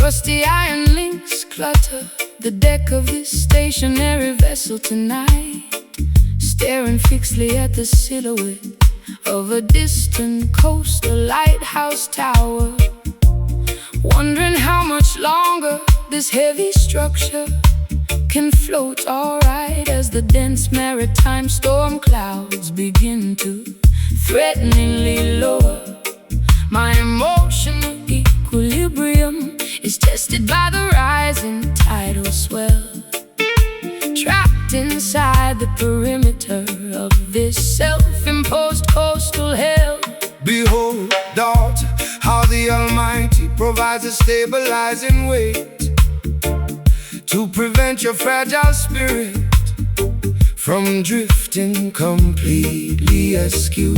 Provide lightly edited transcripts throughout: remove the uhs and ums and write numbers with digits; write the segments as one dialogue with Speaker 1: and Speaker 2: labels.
Speaker 1: Rusty iron links clutter the deck of this stationary vessel tonight, staring fixedly at the silhouette of a distant coastal lighthouse tower, wondering how much longer this heavy structure can float alright as the dense maritime storm clouds begin to threateningly lower. My emotional equilibrium is tested by the rising tidal swell, trapped inside the perimeter of this self-imposed coastal hell.
Speaker 2: Behold, daughter, how the Almighty provides a stabilizing weight to prevent your fragile spirit from drifting completely askew.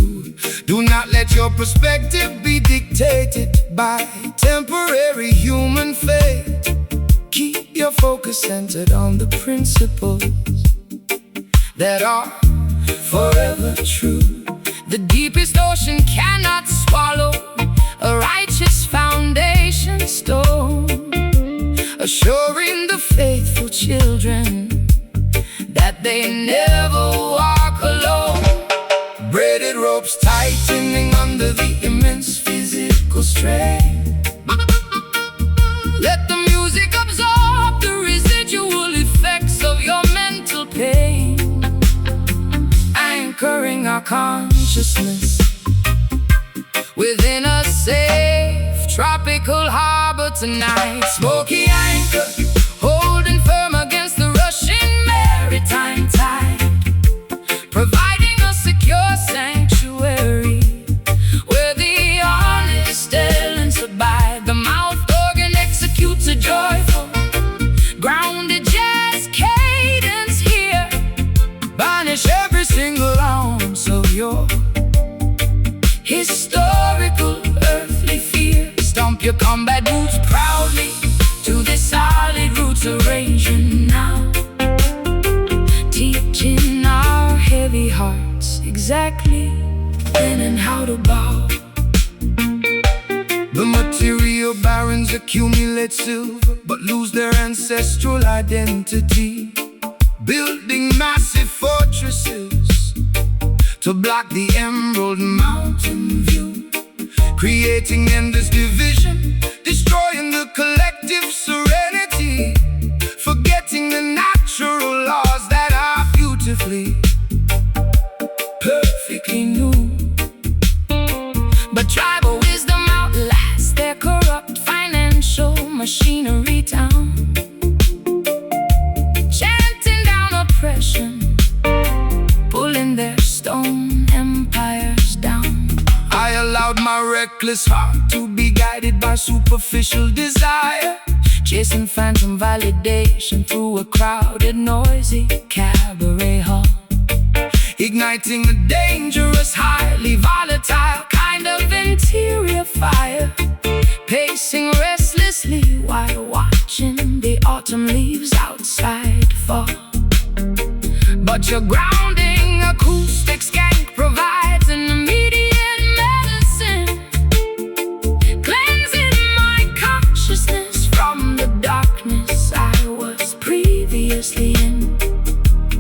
Speaker 2: Do not let your perspective be dictated by temporary human fate. Keep your focus centered on the principles that are forever true.
Speaker 1: The deepest ocean cannot swallow a righteous foundation stone, assuring the faithful children that they never walk alone.
Speaker 2: Braided ropes tightening under the immense physical strain.
Speaker 1: Let the music absorb the residual effects of your mental pain, anchoring our consciousness within a safe tropical harbor tonight.
Speaker 2: Smoky anchor
Speaker 1: holding firm against the rushing maritime tide, providing a secure sanctuary where the honest elements abide. The mouth organ executes a joyful, grounded jazz cadence here.
Speaker 2: banish every single ounce of your
Speaker 1: Historical earthly fear. Stomp your combat boots proudly to the solid roots arranging now, teaching our heavy hearts exactly when and how to bow.
Speaker 2: The material barons accumulate silver but lose their ancestral identity, building massive fortresses to block the emerald mountain view, creating endless division, destroying the collective serenity, forgetting the natural laws that are beautifully, perfectly new.
Speaker 1: But tribal wisdom outlasts their corrupt financial machinery town, chanting down oppression, pulling their stone empires down.
Speaker 2: I allowed my reckless heart to be guided by superficial desire,
Speaker 1: chasing phantom validation through a crowded, noisy cabaret hall,
Speaker 2: igniting a dangerous, highly volatile
Speaker 1: kind of interior fire, pacing restlessly while watching the autumn leaves outside fall. But your grounding acoustic skank provides an immediate medicine, cleansing my consciousness from the darkness I was previously in.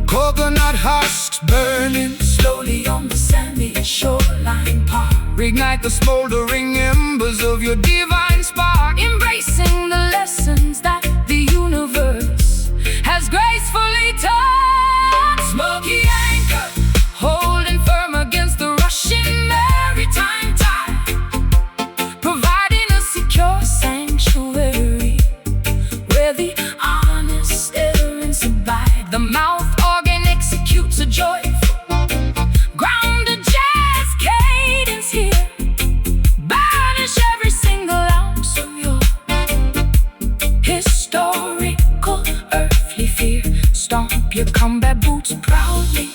Speaker 2: coconut husks burning
Speaker 1: Slowly on the sandy shoreline park,
Speaker 2: reignite the smoldering embers of your divine spark,
Speaker 1: embracing the lessons that the universe has gracefully taught.
Speaker 2: smoky anchor
Speaker 1: Holding firm against the rushing maritime tide, providing a secure sanctuary where the honest elements abide. The mouth organ executes a joyful, grounded jazz cadence here, banish every single Stomp your combat boots proudly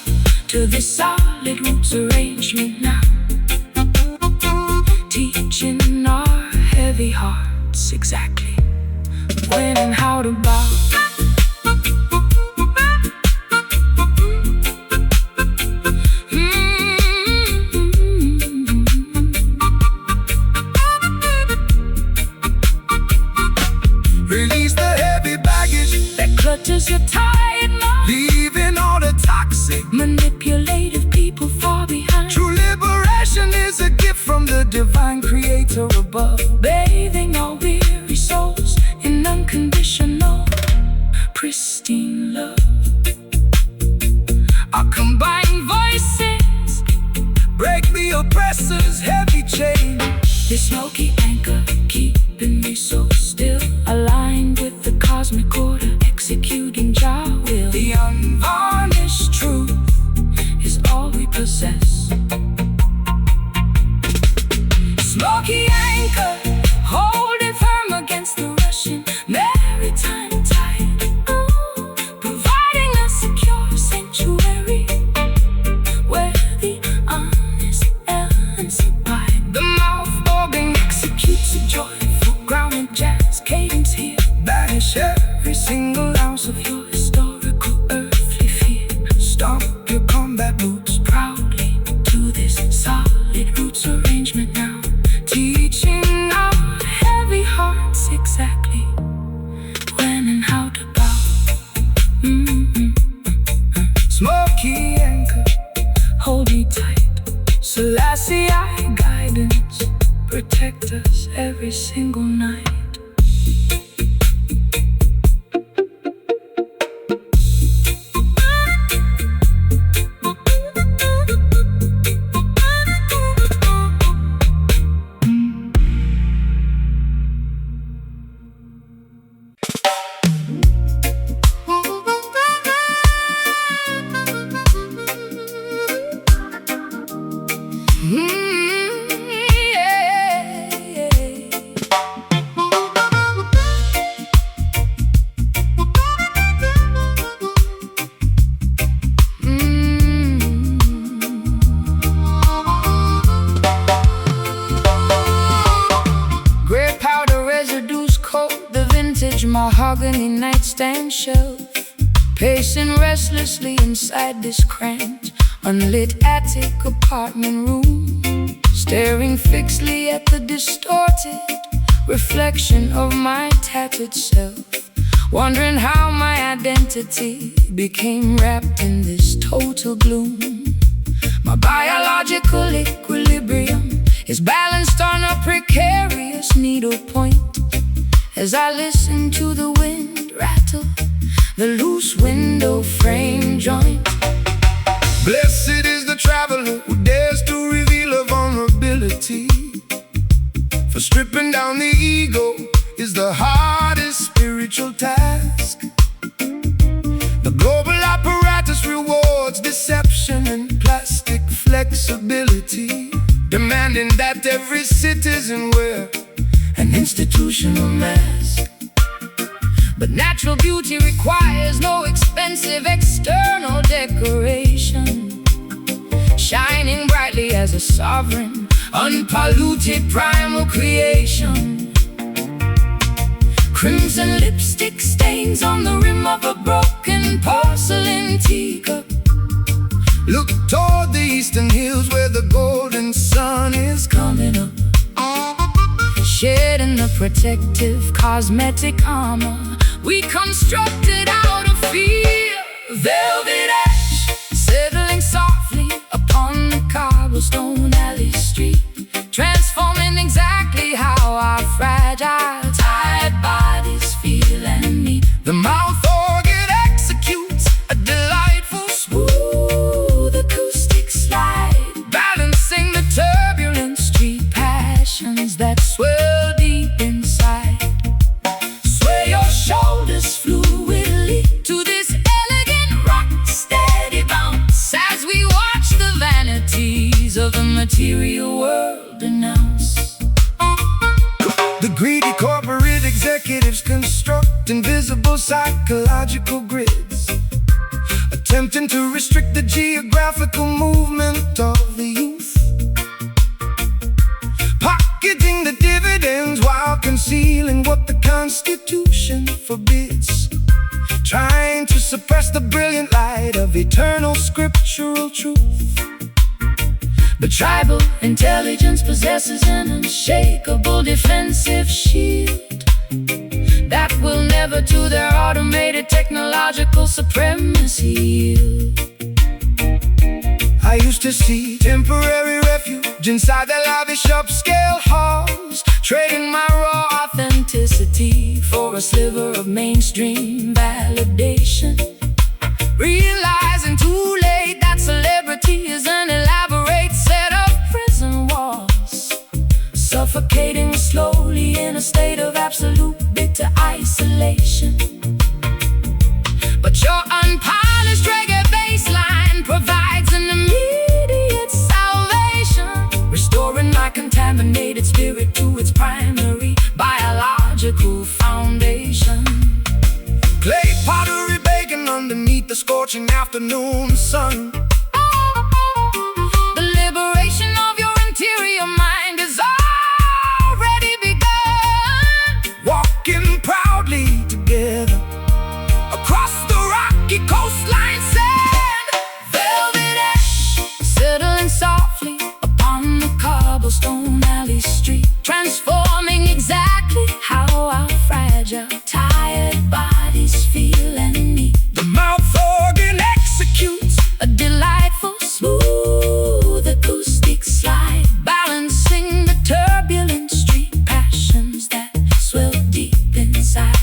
Speaker 1: to this solid roots arrangement now. Teaching our heavy hearts exactly when and how to bow.
Speaker 2: Release the heavy baggage
Speaker 1: that clutches your tired mind,
Speaker 2: leaving all the toxic,
Speaker 1: manipulative people far behind.
Speaker 2: True liberation is a gift from the divine creator above,
Speaker 1: bathing all weary souls in unconditional, pristine love.
Speaker 2: Our combined voices break the oppressor's heavy chain.
Speaker 1: The smoky anchor keeping me so still, aligned with the cosmic order, executing Jah will.
Speaker 2: The unvarnished truth
Speaker 1: is all we possess. Smoky anchor, holding firm against the rushing maritime tide, providing a secure sanctuary where the honest elements abide.
Speaker 2: The mouth organ
Speaker 1: Executes a joyful grounded jazz cadence here.
Speaker 2: banish every
Speaker 1: Single ounce of your historical earthly fear.
Speaker 2: stomp your combat boots
Speaker 1: Proudly to this solid roots arrangement now. Teaching our heavy hearts exactly when and how to bow.
Speaker 2: Smoky anchor,
Speaker 1: Hold me tight, Selassie guidance, protect us every single night.
Speaker 2: gray powder residues coat the vintage mahogany nightstand shelf, pacing restlessly inside this cramped, unlit attic apartment room, staring fixedly at the distorted reflection of my tattered self, wondering how my identity became wrapped in this total gloom. My biological equilibrium is balanced on a precarious needlepoint as I listen to the wind rattle the loose window frame joint. Blessed is the traveler who dares to reveal a vulnerability, for stripping down the ego is the hardest spiritual task. The global apparatus rewards deception and plastic flexibility, demanding that every citizen wear an institutional mask. But natural beauty requires no expensive external decoration, shining brightly as a sovereign, unpolluted primal creation. Crimson lipstick stains on the rim of a broken porcelain teacup. Look toward the eastern hills where the golden sun is coming up, shedding the protective cosmetic armor we constructed out of fear. Velvet ash settling softly upon the cobblestone alley street, transforming exactly how our fragile, tired bodies feel and need. The mouth organ executes a delightful, smooth acoustic slide, balancing the turbulent street passions that swell deep inside. Sway your shoulders fluidly to this elegant rock steady bounce as we watch the vanities of the material world denounce. The greedy corporate executives construct invisible psychological grids,
Speaker 1: attempting to restrict the geographical movement of the youth, pocketing the dividends while concealing what the Constitution forbids, trying to suppress the brilliant light of eternal scriptural truth. But tribal intelligence possesses an unshakable defensive shield that will never to their automated technological supremacy yield. I used to see temporary refuge inside their lavish upscale halls, trading my raw authenticity for a sliver of mainstream validation, realizing too late that celebrity is an elaborate set of prison walls, suffocating slowly in a state of absolute bitter isolation. But your unpolished reggae bassline provides an immediate salvation, restoring my contaminated spirit to its primary biological foundation. Clay pottery baking underneath the scorching afternoon sun. The liberation of your interior mind is already begun. Walking proudly together across the rocky coastline sand, velvet ash settling softly upon the cobblestone alley street, transforming exactly how our fragile, tired bodies feel and need. The mouth organ executes a delightful, smooth acoustic slide, balancing the turbulent street passions that swell deep inside.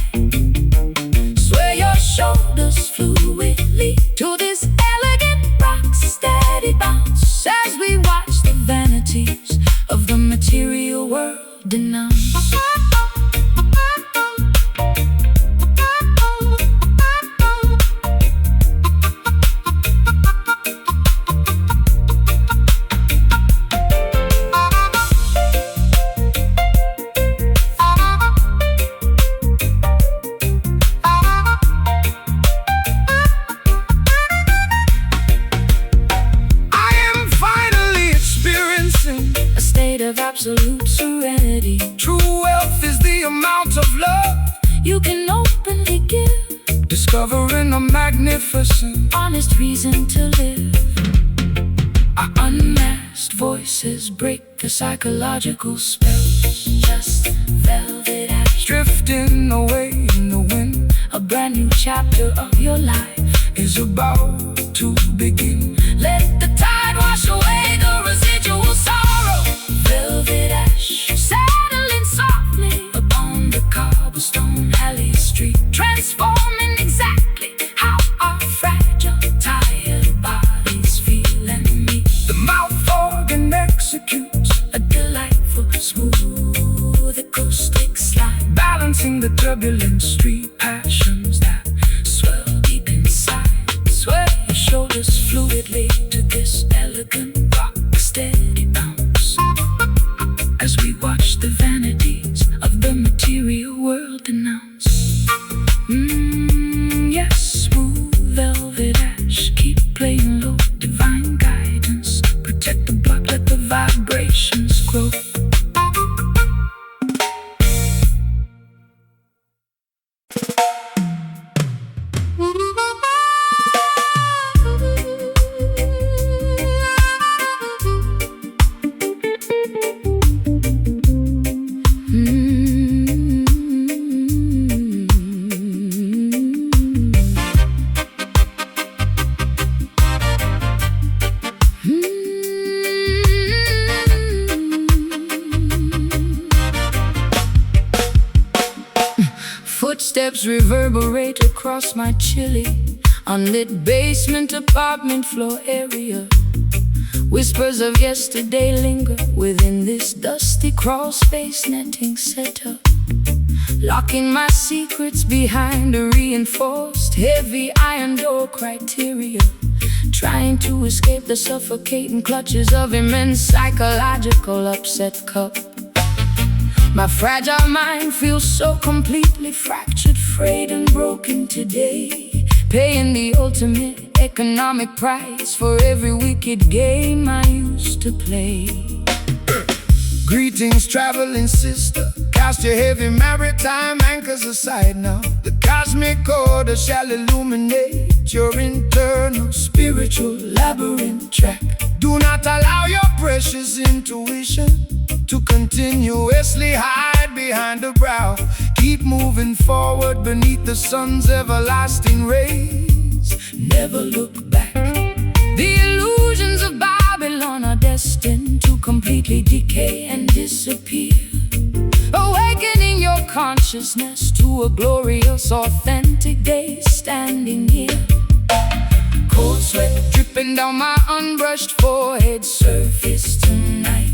Speaker 1: Sway your shoulders fluidly to this elegant rock steady bounce as we watch the vanities of the material world denounce. A state of absolute serenity. True wealth is the amount of love you can openly give, discovering a magnificent, honest reason to live. Our unmasked voices break the psychological spells. Just velvet ash drifting away in the wind. A brand new chapter of your life is about to begin. Let the tide wash away the residual sorrow. Velvet ash settling softly upon the cobblestone alley street, transforming exactly how our fragile, tired bodies feel and need. The mouth organ executes a delightful, smooth acoustic slide, balancing the turbulent street passions that swell deep inside. Sway your shoulders fluidly to this elegant rock steady bounce as we watch the vanities of the material world denounce. Yes, smooth velvet ash, keep playing low, divine guidance. Protect the block, let the vibrations grow. Footsteps reverberate across my chilly, unlit basement apartment floor area. Whispers of yesterday linger within this dusty crawl space netting setup, locking my secrets behind a reinforced heavy iron door criteria, trying to escape the suffocating clutches of immense psychological upset cup. My fragile mind feels so completely fractured, frayed and broken today,
Speaker 2: paying the ultimate economic price for every wicked game I used to play.
Speaker 1: Greetings, traveling sister. Cast your heavy maritime anchors aside now. The cosmic order shall illuminate your internal spiritual labyrinth track. Do not allow your precious intuition to continuously hide behind the brow. Keep moving forward beneath the sun's everlasting rays. Never look back.
Speaker 2: The illusions of Babylon are destined to completely decay and disappear, awakening your consciousness to a glorious, authentic day standing here. Cold sweat dripping down my unbrushed forehead surface tonight.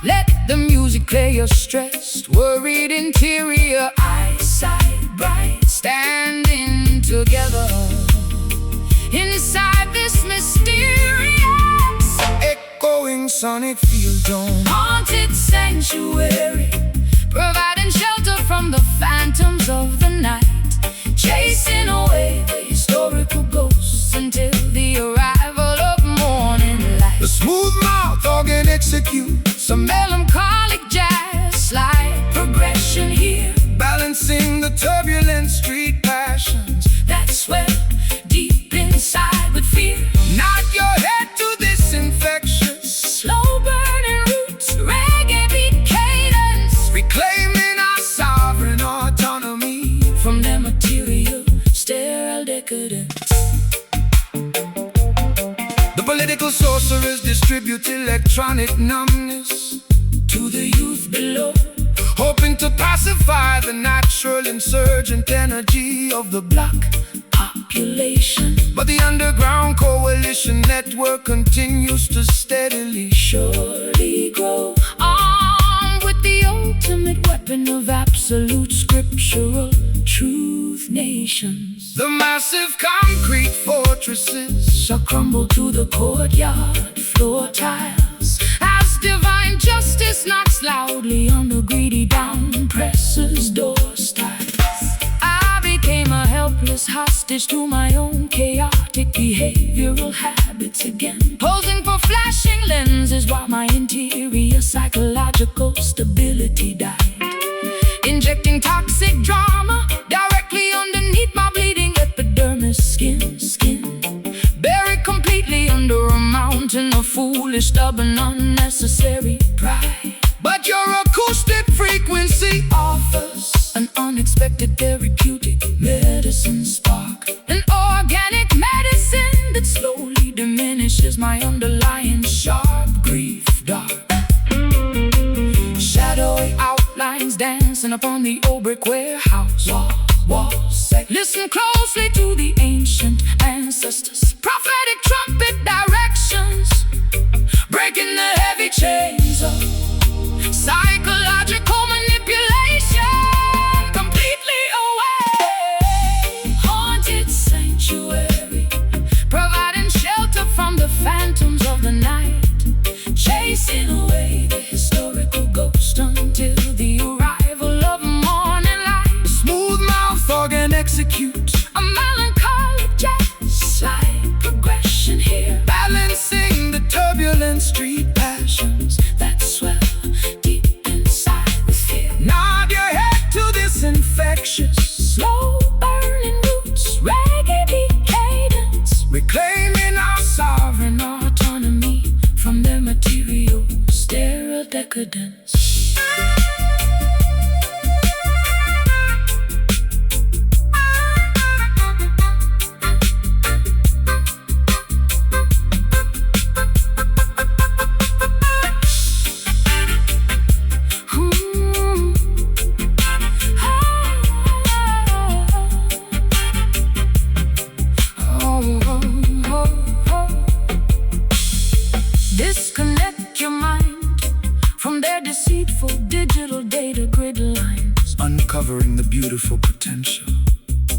Speaker 2: Let the music clear your stressed, worried interior. Eyesight bright, standing together inside this mysterious,
Speaker 1: echoing sonic field dome,
Speaker 2: haunted sanctuary, providing shelter from the phantoms of the night, chasing away the historical ghosts until the arrival of morning light.
Speaker 1: The smooth mouth organ executes
Speaker 2: Some melancholic jazz, slight progression here,
Speaker 1: balancing the turbulent street passions
Speaker 2: that swell deep inside with fear.
Speaker 1: Nod your head to this infectious,
Speaker 2: Slow burning roots, reggae beat cadence,
Speaker 1: reclaiming our sovereign autonomy
Speaker 2: from their material, sterile decadence.
Speaker 1: The political sorcerers distribute electronic numbness
Speaker 2: To the youth below,
Speaker 1: hoping to pacify the natural insurgent energy of the black
Speaker 2: population.
Speaker 1: But the underground coalition network continues to steadily
Speaker 2: Surely grow, armed with the ultimate weapon of absolute scriptural truth. Nations,
Speaker 1: The massive concrete fortresses
Speaker 2: shall crumble to the courtyard floor tiles as divine justice knocks loudly on the greedy down presses door styles. I became a helpless hostage to my own chaotic behavioral habits again, posing for flashing lenses while my interior psychological stability died, injecting toxic drama directly underneath my bleeding epidermis skin. Buried completely under a mountain of foolish, stubborn, unnecessary pride.
Speaker 1: But your acoustic frequency
Speaker 2: Offers an unexpected therapeutic medicine spark, an organic medicine that slowly diminishes my underlying sharp grief dark. Shadowy outlines dancing upon the old brick warehouse walls. Listen closely to the ancient ancestors' prophetic trumpet directions, breaking the heavy chains of psychological manipulation. Completely away, haunted sanctuary, providing shelter from the phantoms of the night, chasing away the historical ghost until the arrival of morning light.
Speaker 1: smooth mouth organ executes,
Speaker 2: A melancholic jazz, slight progression here,
Speaker 1: balancing the turbulent street
Speaker 2: passions that swell deep inside the fear.
Speaker 1: Nod your head to this infectious,
Speaker 2: Slow burning roots, reggae beat cadence,
Speaker 1: reclaiming our
Speaker 2: sovereign autonomy from their material, sterile decadence. Disconnect your mind from their deceitful digital data grid lines
Speaker 1: uncovering the beautiful potential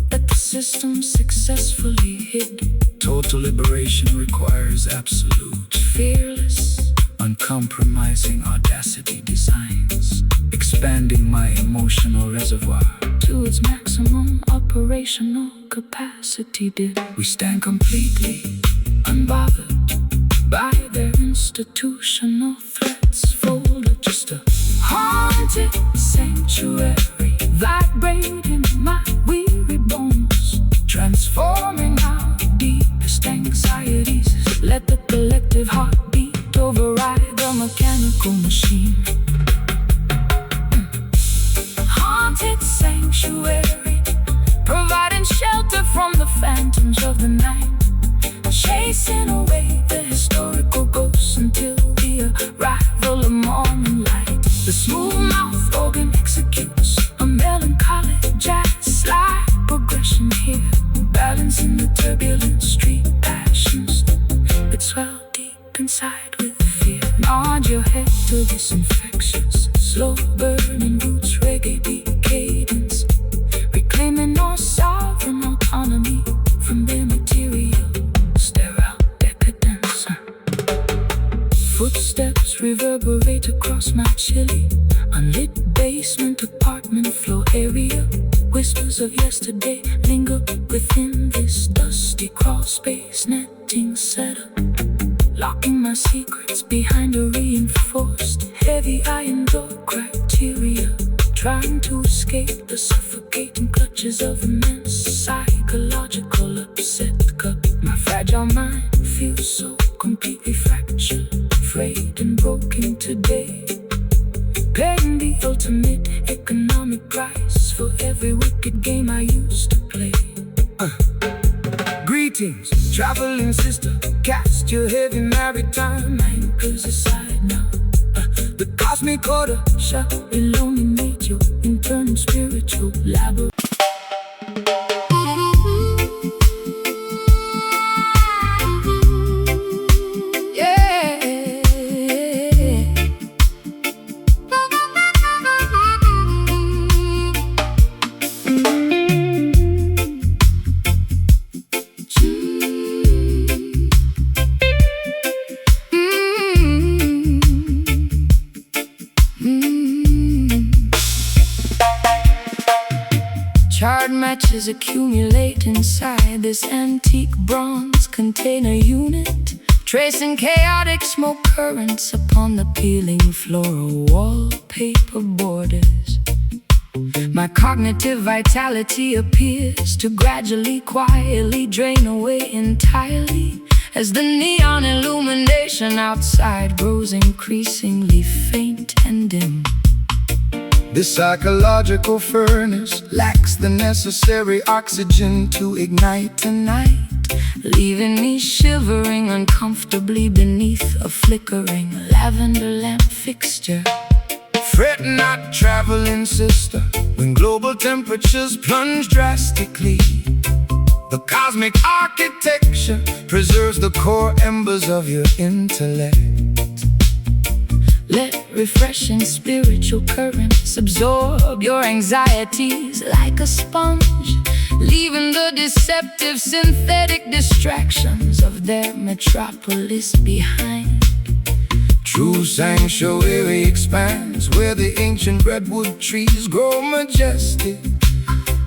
Speaker 2: that the system successfully hid.
Speaker 1: Total liberation requires absolute,
Speaker 2: Fearless,
Speaker 1: uncompromising audacity designs, expanding my emotional reservoir
Speaker 2: to its maximum operational capacity. Did we stand completely unbothered by their institutional threats? Folded, just a haunted sanctuary, vibrating my weary bones, transforming our deepest anxieties. Let the collective heartbeat override the mechanical machine. Haunted sanctuary, providing shelter from the phantoms of the night, chasing away the historical ghosts until the arrival of morning light. The smooth-mouthed organ executes a melancholic jazz slide progression here, balancing the turbulent street passions that swell deep inside with fear. Nod your head to this infectious, slow-burning roots reggae beat cadence, reclaiming our sovereign autonomy from their material sterile decadence. Footsteps reverberate across my chilly, unlit basement apartment floor area. Whispers of yesterday linger within this dusty crawl space netting setup, locking my secrets behind a reinforced heavy iron door criteria, trying to escape the suffocating clutches of immense psychological upset cup. My fragile mind feels so completely fractured, frayed and broken today, paying the ultimate economic price for every wicked game I used to play. Greetings, traveling sister, cast your heavy maritime anchors aside now. The cosmic order shall illuminate your internal spiritual labyrinth. Charred matches accumulate inside this antique bronze container unit, tracing chaotic smoke currents upon the peeling floral wallpaper borders. My cognitive vitality appears to gradually, quietly drain away entirely as the neon illumination outside grows increasingly faint and dim. This psychological furnace lacks the necessary oxygen to ignite tonight, leaving me shivering uncomfortably beneath a flickering lavender lamp fixture. Fret not, traveling sister, when global temperatures plunge drastically. The cosmic architecture preserves the core embers of your intellect. Let refreshing spiritual currents absorb your anxieties like a sponge, leaving the deceptive synthetic distractions of their metropolis behind. True sanctuary expands where the ancient redwood trees grow majestic,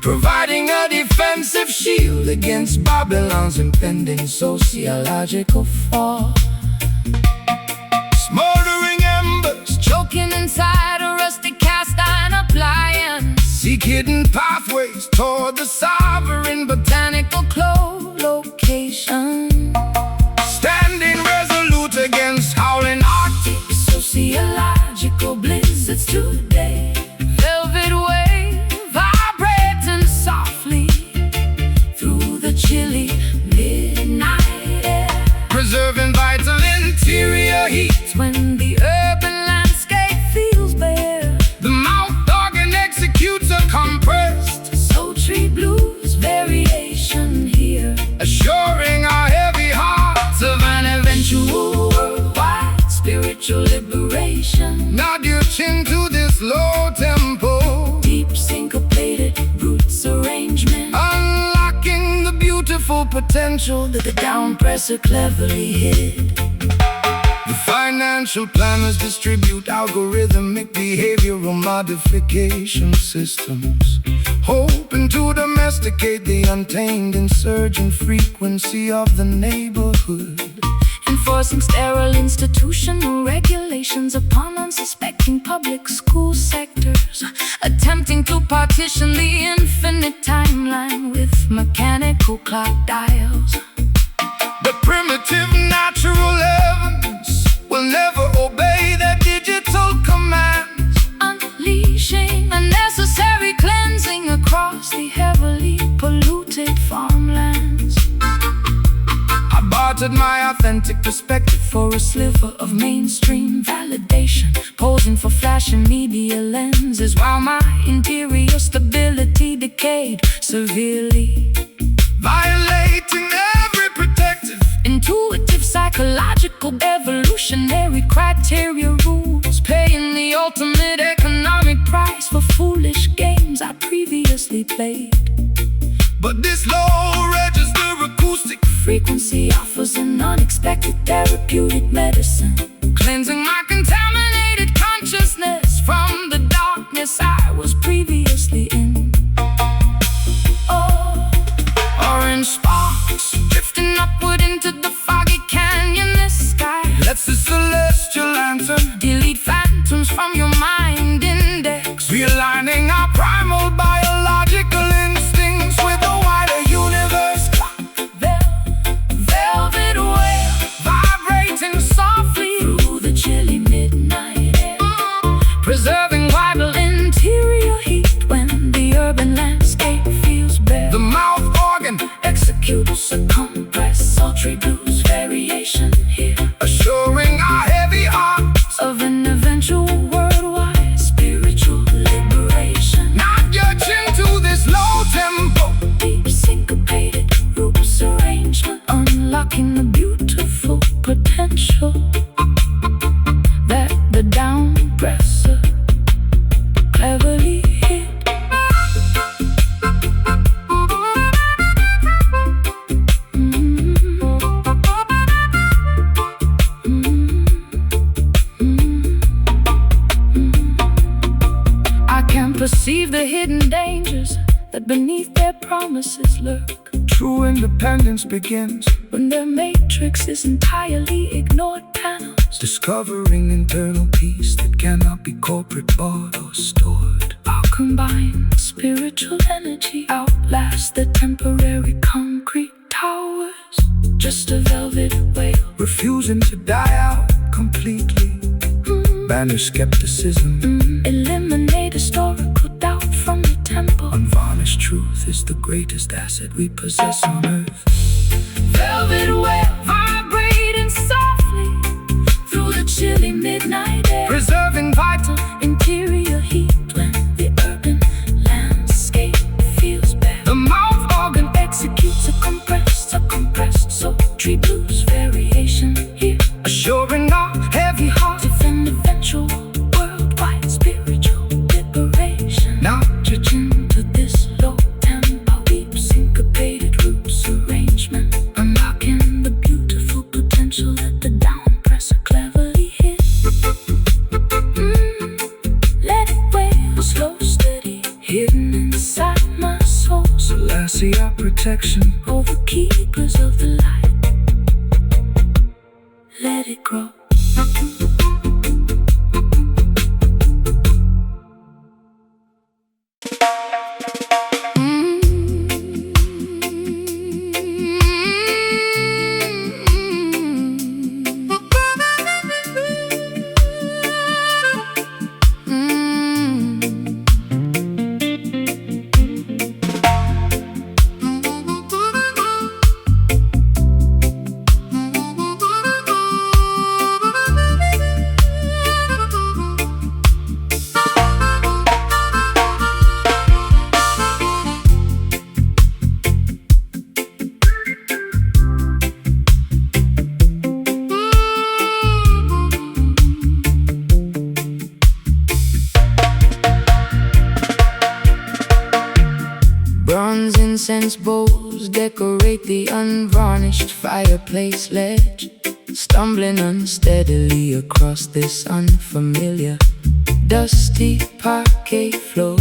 Speaker 2: providing a defensive shield against Babylon's impending sociological fall. Smoldering embers choking inside a rusty cast iron appliance, seek hidden pathways toward the sovereign botanical co-location. Standing resolute against howling Arctic sociological blizzards today. Velvet wave vibrating softly through the chilly midnight air, preserving vital interior heat when the urban landscape feels bare. The mouth organ executes a compressed sultry blues variation here, assuring our heavy hearts of an eventual worldwide spiritual liberation. Nod your chin to this low tempo, deep syncopated roots arrangement, unlocking the beautiful potential that the downpresser cleverly hid. The fine
Speaker 1: Financial planners distribute algorithmic behavioral modification systems, hoping to domesticate the untamed insurgent frequency of the neighborhood.
Speaker 2: Enforcing sterile institutional regulations upon unsuspecting public school sectors, attempting to partition the infinite timeline with mechanical clock dials.
Speaker 1: The primitive natural elements will never obey their digital commands,
Speaker 2: unleashing a necessary cleansing across the heavily polluted farmlands.
Speaker 1: I bartered my authentic perspective
Speaker 2: For a sliver of mainstream validation, posing for flashing media lenses, while my interior stability decayed severely,
Speaker 1: violating every protective,
Speaker 2: intuitive, psychological, evolutionary criteria rules, paying the ultimate economic price for foolish games I previously played.
Speaker 1: But this low register acoustic
Speaker 2: frequency offers an unexpected therapeutic medicine,
Speaker 1: cleansing my contaminated consciousness
Speaker 2: from the darkness I was previously in. Oh,
Speaker 1: orange sparks
Speaker 2: drifting upward into the foggy canyon. This sky
Speaker 1: lets the celestial lantern
Speaker 2: delete phantoms from your mind index,
Speaker 1: realigning our primal biological instincts with the wider universe clock.
Speaker 2: Velvet wave vibrating softly through the chilly midnight air, preserving vital interior heat when the urban landscape feels bare.
Speaker 1: The mouth organ
Speaker 2: executes a compressed sultry blues variation here,
Speaker 1: assuring our heavy hearts
Speaker 2: of an eventual worldwide spiritual liberation.
Speaker 1: Not your chin to this low tempo,
Speaker 2: Deep syncopated groups arrangement, unlocking the beautiful potential that the downpresser cleverly hid. I can perceive the hidden dangers that beneath their promises lurk,
Speaker 1: true independence begins
Speaker 2: when their matrix is entirely ignored panels,
Speaker 1: discovering internal peace that cannot be corporate bought or stored.
Speaker 2: our combined spiritual energy outlasts the temporary concrete towers. Just a velvet veil,
Speaker 1: Refusing to die out completely, banish skepticism,
Speaker 2: eliminate historical doubt from the temple.
Speaker 1: unvarnished truth is the greatest asset we possess on earth.
Speaker 2: Velvet wave vibrating softly through the chilly midnight air,
Speaker 1: Preserving vital
Speaker 2: interior heat when the urban landscape feels bare.
Speaker 1: the mouth organ
Speaker 2: Executes a compressed sultry blues variation here,
Speaker 1: assuring our heavy heart
Speaker 2: of an eventual worldwide spiritual liberation.
Speaker 1: not judging
Speaker 2: Into this low tempo, deep syncopated roots arrangement, unlocking the beautiful potential that the downpresser cleverly hid. Let it wail slow, steady, hidden inside my soul.
Speaker 1: Selassie our protection.
Speaker 2: Over keepers of the light, let it grow. Bronze incense bowls decorate the unvarnished fireplace ledge. stumbling unsteadily across this unfamiliar, dusty parquet floor,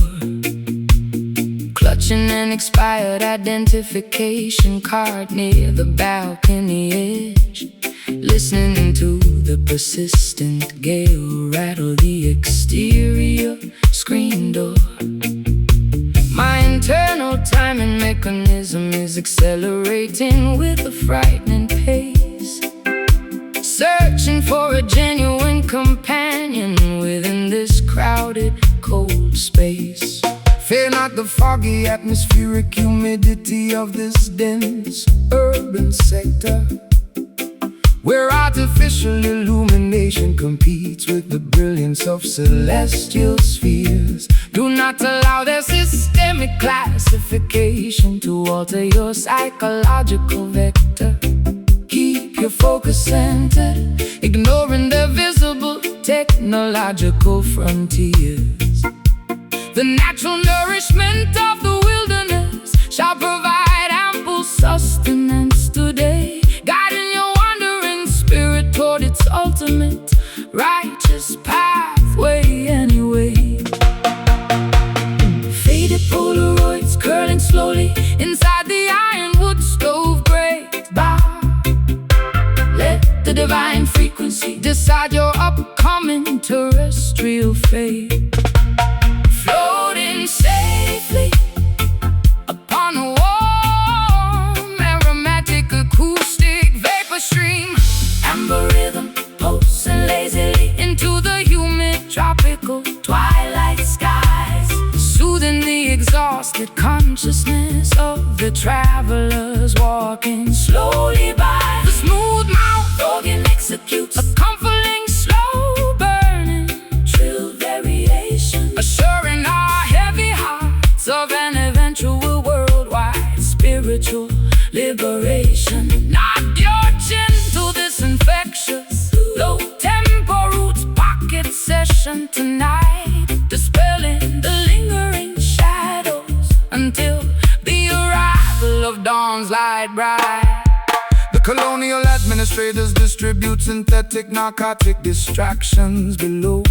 Speaker 2: clutching an expired identification card near the balcony edge, listening to the persistent gale rattle the exterior screen door. My internal timing mechanism is accelerating with a frightening pace, searching for a genuine companion within this crowded, cold space.
Speaker 1: Fear not the foggy atmospheric humidity of this dense urban sector, where artificial illumination competes with the brilliance of celestial spheres. Do not allow their systemic classification to alter your psychological vector. Keep your focus centered, ignoring their visible technological frontiers. The natural nourishment of the wilderness shall provide ample sustenance today, guiding your wandering spirit toward its ultimate righteous pathway anyway. Faded Polaroids curling slowly inside the ironwood stove grate bar. Let the divine frequency decide your upcoming terrestrial fate. Floating safely upon a warm, aromatic, acoustic vapor stream, amber rhythm pulsing lazily into the humid, tropical twilight skies, soothing the exhausted consciousness of the travelers walking slowly by. The smooth mouth organ executes a comforting, slow burning trill variation, assuring our heavy hearts of an eventual worldwide spiritual liberation. Nod your chin to this infectious low tempo roots pocket session tonight, dispelling the lingering shadows until the arrival of dawn's light bright. The colonial administrators distribute synthetic narcotic distractions below,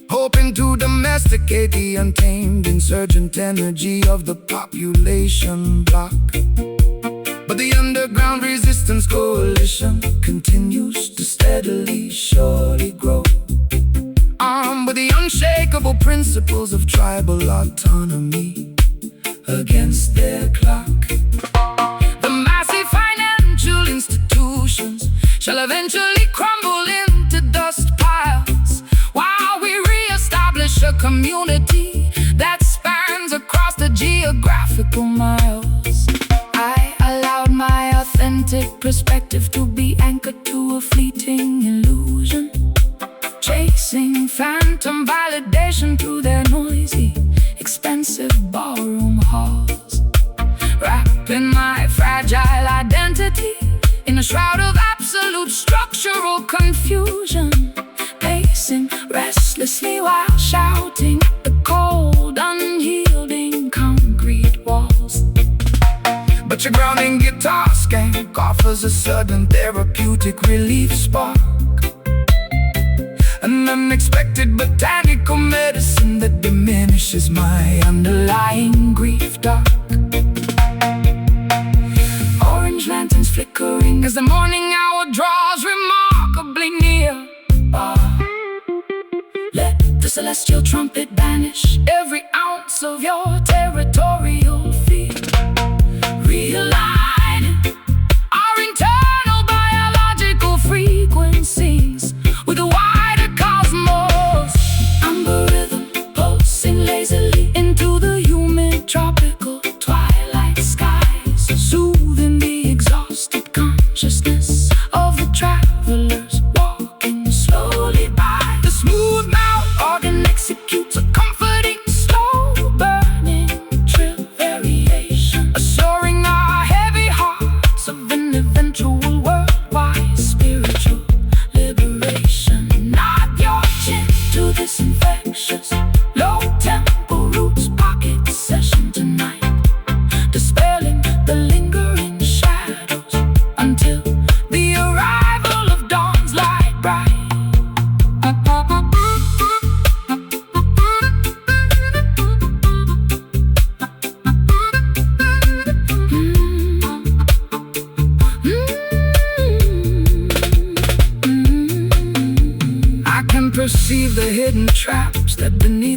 Speaker 1: hoping to domesticate the untamed insurgent energy of the population bloc. But the underground resistance coalition continues to steadily, surely grow, armed with the unshakable principles of tribal autonomy against their clock. The massive financial institutions shall eventually crumble into dust piles, while we re-establish a community that spans across the geographical miles. I allowed my authentic perspective to be anchored to a fleeting illusion, chasing phantom validation through their noisy, expensive ballroom halls, wrapping my fragile identity in a shroud of absolute structural confusion, pacing restlessly while shouting at the cold, unyielding concrete walls. But your grounding guitar skank offers a sudden therapeutic relief spark, an unexpected botanical medicine that diminishes my underlying grief dark. Orange lanterns flickering as the morning hour draws remarkably near. Let the celestial trumpet banish every ounce of your territorial fear, realigning our internal biological frequencies with the wider cosmos. Amber rhythm pulsing lazily into the humid, tropical twilight skies, soothing the exhausted consciousness of the travelers walking slowly by. The smooth mouth organ executes a comforting, slow burning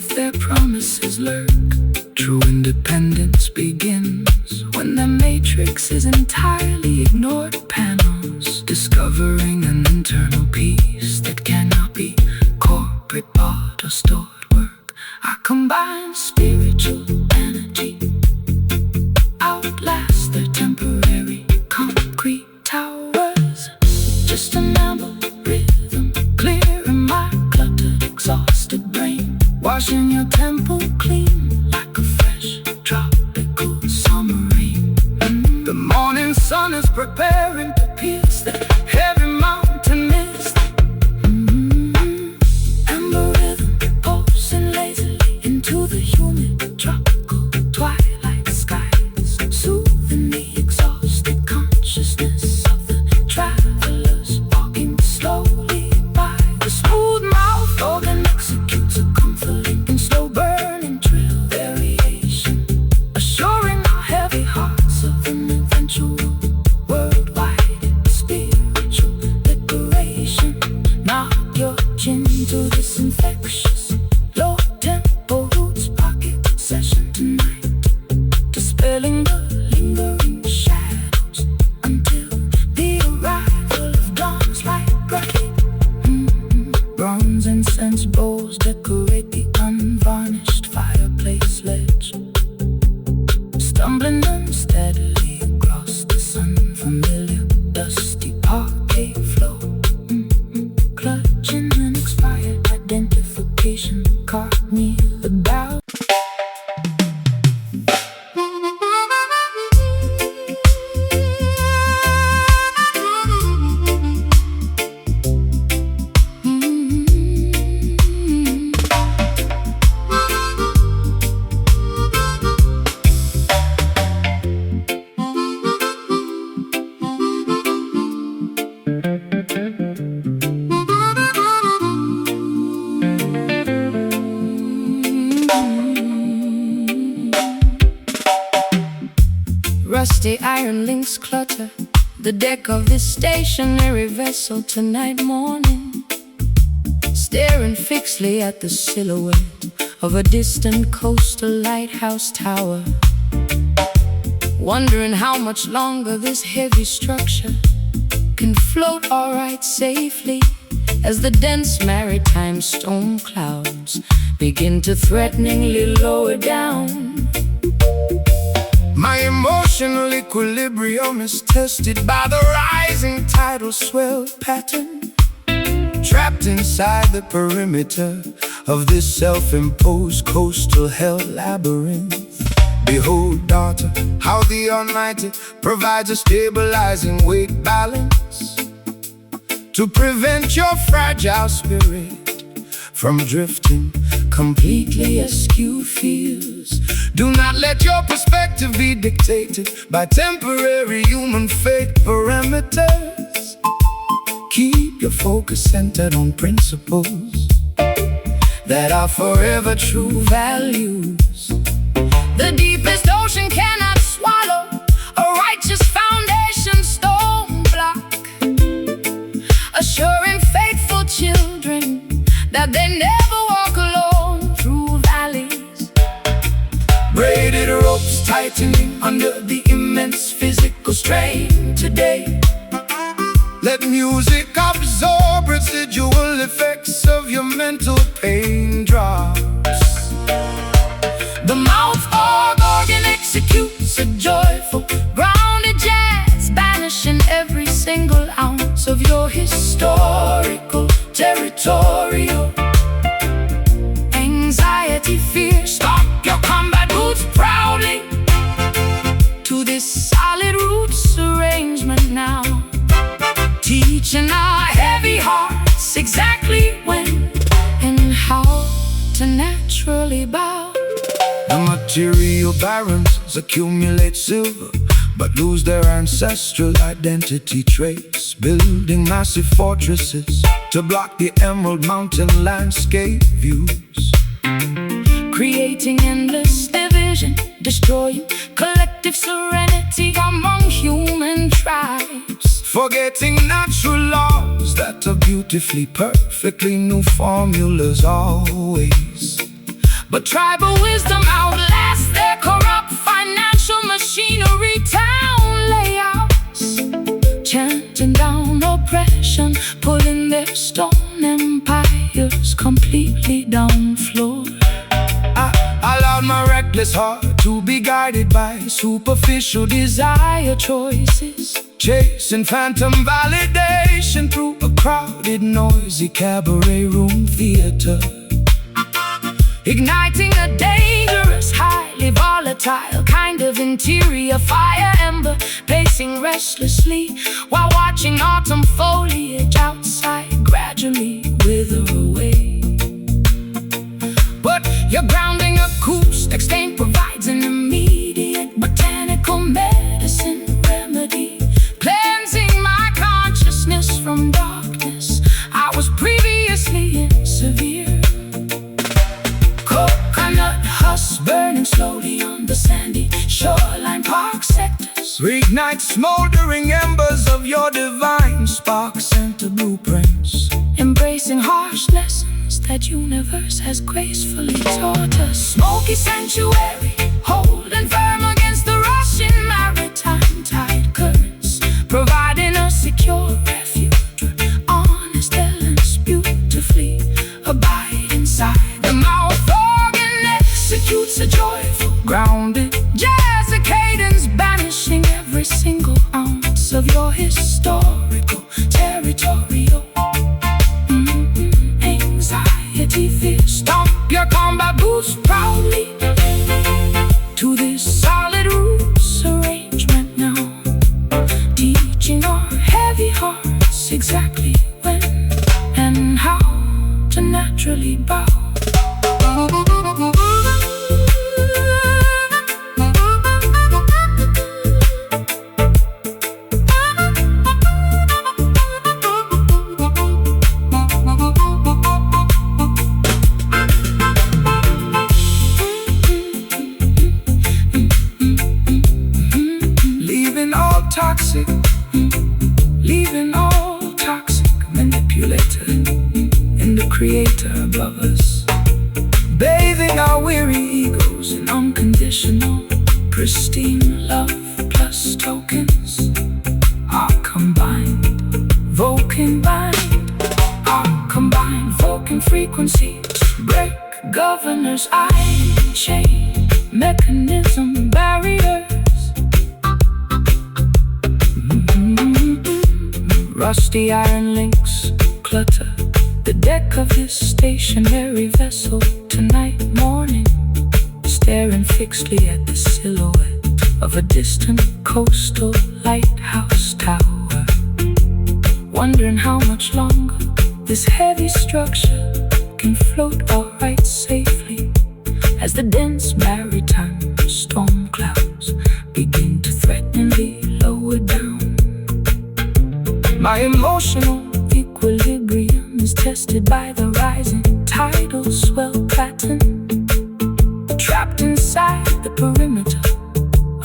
Speaker 1: beneath their promises lurk. True independence begins when the matrix is entirely ignored. Panels discovering an internal peace that cannot be corporate bought or stored. Work I combine spiritual energy, outlast their temporary concrete towers. Just an algorithm, clear in my cluttered, exhausted brain, washing your temple clean like a fresh tropical summer rain. The morning sun is preparing to pierce the heavy mountain mist. Amber rhythm pulsing lazily into the humid tropical twilight skies, soothing the exhausted consciousness of the travelers walking slowly by. The smooth mouth organ executes a comforting and slow burning trill variation, assuring our heavy hearts of an eventual worldwide spiritual liberation. Knock your chin to this infectious low tempo roots pocket session tonight, dispelling the lingering shadows until the arrival of dawn's light bright. Bronze incense bowls decorate the unvarnished fireplace ledge, stumbling unsteadily across the sun-familiar dusty parquet floor. Clutching an expired identification card near the bow. Rusty iron links clutter the deck of this stationary vessel tonight morning, staring fixedly at the silhouette of a distant coastal lighthouse tower, wondering how much longer this heavy structure can float alright safely as the dense maritime storm clouds begin to threateningly lower down. My emotional equilibrium is tested by the rising tidal swell pattern, trapped inside the perimeter of this self-imposed coastal hell labyrinth. Behold, daughter, how the Almighty provides a stabilizing weight balance to prevent your fragile spirit from drifting completely askew fears. Do not let your perspective be dictated by temporary human fate parameters. Keep your focus centered on principles that are forever true values. The deepest ocean cannot swallow a righteous foundation stone block, assuring faithful children that they never walk alone through valleys. Braided ropes tightening under the immense physical strain today. Let music absorb residual effects of your mental pain drops. The mouth organ executes a joyful, grounded jazz, banishing every single ounce of your historical, territorial anxiety, fear. Stop your combat boots proudly to this solid roots arrangement now, teaching our heavy hearts exactly when and how to naturally bow. The material barons accumulate silver but lose their ancestral identity traits, building massive fortresses to block the emerald mountain landscape views, creating endless division, destroying collective serenity among human tribes, forgetting natural laws that are beautifully, perfectly new formulas always.
Speaker 2: But tribal wisdom outlasts their corrupt financial machinery. Town layouts chanting down oppression, pulling their stone empires completely down floor.
Speaker 1: I allowed my reckless heart to be guided by superficial desire choices, chasing phantom validation through a crowded, noisy cabaret room theater, igniting a dangerous, highly volatile kind of interior fire ember, pacing restlessly while watching autumn foliage outside gradually wither away. But your grounding acoustic stain provides an immediate botanical medicine remedy, cleansing my consciousness from darkness I was previously in severe. Coconut husks burning slowly on the sandy shoreline park sectors, reignite smoldering embers of your divine spark-center blueprints,
Speaker 2: embracing harsh lessons that universe has gracefully taught us. Smoky sanctuary, holding firm against the rushing maritime tide currents, providing a secure refuge where honest elements beautifully abide inside. The mouth organ executes a joyful, grounded jazz cadence, banishing every single ounce of your historical territorial fear. Stomp your combat boots proudly to this solid roots arrangement now, teaching our heavy hearts exactly when and how to naturally bow.
Speaker 1: Leaving all toxic manipulator in the creator above us, bathing our weary egos in unconditional, pristine love plus tokens are combined, voking frequency to break governor's iron chain mechanism barriers. Rusty iron links clutter the deck of this stationary vessel tonight morning, staring fixedly at the silhouette of a distant coastal lighthouse tower, wondering how much longer this heavy structure can float alright safely as the dense maritime storm clouds begin to threateningly lower down. My emotional equilibrium is tested by the rising tidal swell pattern, trapped inside the perimeter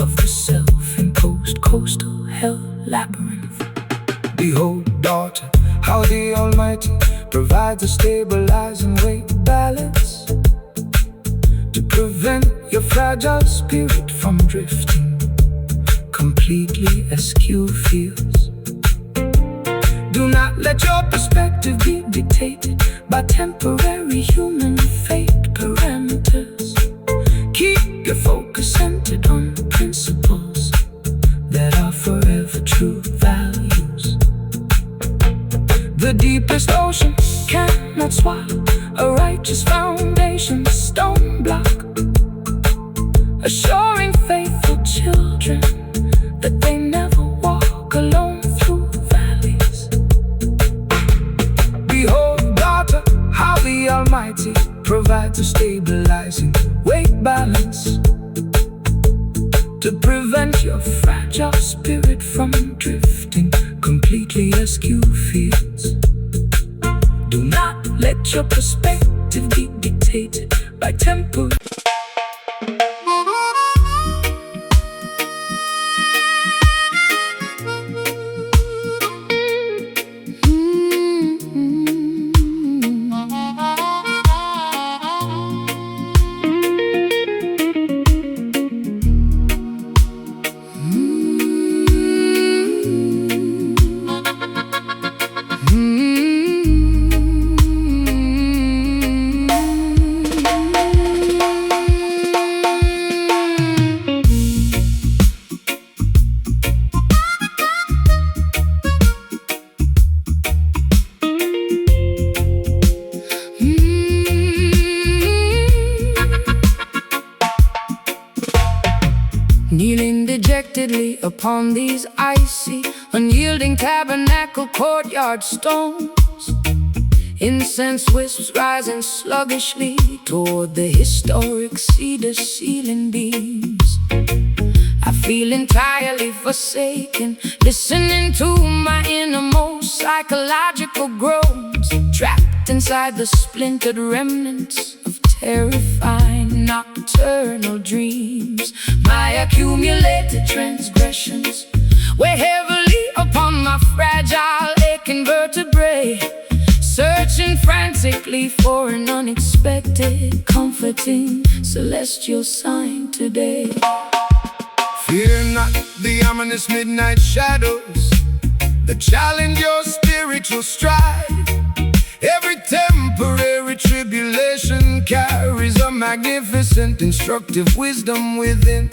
Speaker 1: of the self-imposed coastal hell labyrinth. Behold, daughter, how the Almighty provides a stabilizing weight balance to prevent your fragile spirit from drifting completely askew fields. Do not let your perspective be dictated by temporary human fate parameters. Keep your focus centered on principles that are forever true values. The deepest ocean cannot swallow a righteous foundation stone block, assuring faithful children that they never walk alone through valleys. Behold, daughter, how the Almighty provides a stabilizing weight balance to prevent your fragile spirit from drifting completely askew fields. Do not let your perspective be dictated by temporary.
Speaker 2: kneeling dejectedly upon these icy, unyielding tabernacle courtyard stones. Incense wisps rising sluggishly toward the historic cedar ceiling beams. I feel entirely forsaken, listening to my innermost psychological groans, trapped inside the splintered remnants of terrifying nocturnal dreams. My accumulated transgressions weigh heavily upon my fragile, aching vertebrae, searching frantically for an unexpected, comforting, celestial sign today.
Speaker 1: Fear not the ominous midnight shadows that challenge your spiritual stride. Every temporary tribulation carries a magnificent, instructive wisdom within.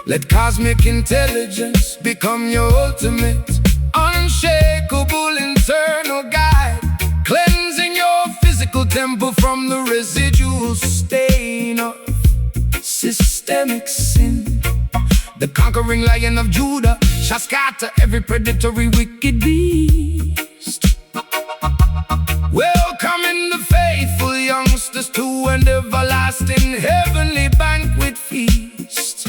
Speaker 1: Let cosmic intelligence become your ultimate, unshakable internal guide, cleansing your physical temple from the residual stain of systemic sin. The conquering Lion of Judah shall scatter every predatory wicked beast, welcoming the faithful youngsters to an everlasting heavenly banquet feast.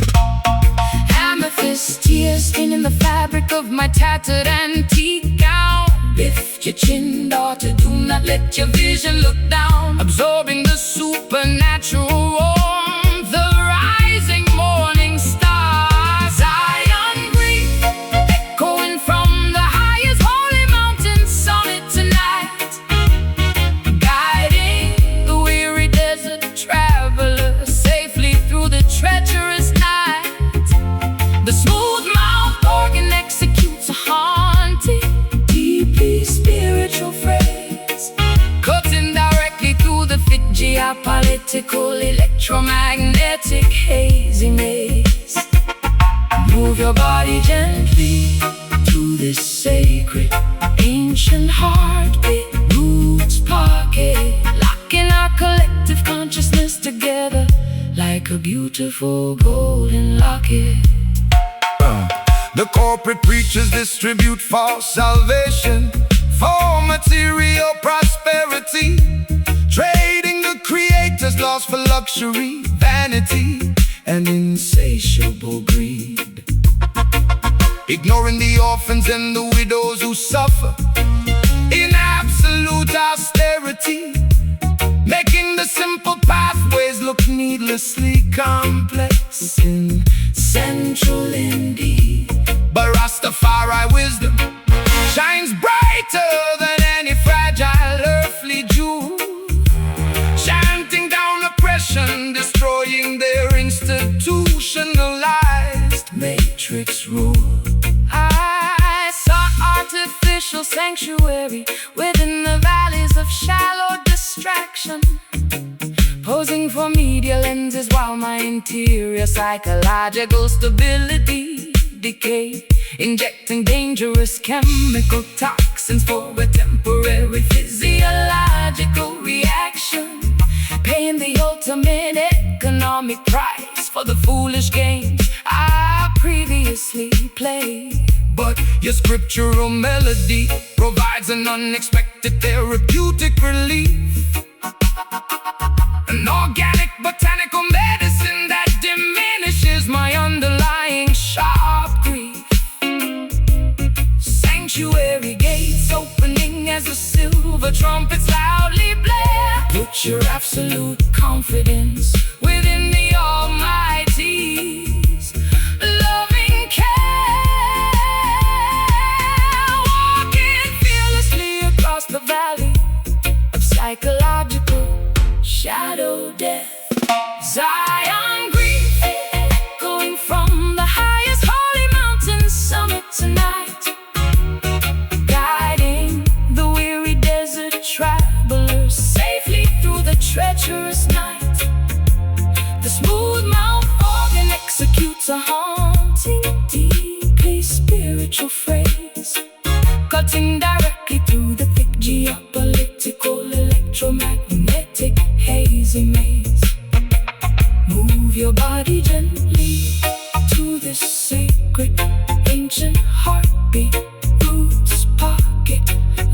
Speaker 2: Amethyst tears staining the fabric of my tattered antique gown. Lift your chin, daughter, do not let your vision look down. Absorbing the supernatural warmth, the rising morning star. Zion grief, echoing from the highest holy mountain summit tonight, guiding the weary desert traveler safely through the treacherous night. The smooth-mouthed organ executes a haunting, deeply spiritual phrase, cutting directly through the thick geopolitical, electromagnetic, hazy maze. Move your body gently to this sacred, ancient heartbeat, roots pocket, locking our collective consciousness together like a beautiful golden locket.
Speaker 1: The corporate preachers distribute false salvation for material prosperity, trading the Creator's laws for luxury, vanity, and insatiable greed. Ignoring the orphans and the widows who suffer in absolute austerity, making the simple pathways look needlessly complex and central indeed. But Rastafari wisdom shines brighter than any fragile earthly jewel, chanting down oppression, destroying their institutionalized matrix rule.
Speaker 2: I sought artificial sanctuary within the valleys of shallow distraction, posing for media lenses while my interior psychological stability decay, injecting dangerous chemical toxins for a temporary physiological reaction, paying the ultimate economic price for the foolish games I previously played.
Speaker 1: But your scriptural melody provides an unexpected therapeutic relief, an organic botanical medicine that diminishes my underlying sharp grief. Sanctuary gates opening as the silver trumpets loudly blare. Put your absolute confidence within the Almighty's loving care, walking fearlessly across the valley of psychological shadow death. Zion grief, echoing from the highest holy mountain summit tonight, guiding the weary desert travelers safely through the treacherous night. The smooth-mouthed organ executes a haunting, deeply spiritual phrase, cutting directly through the thick geopolitical, electromagnetic, hazy maze. Move your body gently to
Speaker 2: sacred, ancient heartbeat, roots pocket,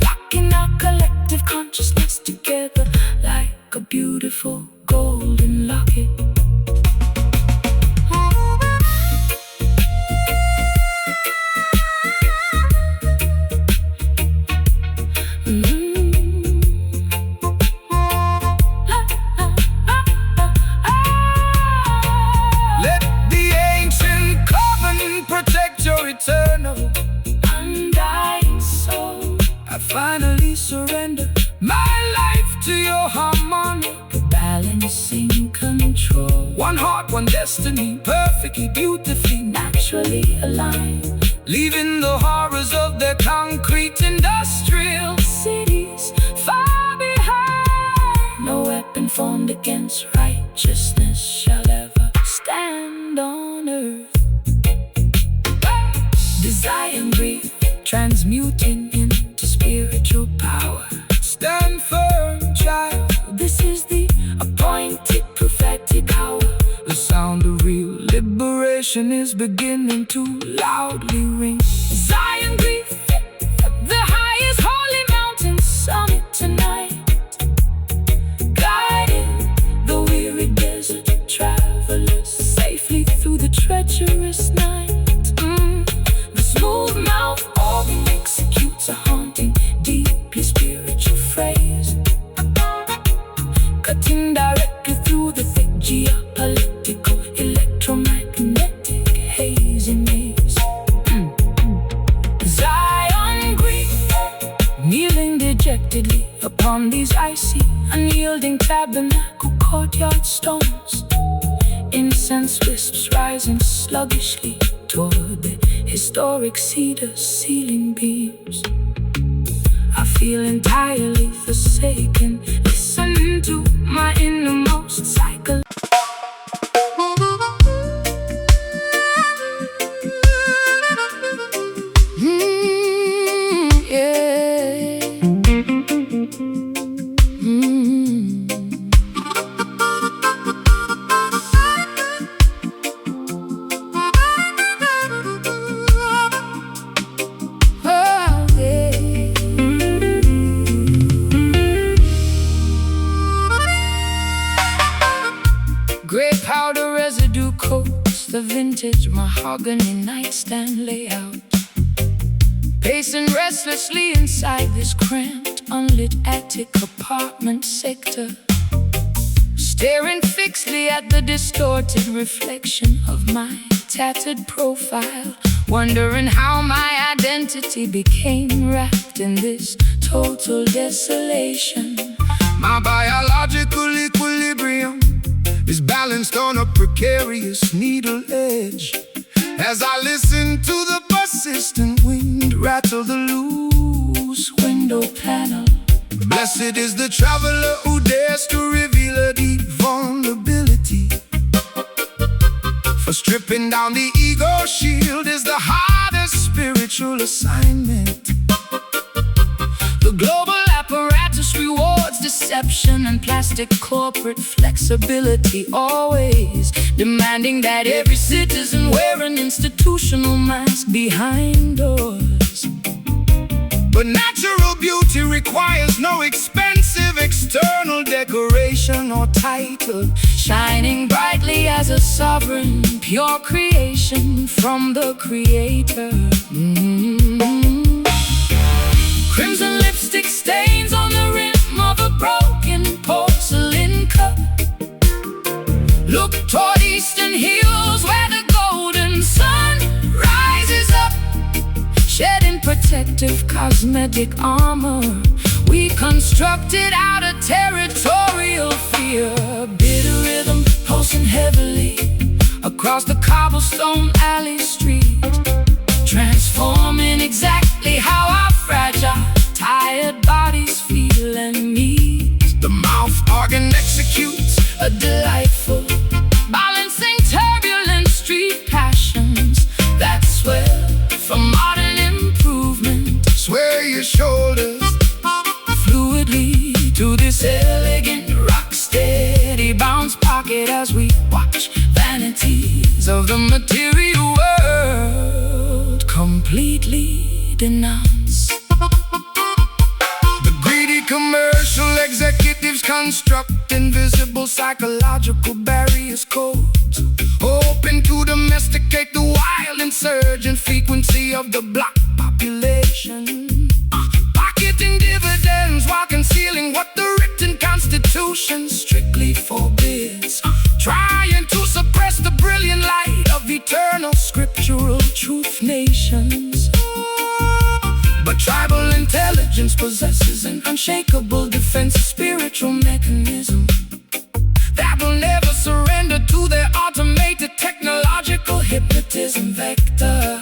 Speaker 2: locking our collective consciousness together like a beautiful golden locket.
Speaker 1: Let the ancient covenant protect your eternal,
Speaker 2: Undying soul,
Speaker 1: I finally surrender my life to your harmonic
Speaker 2: balancing control,
Speaker 1: one heart, one destiny, perfectly, beautifully,
Speaker 2: naturally aligned.
Speaker 1: leaving the horrors of their concrete industrial.
Speaker 2: Cities far behind. No weapon formed against righteousness shall ever stand on earth. Desire and grief transmuting into spiritual power.
Speaker 1: Stand firm, child.
Speaker 2: This is the appointed prophetic hour.
Speaker 1: The sound of real liberation is beginning to loudly ring.
Speaker 2: Zion grief, the highest holy mountain summit tonight, guiding the weary desert travelers safely through the treacherous night. The smooth mouth organ executes a haunting, deeply spiritual phrase, cutting directly through the thick geopolitical, electromagnetic hazy maze. Zion grief, kneeling dejectedly upon these icy, unyielding tabernacle courtyard stones. Incense wisps rising sluggishly toward the historic cedar ceiling beams. I feel entirely forsaken. Listen to my innermost cycle. Gray powder residue coats the vintage mahogany nightstand layout. Pacing restlessly inside this cramped, unlit attic apartment sector, staring fixedly at the distorted reflection of my tattered profile, wondering how my identity became wrapped in this total desolation.
Speaker 1: My biological equilibrium is balanced on a precarious needle edge as I listen to the persistent wind rattle the loose
Speaker 2: Window panel,
Speaker 1: Blessed is the traveler who dares to reveal a deep vulnerability. For stripping down the ego shield is the hardest spiritual assignment.
Speaker 2: the global apparatus rewards deception and plastic corporate flexibility, always demanding that every citizen wear an institutional mask behind doors.
Speaker 1: But natural beauty requires no expensive external decoration or title,
Speaker 2: Shining brightly as a sovereign, pure creation from the Creator. Crimson lipstick stains on the rim of a broken porcelain cup. Look toward eastern hills where the golden sun rises up, shedding protective cosmetic armor. We constructed out of territorial fear. Bitter rhythm pulsing heavily across the cobblestone alley street, transforming exactly how our fragile, tired bodies feel and need.
Speaker 1: the mouth organ executes
Speaker 2: A delightful balancing turbulent street passions that swell for modern improvement.
Speaker 1: sway your shoulders
Speaker 2: Fluidly to this elegant rock steady bounce pocket as we watch vanities of the material world denounce.
Speaker 1: The greedy commercial executives construct invisible psychological barriers codes, hoping to domesticate the wild insurgent frequency of the black population, pocketing dividends while concealing what the written constitution strictly forbids, trying to suppress the brilliant light of eternal scriptural truth nations. But tribal intelligence possesses an unshakable defense spiritual mechanism that will never surrender to their automated technological hypnotism vector.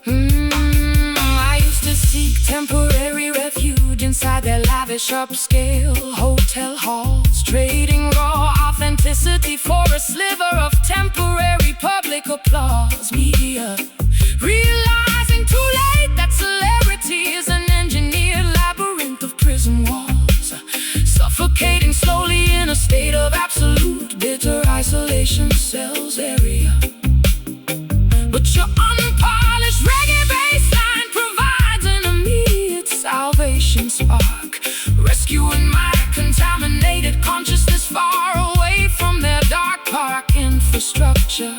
Speaker 1: I used to seek temporary refuge inside their lavish upscale hotel halls, trading raw authenticity for a sliver of temporary public applause. Media realizing too late that celebrity is an engineered labyrinth of prison walls, suffocating slowly in a state of absolute bitter isolation cells area. But your unpolished reggae bassline provides an immediate salvation spark, rescuing my contaminated consciousness far away from their dark park infrastructure.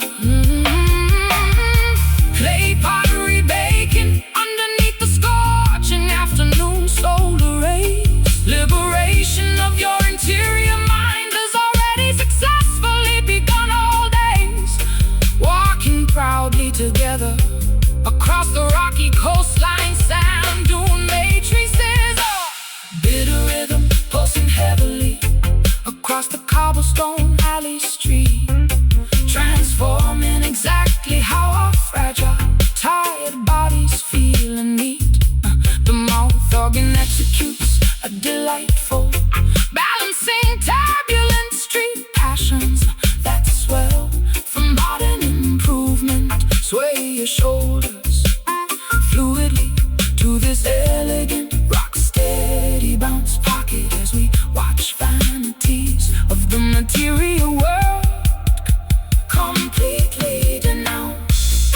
Speaker 1: Clay pottery baking underneath the scorching afternoon solar rays. Liberation of your interior mind has already successfully begun. All days walking proudly together across the rocky coastline, sand dune matrices. Bitter rhythm pulsing heavily across the cobblestone alley street, transforming exactly how our fragile, tired bodies feel and need. The mouth organ executes a delightful, balancing turbulent street passions that swell from modern improvement. Sway your shoulders fluidly to this elegant, rock-steady bounce pocket as we watch vanities of the material world completely denounced.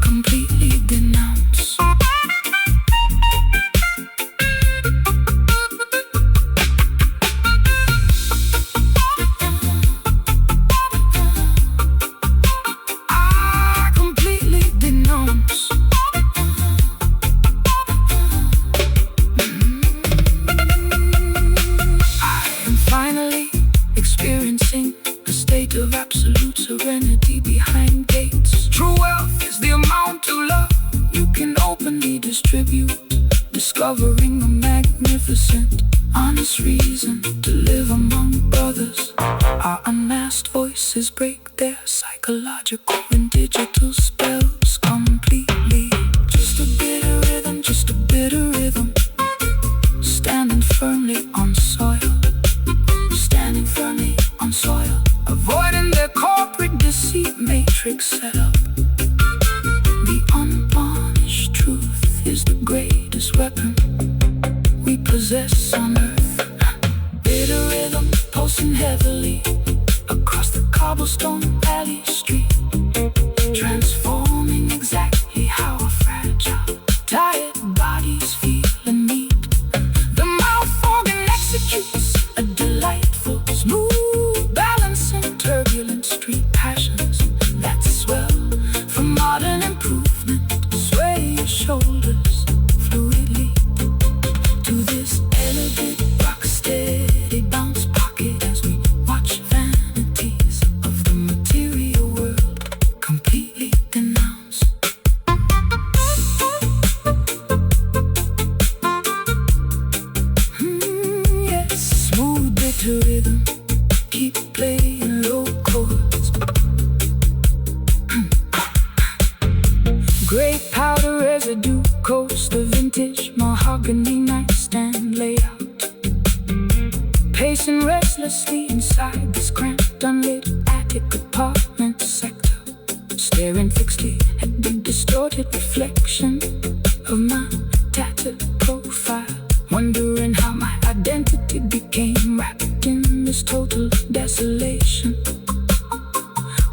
Speaker 1: Completely denounced. Completely denounced. Finally experiencing a state of absolute serenity behind gates. True wealth is the amount of love you can openly distribute, discovering a magnificent, honest reason to live among brothers. Our unmasked voices break their psychological and digital spells completely. Just a bitter rhythm, just a bitter rhythm, standing firmly on soil. Standing firmly on soil, avoiding their corporate deceit matrix setup. The unvarnished truth is the greatest weapon we possess on earth. Bitter rhythm pulsing heavily across the cobblestone alley street, transforming exactly how our fragile, tired bodies feel and need. The mouth organ executes a delightful, smooth, balancing turbulent street passions that swell from modern improvement. Sway your shoulders fluidly to this elegant, rock-steady bounce pocket as we watch vanities of the material world completely denounced. Yes, smooth, bitter rhythm, keep playing low chords. Gray powder residue coats the vintage mahogany nightstand layout, pacing restlessly inside this cramped, unlit attic apartment sector, staring fixedly at the distorted reflection of my tattered profile, wondering how my identity became wrapped in this total desolation.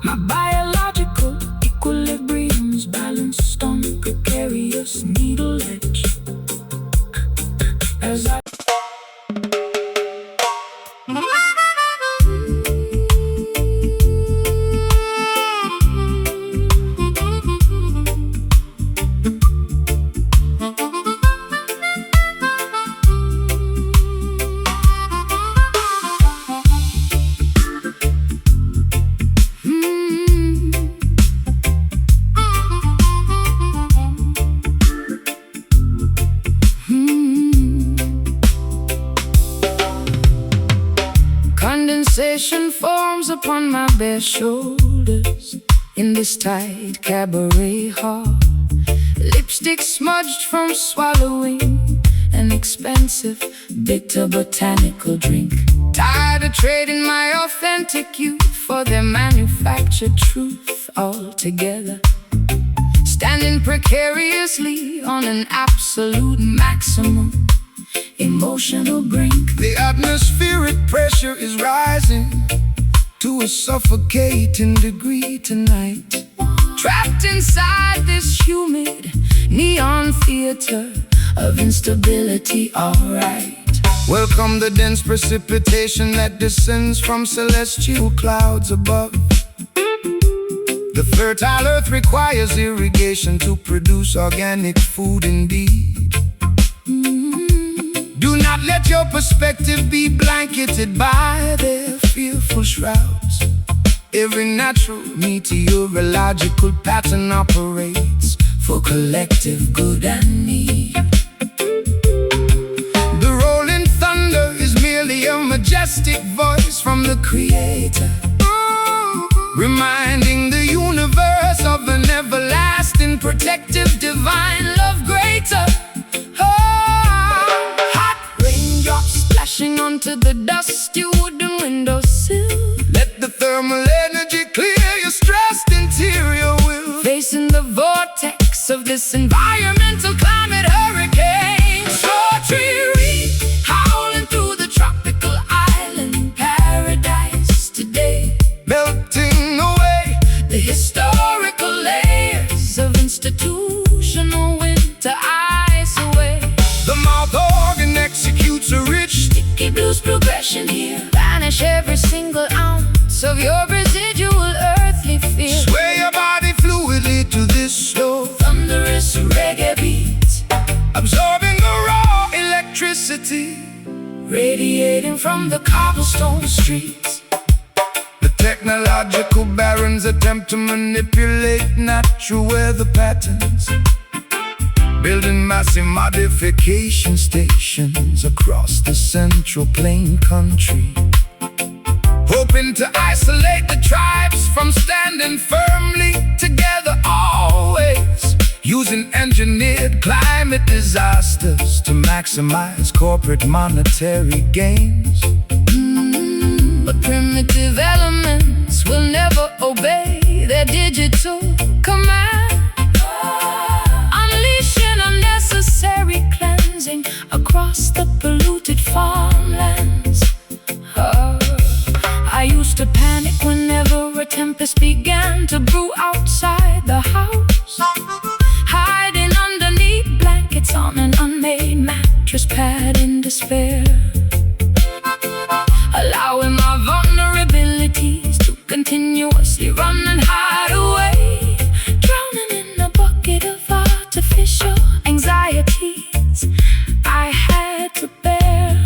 Speaker 1: My biological delicate equilibriums balanced on precarious needle edge. As I condensation forms upon my bare shoulders in this tight cabaret hall. Lipstick smudged from swallowing an expensive, bitter botanical drink. Tired of trading my authentic youth for their manufactured truth altogether. Standing precariously on an absolute maximum emotional brink.
Speaker 3: The atmospheric pressure is rising to a suffocating degree tonight.
Speaker 2: Trapped inside this humid neon theater of instability, alright.
Speaker 3: Welcome the dense precipitation that descends from celestial clouds above. The fertile earth requires irrigation to produce organic food indeed. Do not let your perspective be blanketed by their fearful shrouds. Every natural meteorological pattern operates for collective good and need. The rolling thunder is merely a majestic voice from the Creator, reminding the universe of an everlasting, protective, divine love greater. Splashing onto the dusty wooden windowsill. Let the thermal energy clear your stressed interior will.
Speaker 2: Facing the vortex of this environmental climate hurricane. Short tree reed howling through the tropical island paradise today.
Speaker 3: Melting away
Speaker 2: the historical layers of institutional winter ice away.
Speaker 3: the mouth organ executes a rich
Speaker 2: Sticky blues progression here. Banish every single ounce of your residual earthly fear.
Speaker 3: sway your body fluidly to this slow
Speaker 2: Thunderous reggae beat,
Speaker 3: absorbing the raw electricity.
Speaker 2: radiating from the cobblestone streets.
Speaker 3: The technological barons attempt to manipulate natural weather patterns, building massive modification stations across the central plain country, hoping to isolate the tribes from standing firmly together always, using engineered climate disasters to maximize corporate monetary gains.
Speaker 2: But primitive elements will never obey their digital command, unleashing unnecessary cleansing across the polluted farmlands. I used to panic whenever a tempest began to brew outside the house, hiding underneath blankets on an unmade mattress pad in despair, allowing my vulnerabilities to continuously run and hide away, drowning in a bucket of artificial anxieties I had to bear.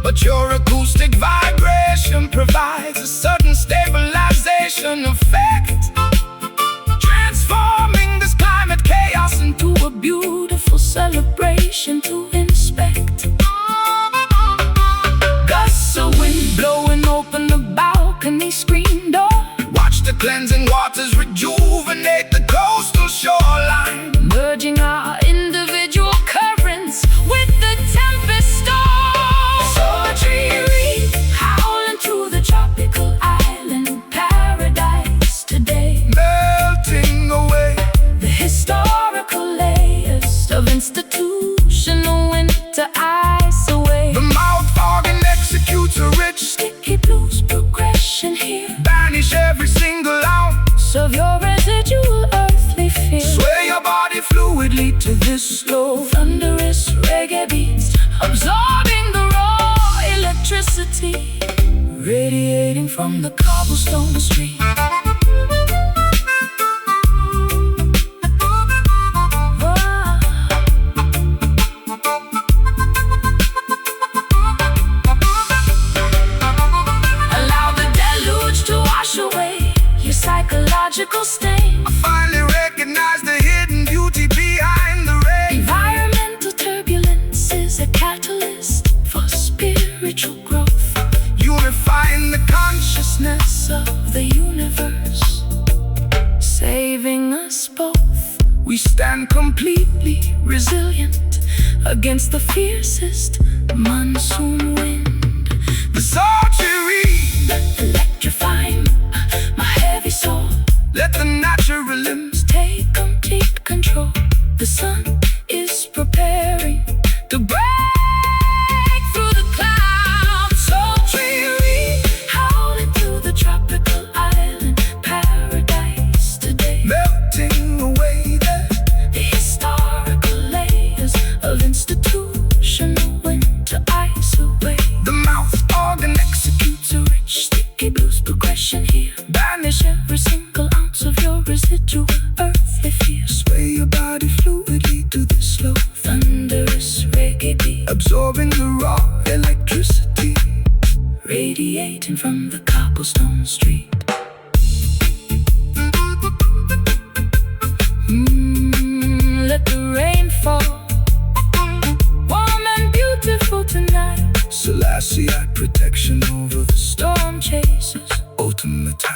Speaker 3: But your acoustic vibration provides a sudden stabilization effect, transforming this climate chaos
Speaker 2: into a beautiful celebration to inspect. Gusts of wind blowing open the balcony screen door.
Speaker 3: Watch the cleansing waters rejuvenate the coastal shoreline,
Speaker 2: merging our individual currents with the tempest storm. So a tree reed howling through the tropical island paradise today,
Speaker 3: melting away
Speaker 2: the historical layers of institutional winter ice away.
Speaker 3: the mouth organ executes a rich
Speaker 2: Sticky blues progression here.
Speaker 3: banish every single ounce
Speaker 2: this slow, thunderous reggae beats, absorbing the raw electricity, radiating from the cobblestone street. Psychological stain.
Speaker 3: I finally recognize the hidden beauty behind the rain.
Speaker 2: Environmental turbulence is a catalyst for spiritual growth,
Speaker 3: unifying the
Speaker 2: consciousness of the universe, saving us both.
Speaker 3: We stand completely
Speaker 2: resilient against the fiercest monsoon wind.
Speaker 3: The sultry reed,
Speaker 2: electrifying my heavy soul.
Speaker 3: Let the natural limbs
Speaker 2: take complete control. The sun is preparing to break through the clouds. Sultry reed, howling through the tropical island paradise today,
Speaker 3: melting away
Speaker 2: the historical layers of institutional winter ice away.
Speaker 3: The mouth organ executes a
Speaker 2: rich, sticky blues progression here.
Speaker 3: Banish
Speaker 2: every single ounce of your residual earthly fear.
Speaker 3: Sway your body fluidly to this slow,
Speaker 2: thunderous reggae beat,
Speaker 3: absorbing the raw electricity,
Speaker 2: radiating from the cobblestone street. Let the rain fall, warm and beautiful tonight.
Speaker 3: Selassie, protection over the
Speaker 2: storm chasers,
Speaker 3: ultimate tide.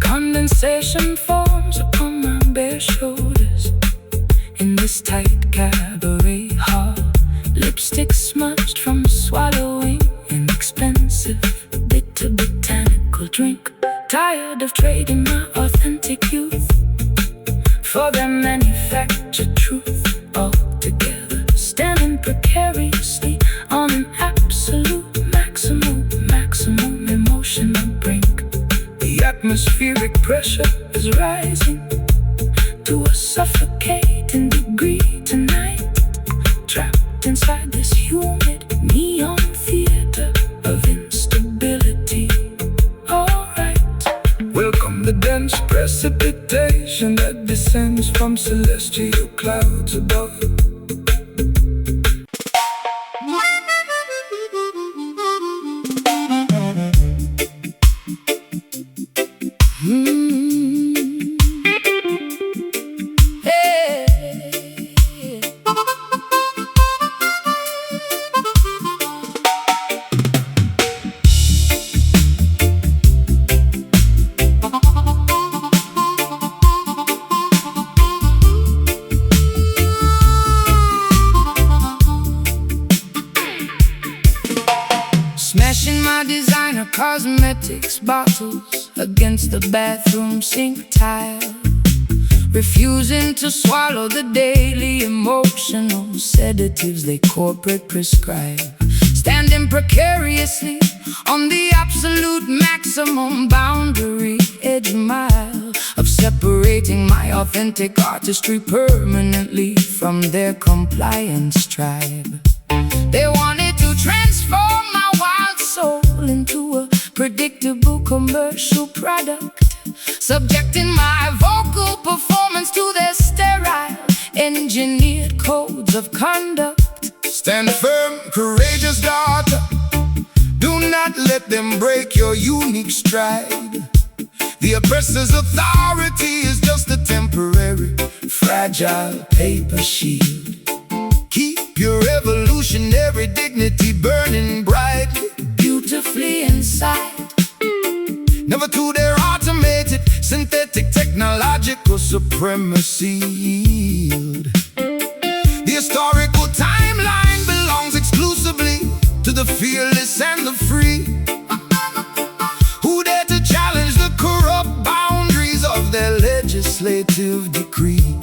Speaker 2: Condensation forms upon my bare shoulders in this tight cabaret hall. Lipstick smudged from swallowing an expensive bitter botanical drink. Tired of trading my authentic youth for their manufactured truth. Altogether standing precariously on an absolute maximum emotional brink.
Speaker 3: The atmospheric pressure is rising
Speaker 2: to a suffocating degree tonight, trapped inside this humid neon theater of instability. Alright,
Speaker 3: welcome the dense precipitation that descends from celestial clouds above.
Speaker 2: smashing my designer cosmetics bottles against the bathroom sink tile, refusing to swallow the daily emotional sedatives they corporate prescribe. Standing precariously on the absolute maximum boundary edge mile of separating my authentic artistry permanently from their compliance tribe. They wanted to transform my wild soul into a predictable commercial product, subjecting my vocal performance to their sterile, engineered codes of conduct.
Speaker 3: Stand firm, courageous daughter. Do not let them break your unique stride. The oppressor's authority is just a temporary, fragile paper shield. Keep your evolutionary dignity burning brightly,
Speaker 2: beautifully inside.
Speaker 3: Never to their automated, synthetic, technological supremacy yield. The historical timeline belongs exclusively to the fearless and the free, who dare to challenge the corrupt boundaries of their legislative decree.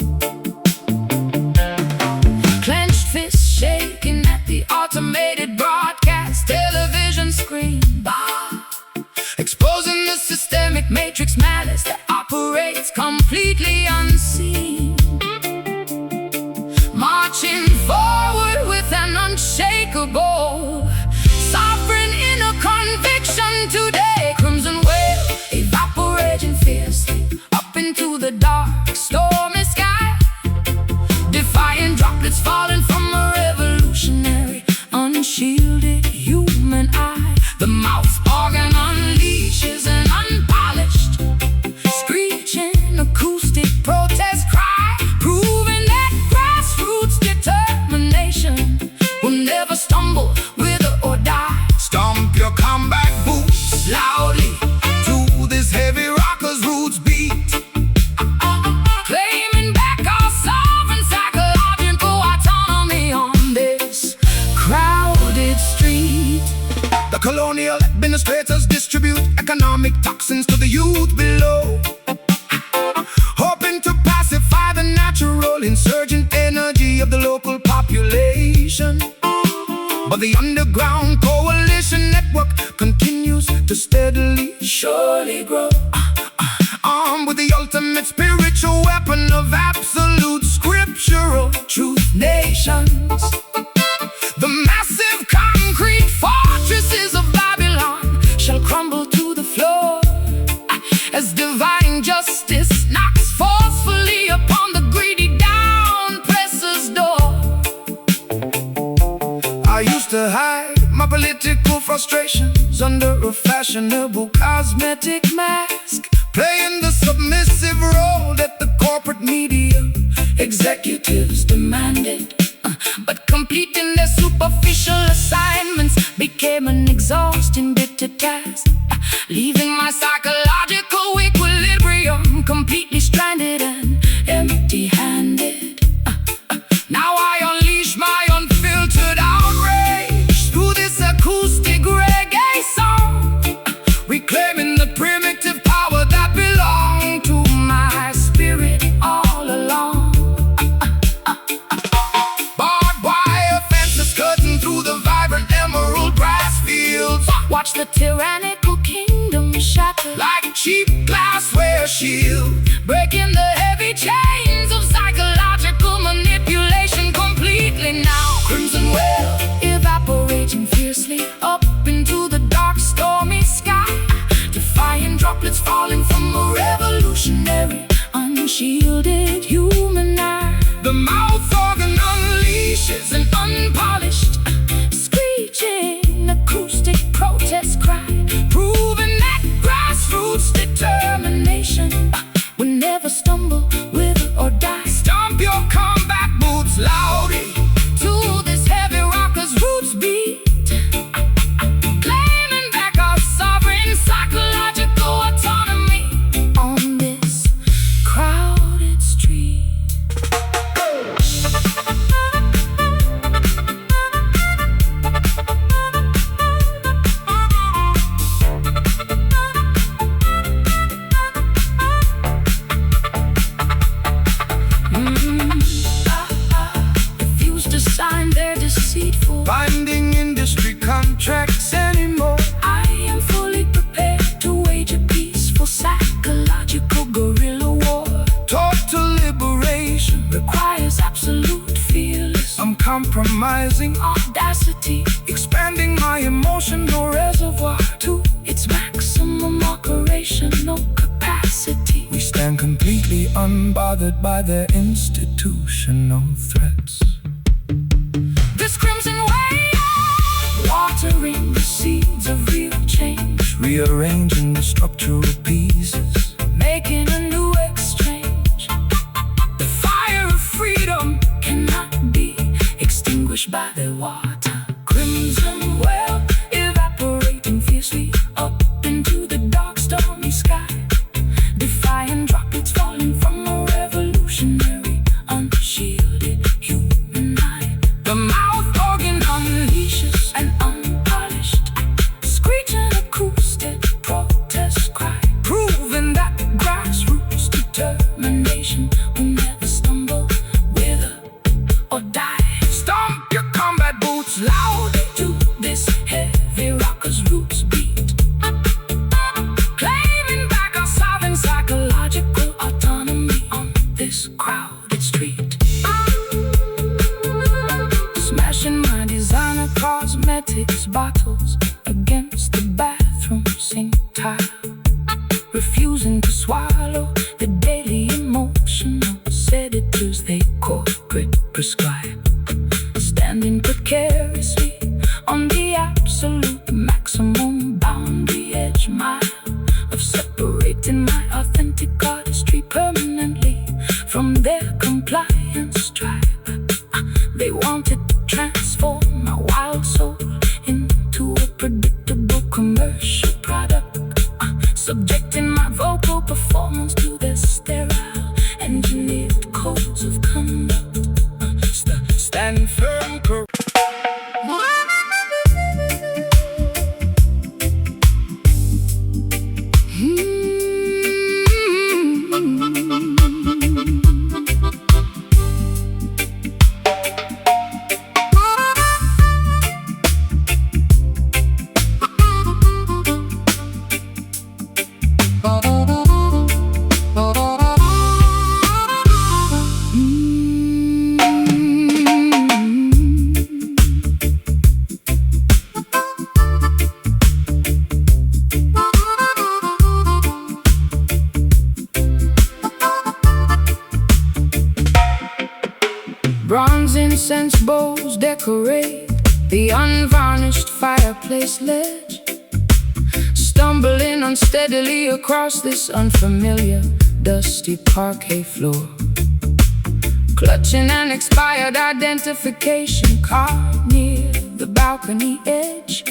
Speaker 2: shielded human eye. The mouth organ unleashes an unpolished, screeching acoustic protest cry, proving that grassroots determination will never stumble, wither or die.
Speaker 3: Stomp your comeback boots loudly to this heavy rocker's roots beat,
Speaker 2: Claiming back our sovereign psychological autonomy on this crowded street.
Speaker 3: The colonial administrators distribute economic toxins to the youth below, hoping to pacify the natural insurgent energy of the local population. But the underground coalition network continues to steadily, surely grow, armed with the ultimate spiritual weapon of absolute scriptural truth. Nations, the massive concrete fortresses of Babylon shall crumble to the floor as divine justice knocks forcefully upon the greedy down-presser's door. I used to hide my political frustrations under a fashionable cosmetic mask, playing the submissive role that the corporate media
Speaker 2: Executives demanded, but completing their superficial assignments became an exhausting bitter task, leaving my psychological equilibrium completely stranded and empty-handed. Now I unleash my unfiltered outrage through this acoustic reggae song, reclaiming the primitive power that belonged to my spirit all along.
Speaker 3: barbed wire fences cutting through the vibrant emerald grass fields,
Speaker 2: Watch the tyrannical kingdom shatter
Speaker 3: like cheap glassware shield,
Speaker 2: breaking the heavy chains of psychological manipulation completely now. Crimson well evaporating fiercely up into the dark stormy sky, defying droplets falling from a revolutionary unshielded human eye.
Speaker 3: the mouth organ unleashes
Speaker 2: An unpolished, screeching acoustic protest cry, proving that grassroots determination will never stumble, wither or die.
Speaker 3: Stomp your combat boots loudly
Speaker 2: To this heavy rocker's roots beat, claiming back our sovereign psychological autonomy on this crowded street. Refuse to sign their deceitful.
Speaker 3: binding industry contracts anymore.
Speaker 2: I am fully prepared to wage a peaceful psychological guerrilla war.
Speaker 3: Total liberation,
Speaker 2: Requires absolute fearless
Speaker 3: uncompromising,
Speaker 2: audacity
Speaker 3: expanding my emotional reservoir.
Speaker 2: to its maximum operational capacity.
Speaker 3: We stand completely unbothered by their institutional threats.
Speaker 2: This crimson wave, watering the seeds of real change,
Speaker 3: Rearranging the structural pieces,
Speaker 2: making a new exchange. The fire of freedom cannot be extinguished by their water. Crimson well evaporating fiercely up into the dark stormy sky, defying droplets falling from a revolutionary unshielded human eye.
Speaker 3: the mouth organ
Speaker 2: Unleashes an unpolished, screeching acoustic protest cry, proving that grassroots determination will never stumble, wither or die.
Speaker 3: stomp your combat boots loudly
Speaker 2: To this heavy rocker's roots beat, claiming back our sovereign psychological autonomy on this crowded street. Smashing my designer cosmetics bottles against the bathroom sink tile, refusing to swallow the daily emotional sedatives they corporate prescribe, standing precariously on the absolute maximum boundary edge mile of separating my authentic artistry permanently from their compliance tribe. They wanted to transform my wild soul into a predictable commercial product, subjecting my vocal performance to their sterile, engineered codes of conduct.
Speaker 3: Stand firm, correct.
Speaker 2: Bronze incense bowls decorate the unvarnished fireplace ledge, stumbling unsteadily across this unfamiliar, dusty parquet floor, clutching an expired identification card near the balcony edge,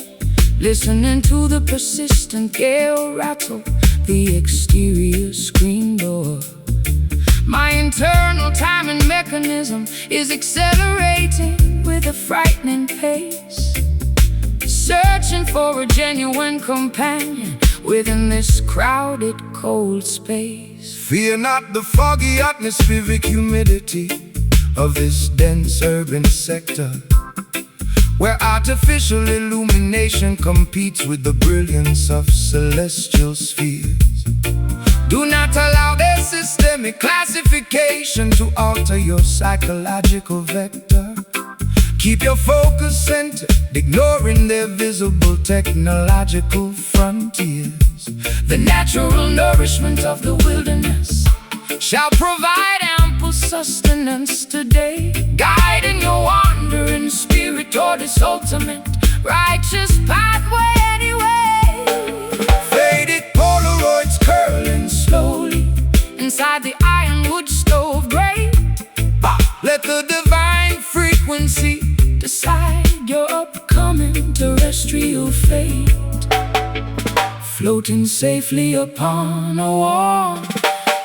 Speaker 2: listening to the persistent gale rattle the exterior screen door. My internal timing mechanism is accelerating with a frightening pace, searching for a genuine companion within this crowded, cold space.
Speaker 3: Fear not the foggy atmospheric humidity of this dense urban sector, where artificial illumination competes with the brilliance of celestial spheres. Do not allow their systemic classification to alter your psychological vector. Keep your focus centered, ignoring their visible technological frontiers.
Speaker 2: The natural nourishment of the wilderness shall provide ample sustenance today, guiding your wandering spirit toward its ultimate righteous pathway anyway.
Speaker 3: Faded Polaroids curling
Speaker 2: Slowly inside the ironwood stove grate,
Speaker 3: let the divine frequency
Speaker 2: decide your upcoming terrestrial fate. Floating safely upon a warm,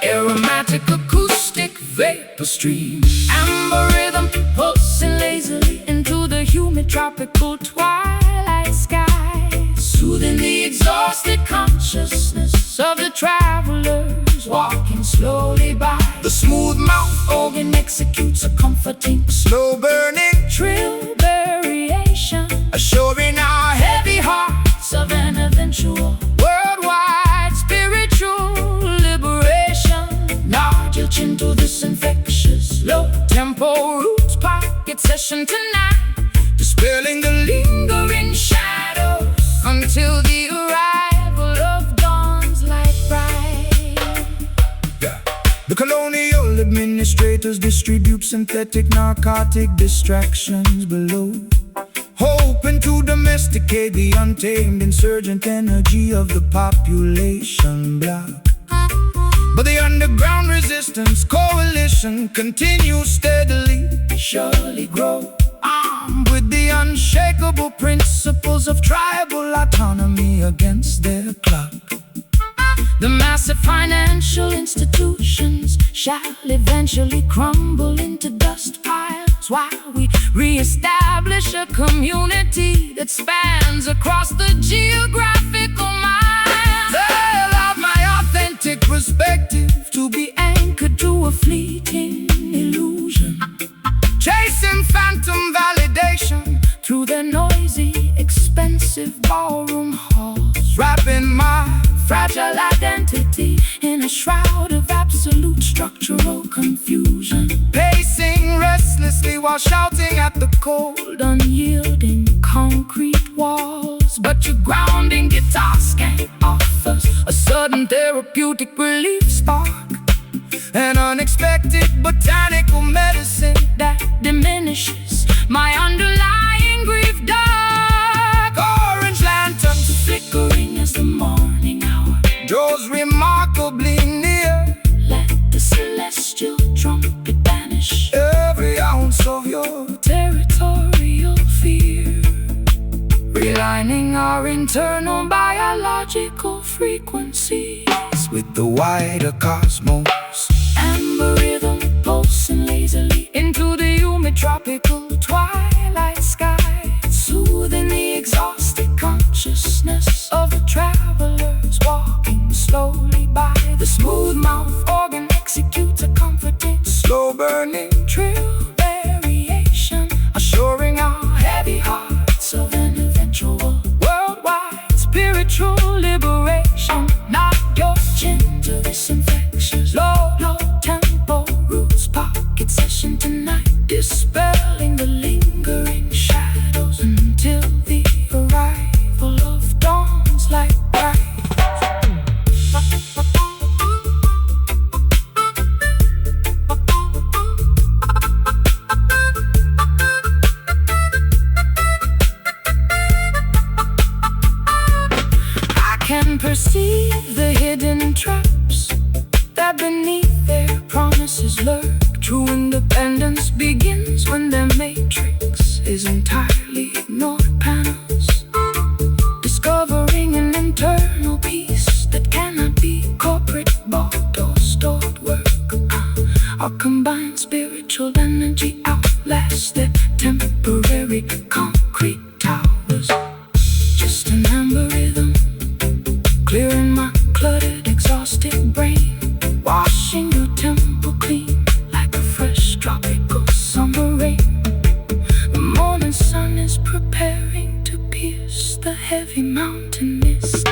Speaker 2: aromatic acoustic vapor stream, amber rhythm pulsing lazily into the humid tropical twilight sky, soothing the exhausted consciousness of the travelers walking slowly by.
Speaker 3: The smooth mouth
Speaker 2: organ executes a comforting,
Speaker 3: slow burning
Speaker 2: trill variation,
Speaker 3: assuring our
Speaker 2: heavy hearts of an eventual worldwide spiritual liberation. Nod your chin to this infectious low tempo roots pocket session tonight,
Speaker 3: dispelling the
Speaker 2: lingering shadows until the arrival of dawn's light bright.
Speaker 3: The colonial administrators distribute synthetic narcotic distractions below, hoping to domesticate the untamed insurgent energy of the population block. But the underground resistance coalition continues steadily,
Speaker 2: surely grow,
Speaker 3: armed with the unshakable principles of tribal autonomy against their clock.
Speaker 2: The massive financial institutions shall eventually crumble into dust piles, while we re-establish a community that spans across the geographical miles.
Speaker 3: I allow my authentic perspective
Speaker 2: to be anchored to a fleeting illusion,
Speaker 3: chasing phantom validation
Speaker 2: through their noisy, expensive ballroom halls,
Speaker 3: wrapping my
Speaker 2: fragile identity in a shroud of absolute structural confusion,
Speaker 3: pacing restlessly while shouting at the cold,
Speaker 2: unyielding concrete walls. But your grounding guitar skank offers a sudden therapeutic relief spark,
Speaker 3: an unexpected botanical medicine
Speaker 2: that diminishes my underlying grief dark.
Speaker 3: Or
Speaker 2: aligning our internal biological frequencies
Speaker 3: with the wider cosmos.
Speaker 2: Amber rhythm pulsing lazily into the humid tropical twilight sky, soothing the exhausted consciousness of the travelers walking slowly by. The smooth mouth organ executes a comforting,
Speaker 3: slow-burning
Speaker 2: trill variation, assuring our heavy hearts of an eventual worldwide spiritual liberation. Knock your chin to this infectious low tempo roots pocket session tonight, dispelling the lingering shadows until the arrival of dawn's light bright. I can perceive the hidden traps that beneath their promises lurk. True independence begins when their matrix is entirely ignored. Panels discovering an internal peace that cannot be corporate bought or stored work. Our combined spiritual energy outlasts their temporary concrete towers. Just an amber rhythm, clearing my cluttered, exhausted brain, washing your temple clean like a fresh tropical summer rain. The morning sun is preparing to pierce the heavy mountain mist.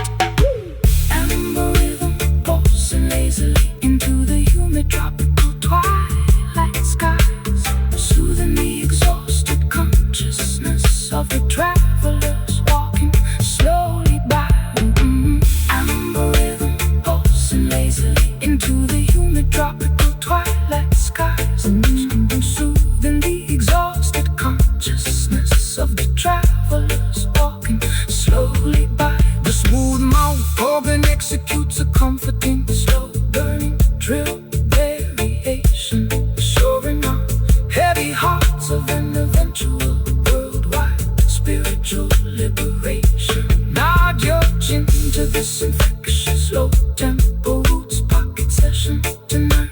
Speaker 2: Amber rhythm pulsing lazily into the humid tropical twilight skies, soothing the exhausted consciousness of the travelers walking slowly by. Amber rhythm pulsing lazily into the humid tropical twilight skies, soothing the exhausted consciousness of the travelers walking slowly by.
Speaker 3: The smooth mouth organ executes a comforting,
Speaker 2: Slow-burning drill variation, assuring our
Speaker 3: heavy
Speaker 2: hearts of an eventual worldwide spiritual liberation. Nod your chin to this infectious low-tempo roots pocket session tonight,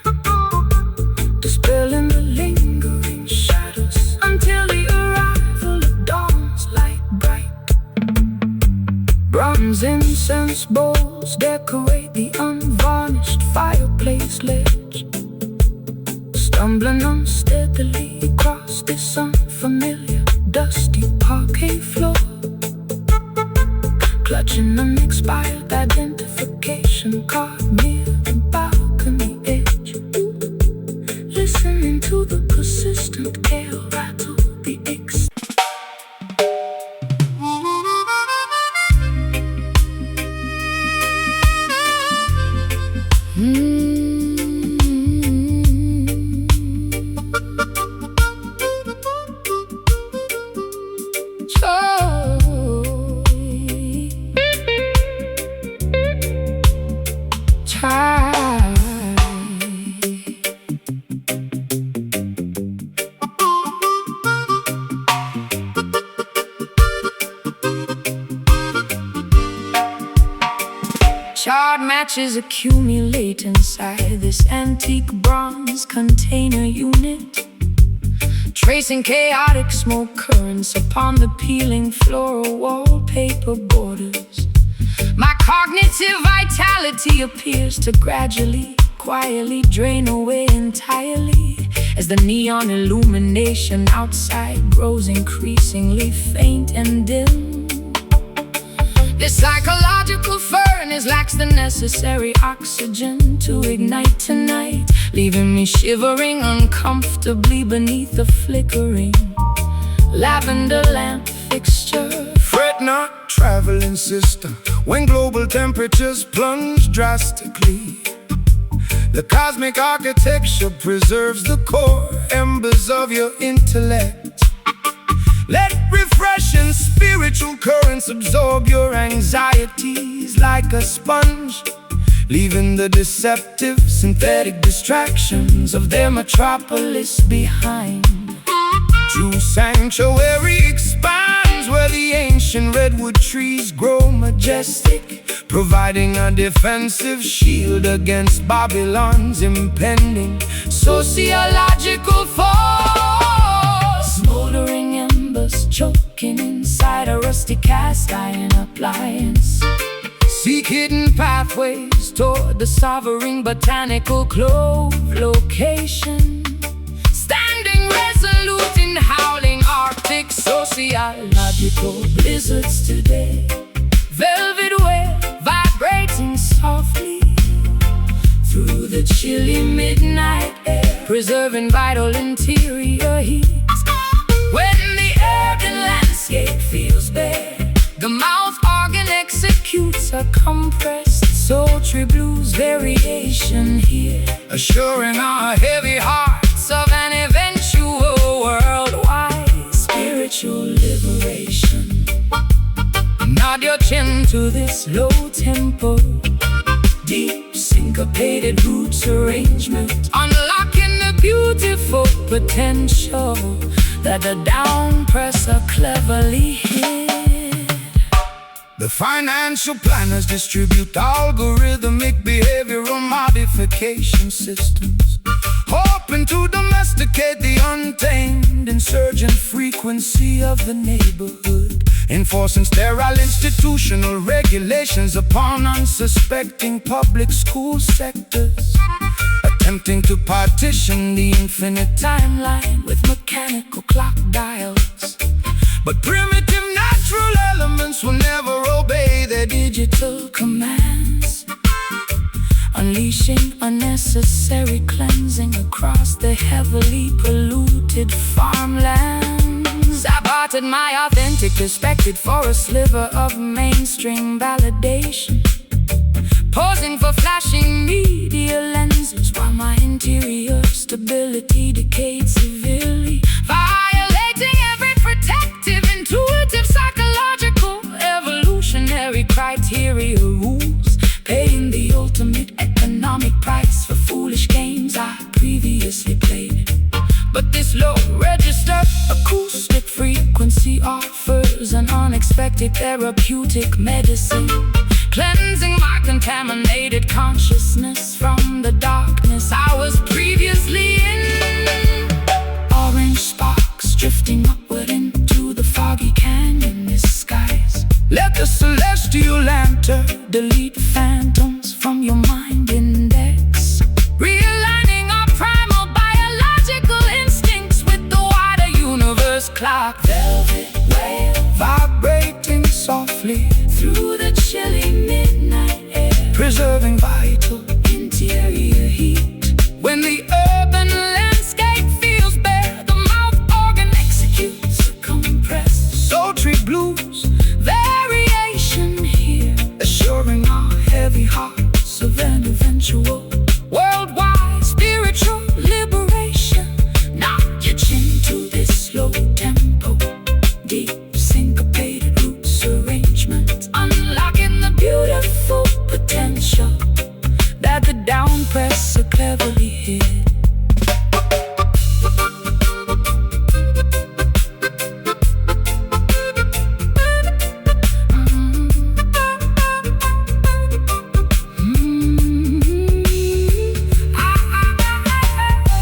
Speaker 2: dispelling the lingering shadows until the arrival of dawn's light bright. Bronze incense bowls decorate the unvarnished fireplace ledge, stumbling unsteadily across this unfamiliar dusty parquet floor, clutching an expired identification card near the balcony edge, listening to the persistent gale rattle the charred matches accumulate inside this antique bronze container unit, tracing chaotic smoke currents upon the peeling floral wallpaper borders. My cognitive vitality appears to gradually, quietly drain away entirely as the neon illumination outside grows increasingly faint and dim. This psychological furnace lacks the necessary oxygen to ignite tonight, leaving me shivering uncomfortably beneath the flickering lavender lamp fixture.
Speaker 3: Fret not, traveling sister, when global temperatures plunge drastically. The cosmic architecture preserves the core embers of your intellect. Let refreshing spiritual currents absorb your anxieties like a sponge, leaving the deceptive, synthetic distractions of their metropolis behind. True sanctuary expands lands where the ancient redwood trees grow majestic, providing a defensive shield against Babylon's impending sociological fall.
Speaker 2: Smoldering embers choking inside a rusty cast iron appliance.
Speaker 3: Seek hidden pathways toward the sovereign botanical clove location.
Speaker 2: Standing resolute in howling Arctic sociological blizzards today. Velvet web vibrating softly through the chilly midnight air, preserving vital interior heat. When the urban landscape feels bare, the mouth organ executes a compressed sultry blues variation here,
Speaker 3: assuring our heavy hearts
Speaker 2: of an eventual worldwide spiritual liberation. Nod your chin to this low tempo, deep syncopated roots arrangement, unlocking the beautiful potential that the downpresser cleverly hid.
Speaker 3: The financial planners distribute algorithmic behavioral modification systems, hoping to domesticate the untamed insurgent frequency of the neighborhood, enforcing sterile institutional regulations upon unsuspecting public school sectors, attempting to partition the infinite timeline with mechanical clock dials. But primitive natural elements will never obey their digital commands, unleashing unnecessary cleansing across the heavily polluted farmlands. I bartered my authentic perspective for a sliver of mainstream validation, posing for flashing media lenses while my interior stability decayed severely, violating every protective, intuitive, psychological, evolutionary criteria rules, paying the ultimate economic price for foolish games I previously played. But this low register acoustic frequency offers an unexpected therapeutic medicine, cleansing my contaminated consciousness from the darkness I was previously in. Orange sparks drifting upward into the foggy canyon skies. Let the celestial lantern delete phantoms from your mind index,
Speaker 2: realigning our primal biological instincts with the wider universe clock. Velvet wave
Speaker 3: vibrating softly
Speaker 2: through the chilly midnight air,
Speaker 3: preserving vital
Speaker 2: interior heat. When the urban landscape feels bare, the mouth organ executes a compressed
Speaker 3: sultry blues
Speaker 2: variation here,
Speaker 3: assuring our heavy
Speaker 2: hearts of an eventual worldwide spiritual liberation. Nod your chin to this slow tempo, deep syncopated roots arrangement, unlocking the beautiful potential that the downpresser cleverly hid.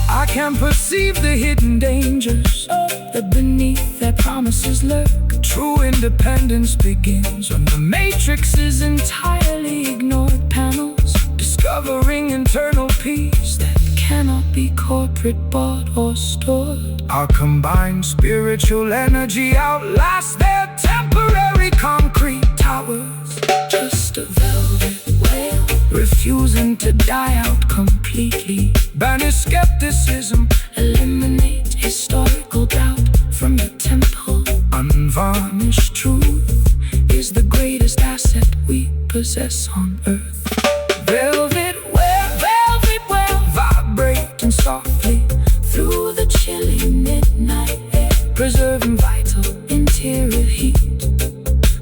Speaker 3: I can perceive the hidden dangers
Speaker 2: that beneath their promises lurk.
Speaker 3: True independence begins when the matrix's entirely ignored panels, discovering internal peace that
Speaker 2: cannot be corporate bought or stored.
Speaker 3: Our combined spiritual energy outlasts their temporary concrete towers.
Speaker 2: Just a velvet whale
Speaker 3: refusing to die out completely. Banish skepticism,
Speaker 2: eliminate historical doubt from the temple.
Speaker 3: Unvarnished truth
Speaker 2: is the greatest asset we possess on earth.
Speaker 3: Velvet web, vibrating softly
Speaker 2: through the chilly midnight air,
Speaker 3: preserving vital
Speaker 2: interior heat.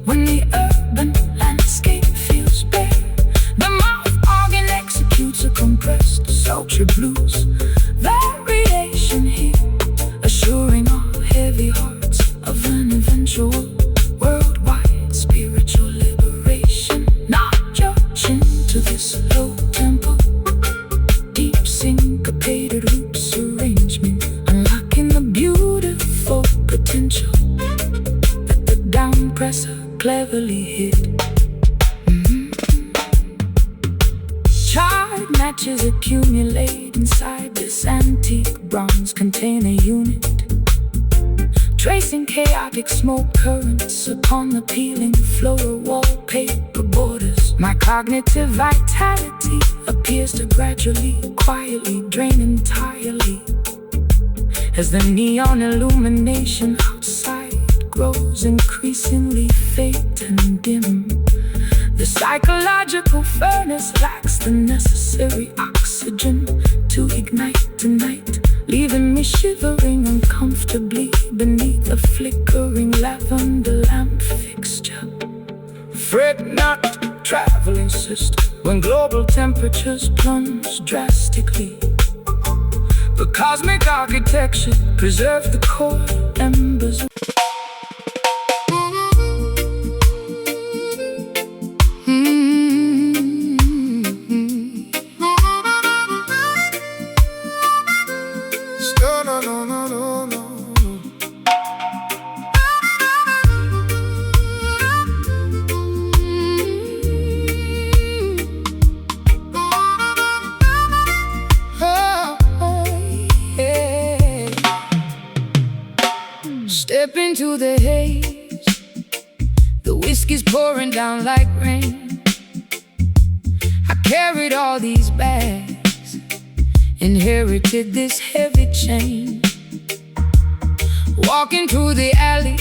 Speaker 2: When the urban landscape feels bare, the mouth organ executes a compressed sultry blues variation here, assuring our heavy hearts of an eventual Colored matches accumulate inside this antique bronze container unit, tracing chaotic smoke currents upon the peeling floral wallpaper borders. My cognitive vitality appears to gradually, quietly drain entirely as the neon illumination outside grows increasingly faint and dim. The psychological furnace lacks the necessary oxygen to ignite tonight, leaving me shivering uncomfortably beneath a flickering lavender lamp fixture.
Speaker 3: Fret not, traveling sister,
Speaker 2: When global temperatures plunge drastically, the cosmic architecture preserves the core embers. Step into the haze, the whiskey's pouring down like rain. I carried all these bags, inherited this heavy chain. Walking through the alley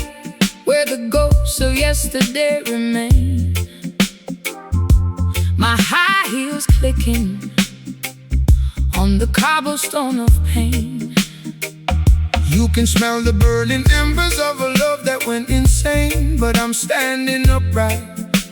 Speaker 2: where the ghosts of yesterday remain. My high heels clicking on the cobblestone of pain.
Speaker 3: you can smell the burning embers of a love that went insane. But I'm standing upright,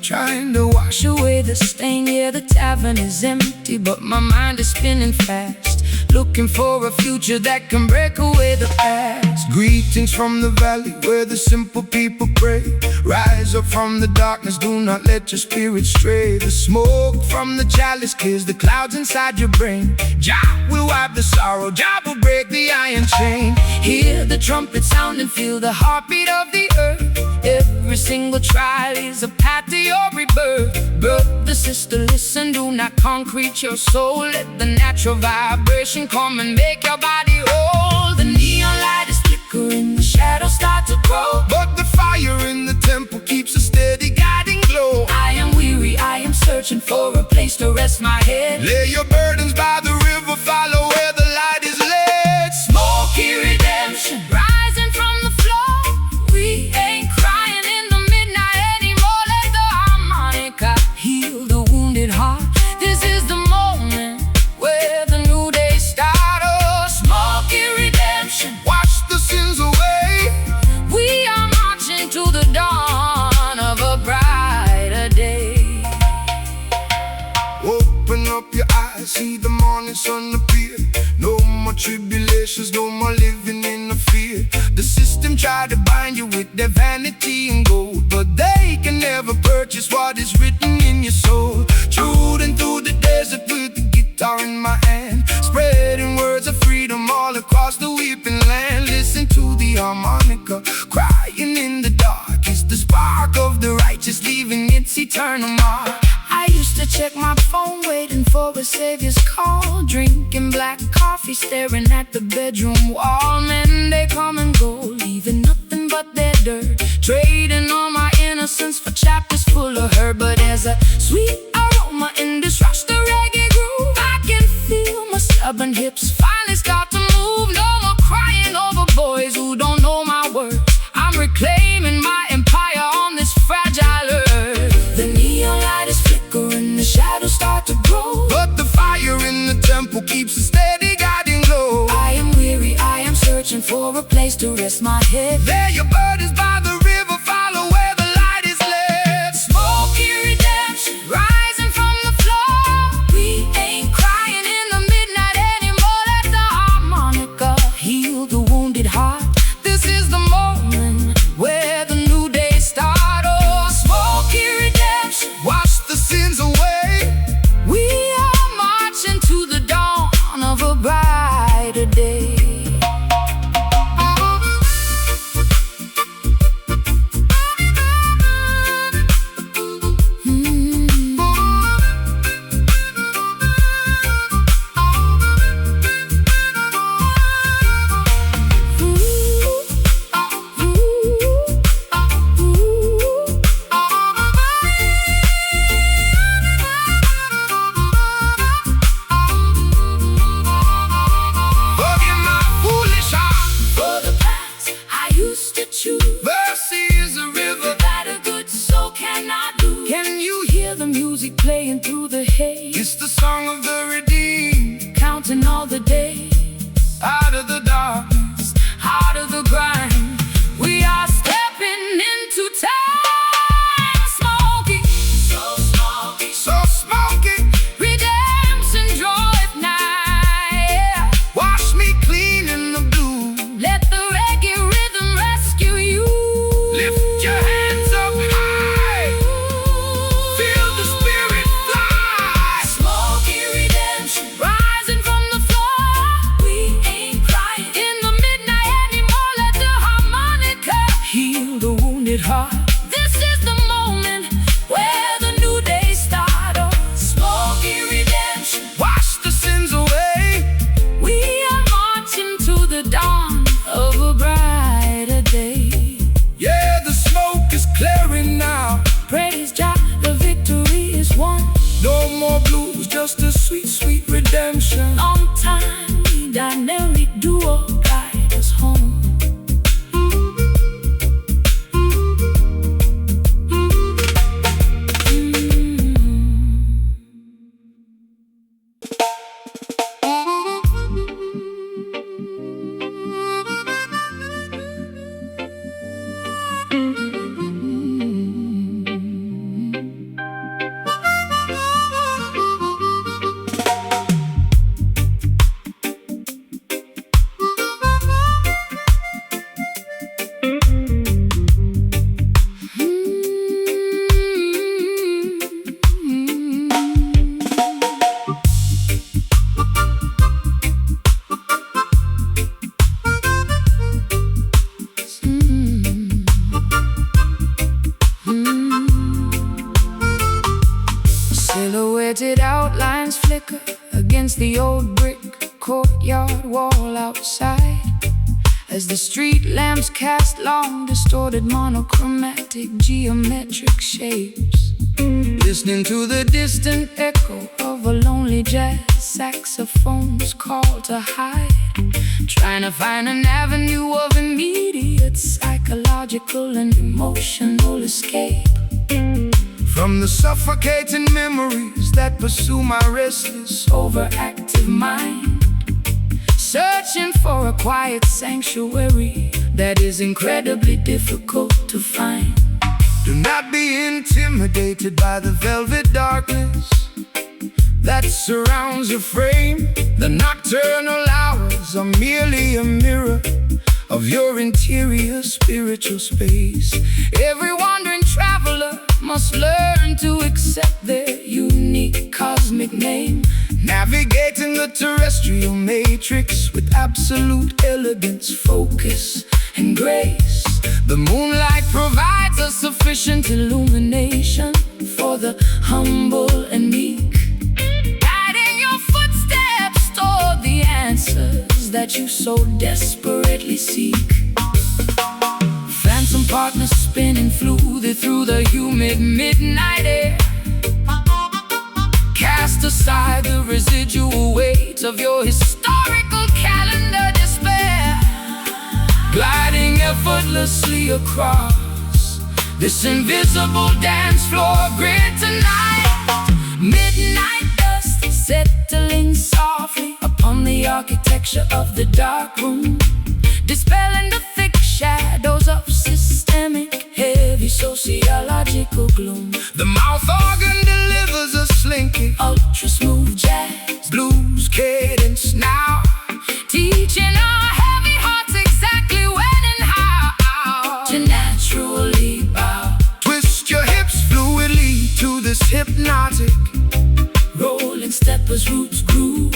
Speaker 3: trying to wash
Speaker 2: away the stain. Yeah, the tavern is empty, but my mind is spinning fast, looking for a future that can break away the past.
Speaker 3: Greetings from the valley where the simple people pray. Rise up from the darkness, do not let your spirit stray. The smoke from the chalice clears the clouds inside your brain. Jah will wipe the sorrow, Jah will break the iron chain.
Speaker 2: Hear the trumpet sound and feel the heartbeat of the earth. Every single trial is a path to your rebirth. Brother, sister, listen, do not concrete your soul. Let the natural vibration come and make your body whole. The neon light is flickering, the shadows start to grow,
Speaker 3: but the fire in the temple keeps a steady guiding glow.
Speaker 2: I am weary, I am searching for a place to rest my head.
Speaker 3: Lay your burdens by the river, follow where the light is led.
Speaker 2: Smoky redemption rising from the floor. We ain't crying in the midnight anymore. Let the harmonica heal the wounded heart. This is the moment where the new day starts. Oh, smoky redemption,
Speaker 3: wash the sins away.
Speaker 2: We are marching to the dawn of a brighter day.
Speaker 3: Open up your eyes, see the morning sun appear. No more tribulations, no more living in a fear. The system tried to bind you with their vanity and gold, but they can never purchase what is written in your soul. Trudging through the desert with the guitar in my hand, spreading words of freedom all across the weeping land. Listen to the harmonica crying in the dark. It's the spark of the righteous leaving its eternal mark.
Speaker 2: I used to check my phone waiting for a savior's call, drinking black coffee, staring at the bedroom wall. Men, they come and go, leaving nothing but their dirt, trading all my innocence for chapters full of hurt. But there's a sweet aroma in this rush, the reggae groove. I can feel my stubborn hips finally start to move. No more crying over boys who don't know my worth. I'm reclaiming my empire on this fragile earth. The neon light is flickering, the shadows start to grow,
Speaker 3: but the fire in the temple keeps a steady guiding glow.
Speaker 2: I am weary, I am searching for a place to rest my head.
Speaker 3: Lay your burdens by the river, follow where the light is led.
Speaker 2: Smoky redemption rising from the floor. We ain't crying in the midnight anymore. Let the harmonica heal the wounded heart. This is the moment where the new day starts. Oh, smoky redemption,
Speaker 3: wash the sins away.
Speaker 2: We are marching to the dawn of a brighter day. Can you hear the music playing through the haze?
Speaker 3: It's the song of the redeemed,
Speaker 2: Counting all the days
Speaker 3: out of the darkness,
Speaker 2: out of the grind. We are stepping into time. Smoky, so smoky,
Speaker 3: so smoky.
Speaker 2: redemption joy night.
Speaker 3: Wash me clean in the blue.
Speaker 2: Let the reggae rhythm rescue you.
Speaker 3: Lift your hands up high. Feel the spirit fly.
Speaker 2: Smoky redemption rising from the floor. We ain't crying in the midnight anymore. Let the harmonica heal the wounded heart. This is the moment where the new day starts. Oh, smoky redemption.
Speaker 3: Wash the sins away.
Speaker 2: We are marching to the dawn of a brighter day.
Speaker 3: Yeah, the smoke is clearing now.
Speaker 2: Praise Jah, the victory is won.
Speaker 3: No more blues, just a sweet, sweet redemption.
Speaker 2: Long time, dynamic duo guide us home. Silhouetted outlines flicker against the old brick courtyard wall outside, as the street lamps cast long, distorted, monochromatic, geometric shapes.
Speaker 3: Listening to the
Speaker 2: Distant echo of a lonely jazz saxophone's call to hide, trying to find an avenue of immediate psychological and emotional escape.
Speaker 3: from the suffocating memories that pursue my restless,
Speaker 2: Overactive mind, searching for a quiet sanctuary that is incredibly difficult to find.
Speaker 3: do not be intimidated by the velvet darkness that surrounds your frame. The nocturnal hours are merely a mirror of your interior spiritual space.
Speaker 2: Every wandering traveler must learn to accept their unique cosmic name.
Speaker 3: Navigating the terrestrial matrix with absolute elegance,
Speaker 2: Focus and grace.
Speaker 3: the moonlight
Speaker 2: Provides a sufficient illumination for the humble and meek, guiding your footsteps toward the answers that you so desperately seek. Phantom partners spinning fluid through the humid midnight air. Cast aside the residual weight of your historical calendar despair, gliding effortlessly across this invisible dance floor grid tonight. Midnight dust settling softly upon the architecture of the dark room, dispelling the thick shadows of systemic, heavy sociological gloom.
Speaker 3: The mouth organ delivers a slinky
Speaker 2: Ultra smooth jazz,
Speaker 3: blues cadence now,
Speaker 2: teaching our heavy hearts exactly when and how to naturally bow.
Speaker 3: twist your hips fluidly to this hypnotic,
Speaker 2: Rolling steppers, roots groove,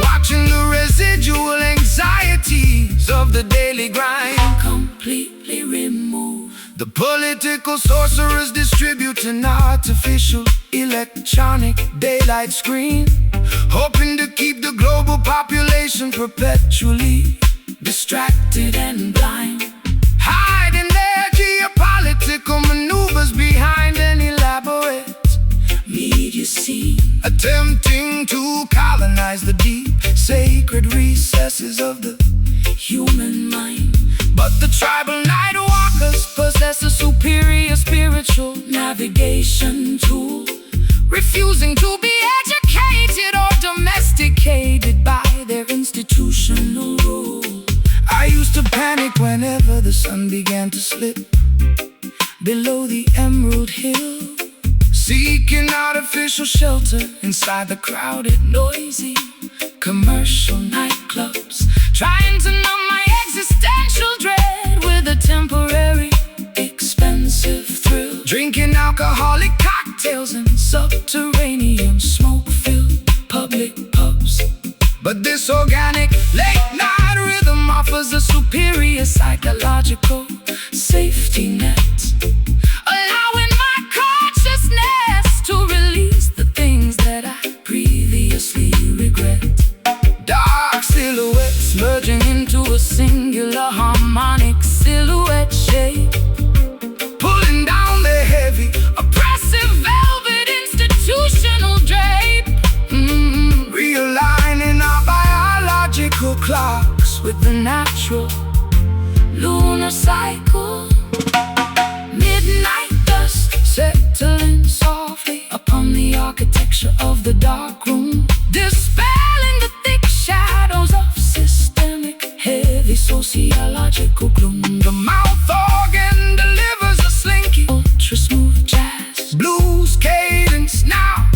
Speaker 3: watching the residual anxieties of the daily grind.
Speaker 2: completely remove.
Speaker 3: The political sorcerers distribute an artificial electronic daylight screen, hoping to keep the global population perpetually
Speaker 2: Distracted and blind,
Speaker 3: hiding their geopolitical maneuvers behind an elaborate
Speaker 2: media scene,
Speaker 3: attempting to colonize the deep, sacred recesses of the
Speaker 2: human mind.
Speaker 3: But the tribal night walkers
Speaker 2: Possess a superior spirit spiritual navigation tool, refusing to be educated or domesticated by their institutional rule.
Speaker 3: I used to panic whenever the sun began to slip below the Emerald Hill, seeking artificial shelter inside the crowded,
Speaker 2: Noisy commercial nightclubs, trying to numb my existential dread with a temporary, expensive thrill.
Speaker 3: drinking alcoholic
Speaker 2: Cocktails in subterranean, smoke-filled public pubs.
Speaker 3: But this organic
Speaker 2: Late-night rhythm offers a superior psychological safety net, allowing my consciousness to release the things that I previously regret.
Speaker 3: dark silhouettes
Speaker 2: Merging into a singular harmonic silhouette shape,
Speaker 3: pulling down the heavy.
Speaker 2: oppressive velvet institutional drape,
Speaker 3: Realigning our biological clocks
Speaker 2: with the natural lunar cycle. Midnight dust settling softly upon the architecture of the dark room, dispelling the thick shadows of systemic, heavy sociological gloom.
Speaker 3: The mouth organ delivers a slinky
Speaker 2: Ultra smooth jazz,
Speaker 3: blues cadence now,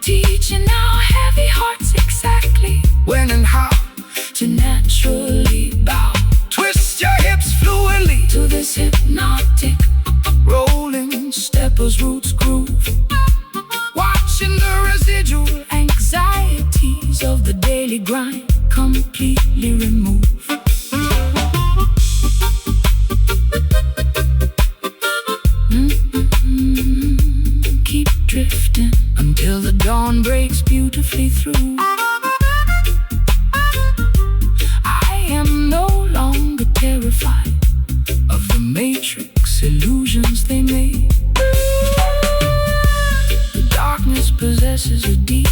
Speaker 2: teaching our heavy hearts exactly
Speaker 3: when and how.
Speaker 2: to naturally bow
Speaker 3: Twist your hips fluidly,
Speaker 2: to this hypnotic
Speaker 3: rolling
Speaker 2: stepper's roots groove,
Speaker 3: watching the residual
Speaker 2: anxieties of the daily grind completely remove. Keep drifting until the dawn breaks beautifully through. I am no longer terrified of the matrix illusions they made. The darkness possesses a deep,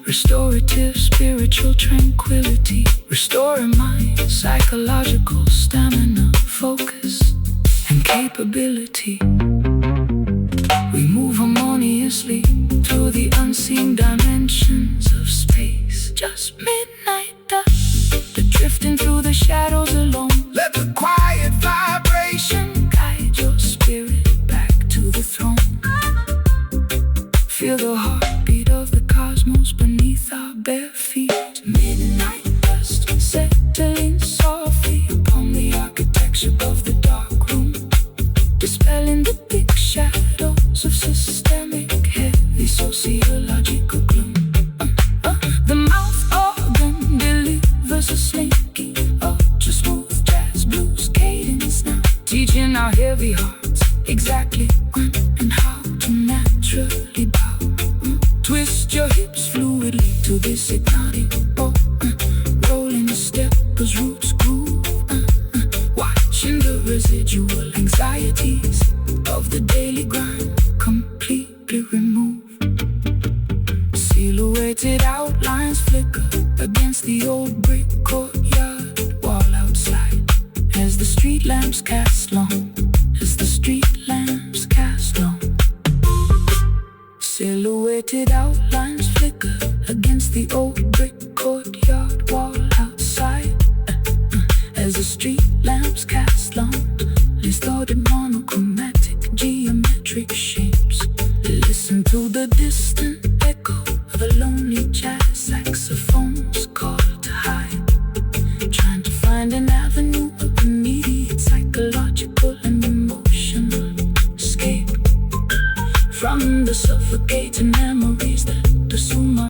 Speaker 2: restorative spiritual tranquility, restoring my psychological stamina, focus, and capability. We move harmoniously through the unseen dimensions of space. Just midnight dust, the drifting through the shadows alone.
Speaker 3: Let the quiet vibration
Speaker 2: Guide your spirit back to the throne. Feel the heartbeat of the cosmos beneath our bare feet. Midnight dust settling softly upon the architecture of the dark room, dispelling the thick shadows of systemic, heavy sociological gloom. The mouth organ delivers a slinky, ultra smooth jazz blues cadence now, teaching our heavy hearts exactly when and how to naturally bow. Twist your hips fluidly to this hypnotic rolling steppers roots groove, watching the residual anxieties of the daily grind completely remove. Silhouetted outlines flicker against the old brick courtyard wall outside, as the street lamps cast long, as the street lamps cast long. Silhouetted outlines flicker against the old brick courtyard wall outside, as the street lamps cast long, distorted monochromatic geometric shapes. Listen to the distant echo of a lonely jazz saxophone's call to hide, trying to find an avenue of immediate psychological and emotional escape from the suffocating memories that assume our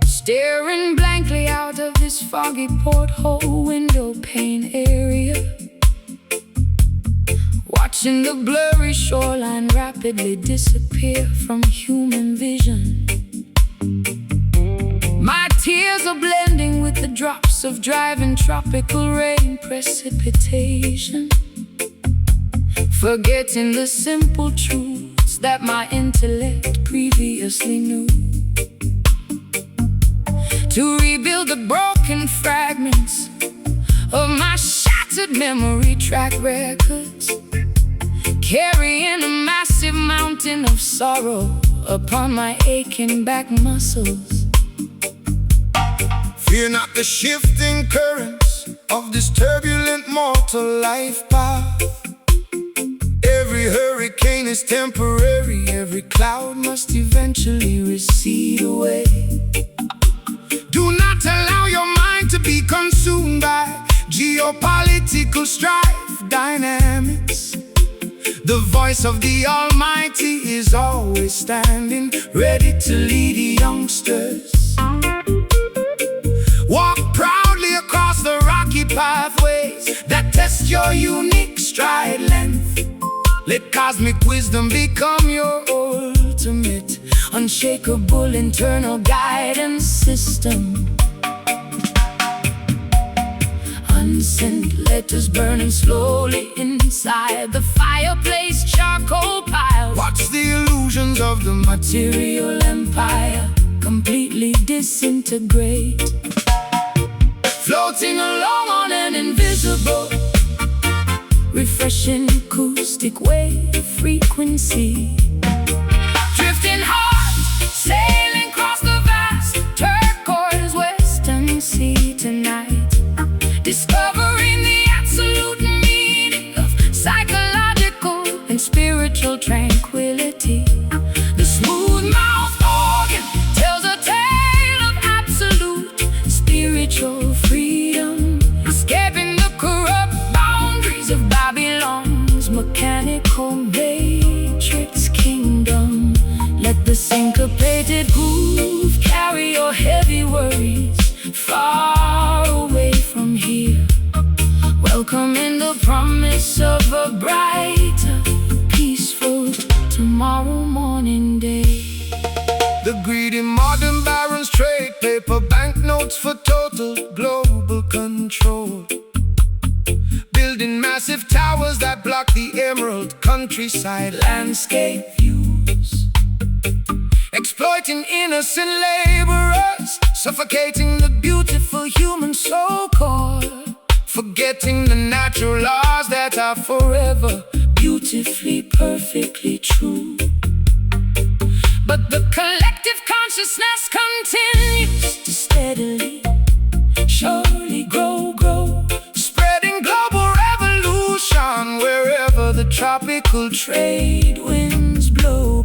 Speaker 2: staring blankly out of this foggy porthole window pane area, watching watching the blurry shoreline rapidly disappear from human vision. My tears are blending with the drops of driving tropical rain precipitation, forgetting the simple truths that my intellect previously knew. To rebuild the broken fragments of my shattered memory track records, carrying a massive mountain of sorrow upon my aching back muscles.
Speaker 3: Fear not the shifting currents of this turbulent mortal life path. Every hurricane is temporary, every cloud must eventually recede away. Do not allow your mind to be consumed by geopolitical strife dynamics. The voice of the Almighty is always standing, ready to lead youngsters. Walk proudly across the rocky pathways that test your unique stride length. Let cosmic wisdom become your ultimate, unshakable internal guidance system. Unsent letters burning slowly inside the fireplace charcoal pile. Watch the illusions of the
Speaker 2: Material empire completely disintegrate, floating along on an invisible, refreshing acoustic wave frequency. Drifting hard, sailing across the vast turquoise western sea tonight, discovering the absolute meaning of psychological and spiritual tranquility. The smooth-mouthed organ tells a tale of absolute spiritual freedom, escaping the corrupt boundaries of Babylon's mechanical matrix kingdom. Let the syncopated groove carry your heavy worries far away from here, welcoming the promise of a brighter, peaceful tomorrow morning day.
Speaker 3: The greedy modern barons trade paper banknotes for total global control, building massive towers that block the emerald countryside landscape views, exploiting innocent laborers, suffocating the beautiful human soul core, forgetting the natural laws that are forever beautifully, perfectly true. But the collective consciousness continues to steadily, surely grow, spreading global revolution wherever the tropical trade winds blow.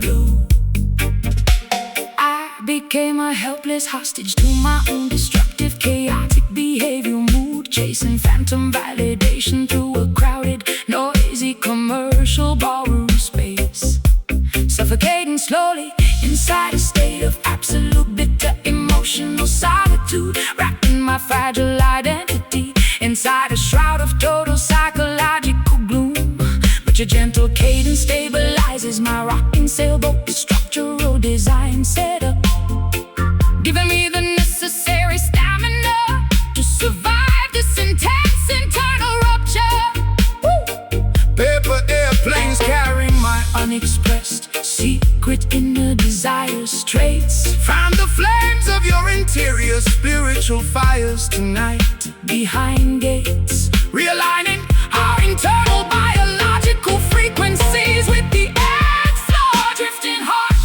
Speaker 3: I became a helpless hostage to my own destructive, chaotic behavior, mood chasing phantom validation through a crowded, noisy commercial ballroom space, suffocating slowly inside a state of absolute bitter emotional solitude, wrapping my fragile identity inside a shroud of total psychological gloom. But your gentle cadence stabilizes my rocking sailboat, structural design setup, giving me the necessary stamina to survive this intense internal rupture. Woo! Paper airplanes carrying my
Speaker 2: Unexpressed secret inner desires traits,
Speaker 3: fan the flames of your interior spiritual fires tonight.
Speaker 2: behind gates,
Speaker 3: Realigning our internal biological frequencies with the earth floor,
Speaker 2: drifting hard,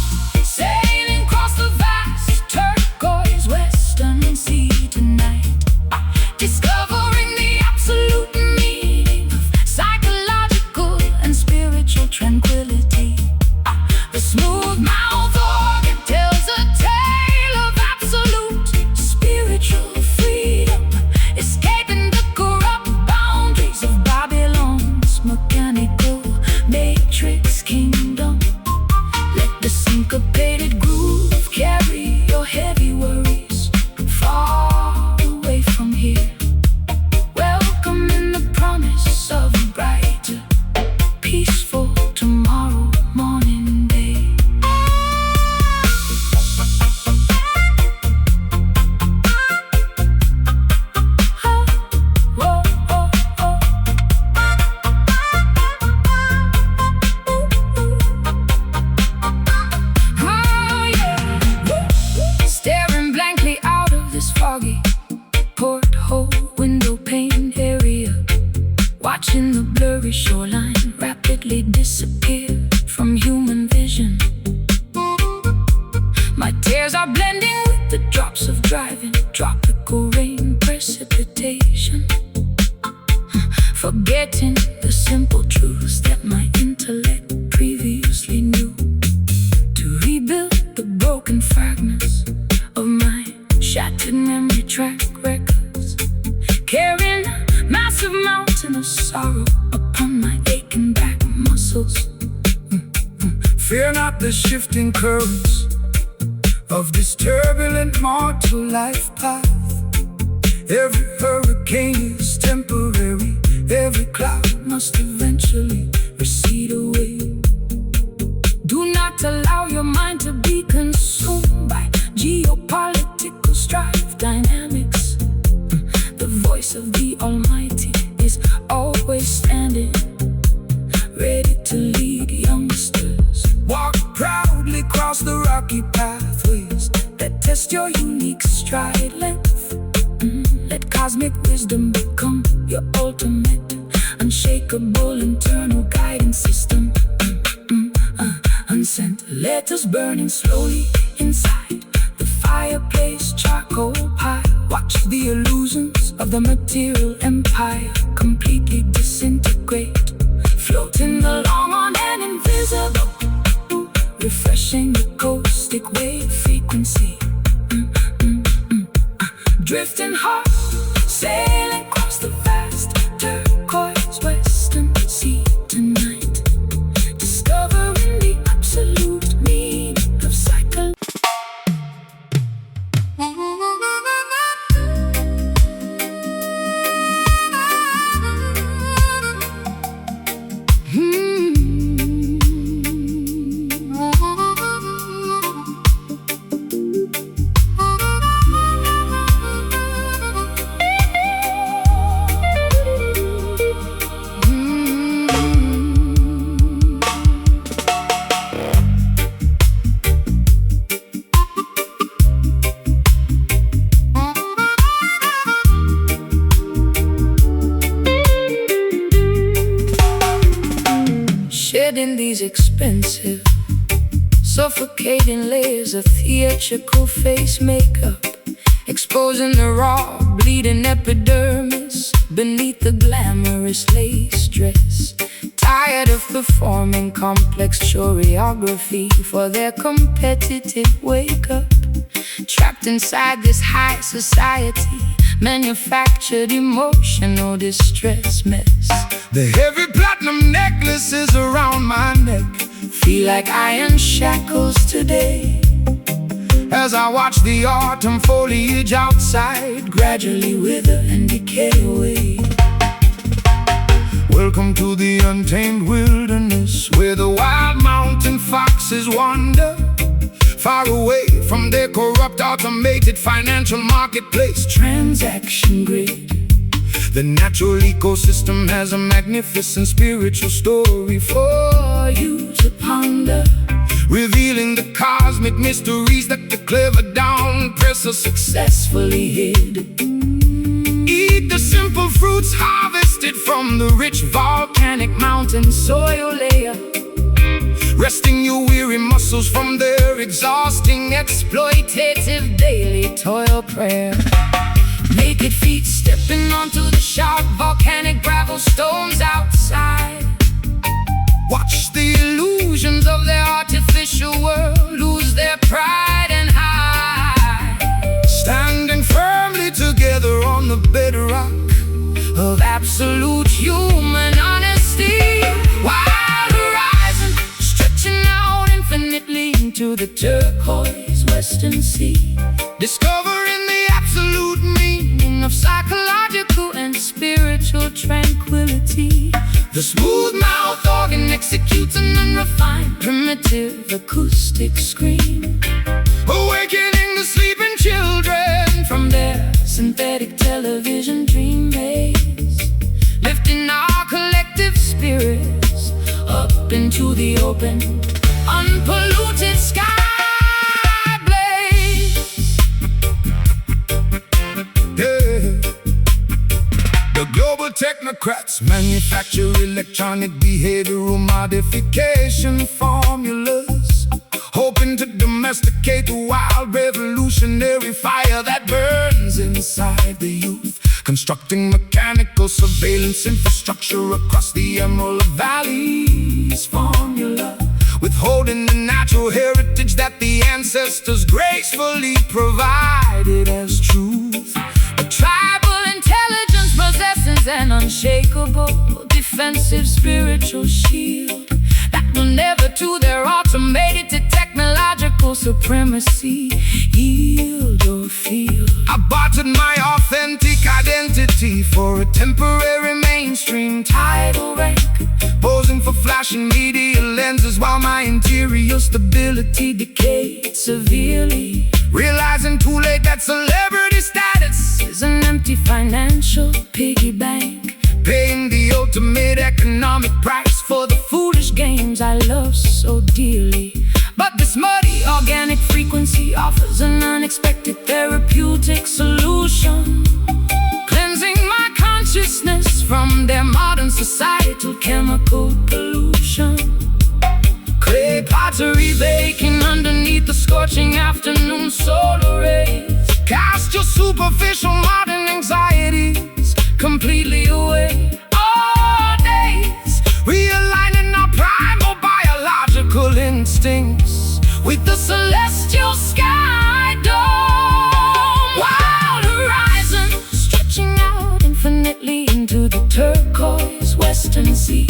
Speaker 2: sailing across the vast turquoise western sea tonight, discovering the absolute meaning of psychological and spiritual tranquility. The smooth-mouthed organ tells a tale of absolute spiritual freedom, escaping the corrupt forgetting the simple truths that my intellect previously knew. To rebuild the broken fragments of my shattered memory track records, carrying a massive mountain of sorrow upon my aching back muscles.
Speaker 3: Fear not the shifting currents of this turbulent mortal life path. Every hurricane is temporary, every cloud must eventually recede away. Do not allow your mind to be consumed by geopolitical strife dynamics. The voice of the Almighty is always standing, ready to lead youngsters. Walk proudly across the rocky pathways that test your unique stride length. Let cosmic wisdom become your ultimate, unshakable internal guiding system. Unsent letters burning slowly inside the fireplace charcoal pile. Watch the illusions of the material empire completely disintegrate, floating along on an invisible, refreshing the caustic wave frequency. Drifting hard, sailing across the vast turquoise western sea tonight, discovering the absolute meaning of cycle.
Speaker 2: Shedding these expensive, suffocating layers of theatrical face makeup, exposing the raw, bleeding epidermis beneath the glamorous lace dress. Tired of performing complex choreography for their competitive wake-up, trapped inside this high society manufactured emotional distress mess.
Speaker 3: The heavy platinum necklaces around my neck
Speaker 2: Feel like iron shackles today,
Speaker 3: as I watch the autumn foliage outside
Speaker 2: gradually wither and decay away.
Speaker 3: Welcome to the untamed wilderness, where the wild mountain foxes wander, far away from their corrupt automated financial marketplace
Speaker 2: Transaction grid.
Speaker 3: The natural ecosystem has a magnificent spiritual story
Speaker 2: For you to ponder,
Speaker 3: revealing the cosmic mysteries that the clever down presser
Speaker 2: successfully hid.
Speaker 3: eat the simple fruits harvested from the rich
Speaker 2: Volcanic mountain soil layer,
Speaker 3: resting your weary muscles from their exhausting
Speaker 2: exploitative daily toil prayer. Naked feet stepping onto the sharp volcanic gravel stones outside.
Speaker 3: Watch the
Speaker 2: Illusions of their artificial world lose their pride and hide,
Speaker 3: standing firmly together on the bedrock
Speaker 2: of absolute human honesty. Wild horizon stretching out infinitely into the turquoise western sea,
Speaker 3: discovering the absolute
Speaker 2: meaning of psychological and spiritual tranquility.
Speaker 3: The smooth mouth
Speaker 2: Organ executes an unrefined primitive acoustic scream,
Speaker 3: awakening the sleeping children
Speaker 2: from their synthetic television dream maze, lifting our collective spirits up into the open, unpolluted sky blaze.
Speaker 3: Yeah. The global technocrats manufacture electronic behavioral modification formulas, hoping to domesticate the wild revolutionary fire that burns inside the youth. constructing mechanical surveillance infrastructure across the Emerald Valley's formula, withholding the natural heritage that the ancestors gracefully provided as truth.
Speaker 2: A tribal intelligence possesses an unshakable defensive spiritual shield that will never to their automated technological supremacy yield or feel.
Speaker 3: I bartered my authentic identity for a temporary mainstream title rank, posing for flashing media lenses while my interior stability decayed severely. Realizing too late that celebrity status
Speaker 2: Is an empty financial piggy bank,
Speaker 3: paying the ultimate economic price
Speaker 2: for the foolish games I love so dearly. But this muddy organic frequency offers an unexpected therapeutic solution, cleansing my consciousness from their modern societal chemical pollution. Clay pottery baking underneath the scorching afternoon solar rays.
Speaker 3: Cast your superficial modern anxieties completely away.
Speaker 2: All days
Speaker 3: Realigning our primal biological instincts
Speaker 2: with the celestial sky dome. Wild horizon stretching out infinitely into the turquoise western sea,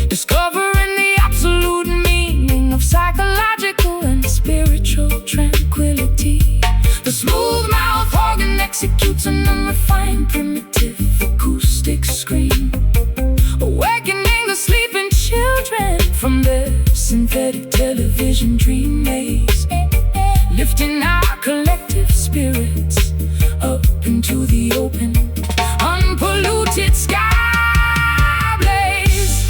Speaker 2: discovering the absolute meaning of psychological and spiritual tranquility. The smooth mouth organ executes an unrefined primitive acoustic scream, awakening the sleeping children from their synthetic television dream maze, lifting our collective spirits up into the open, unpolluted sky blaze.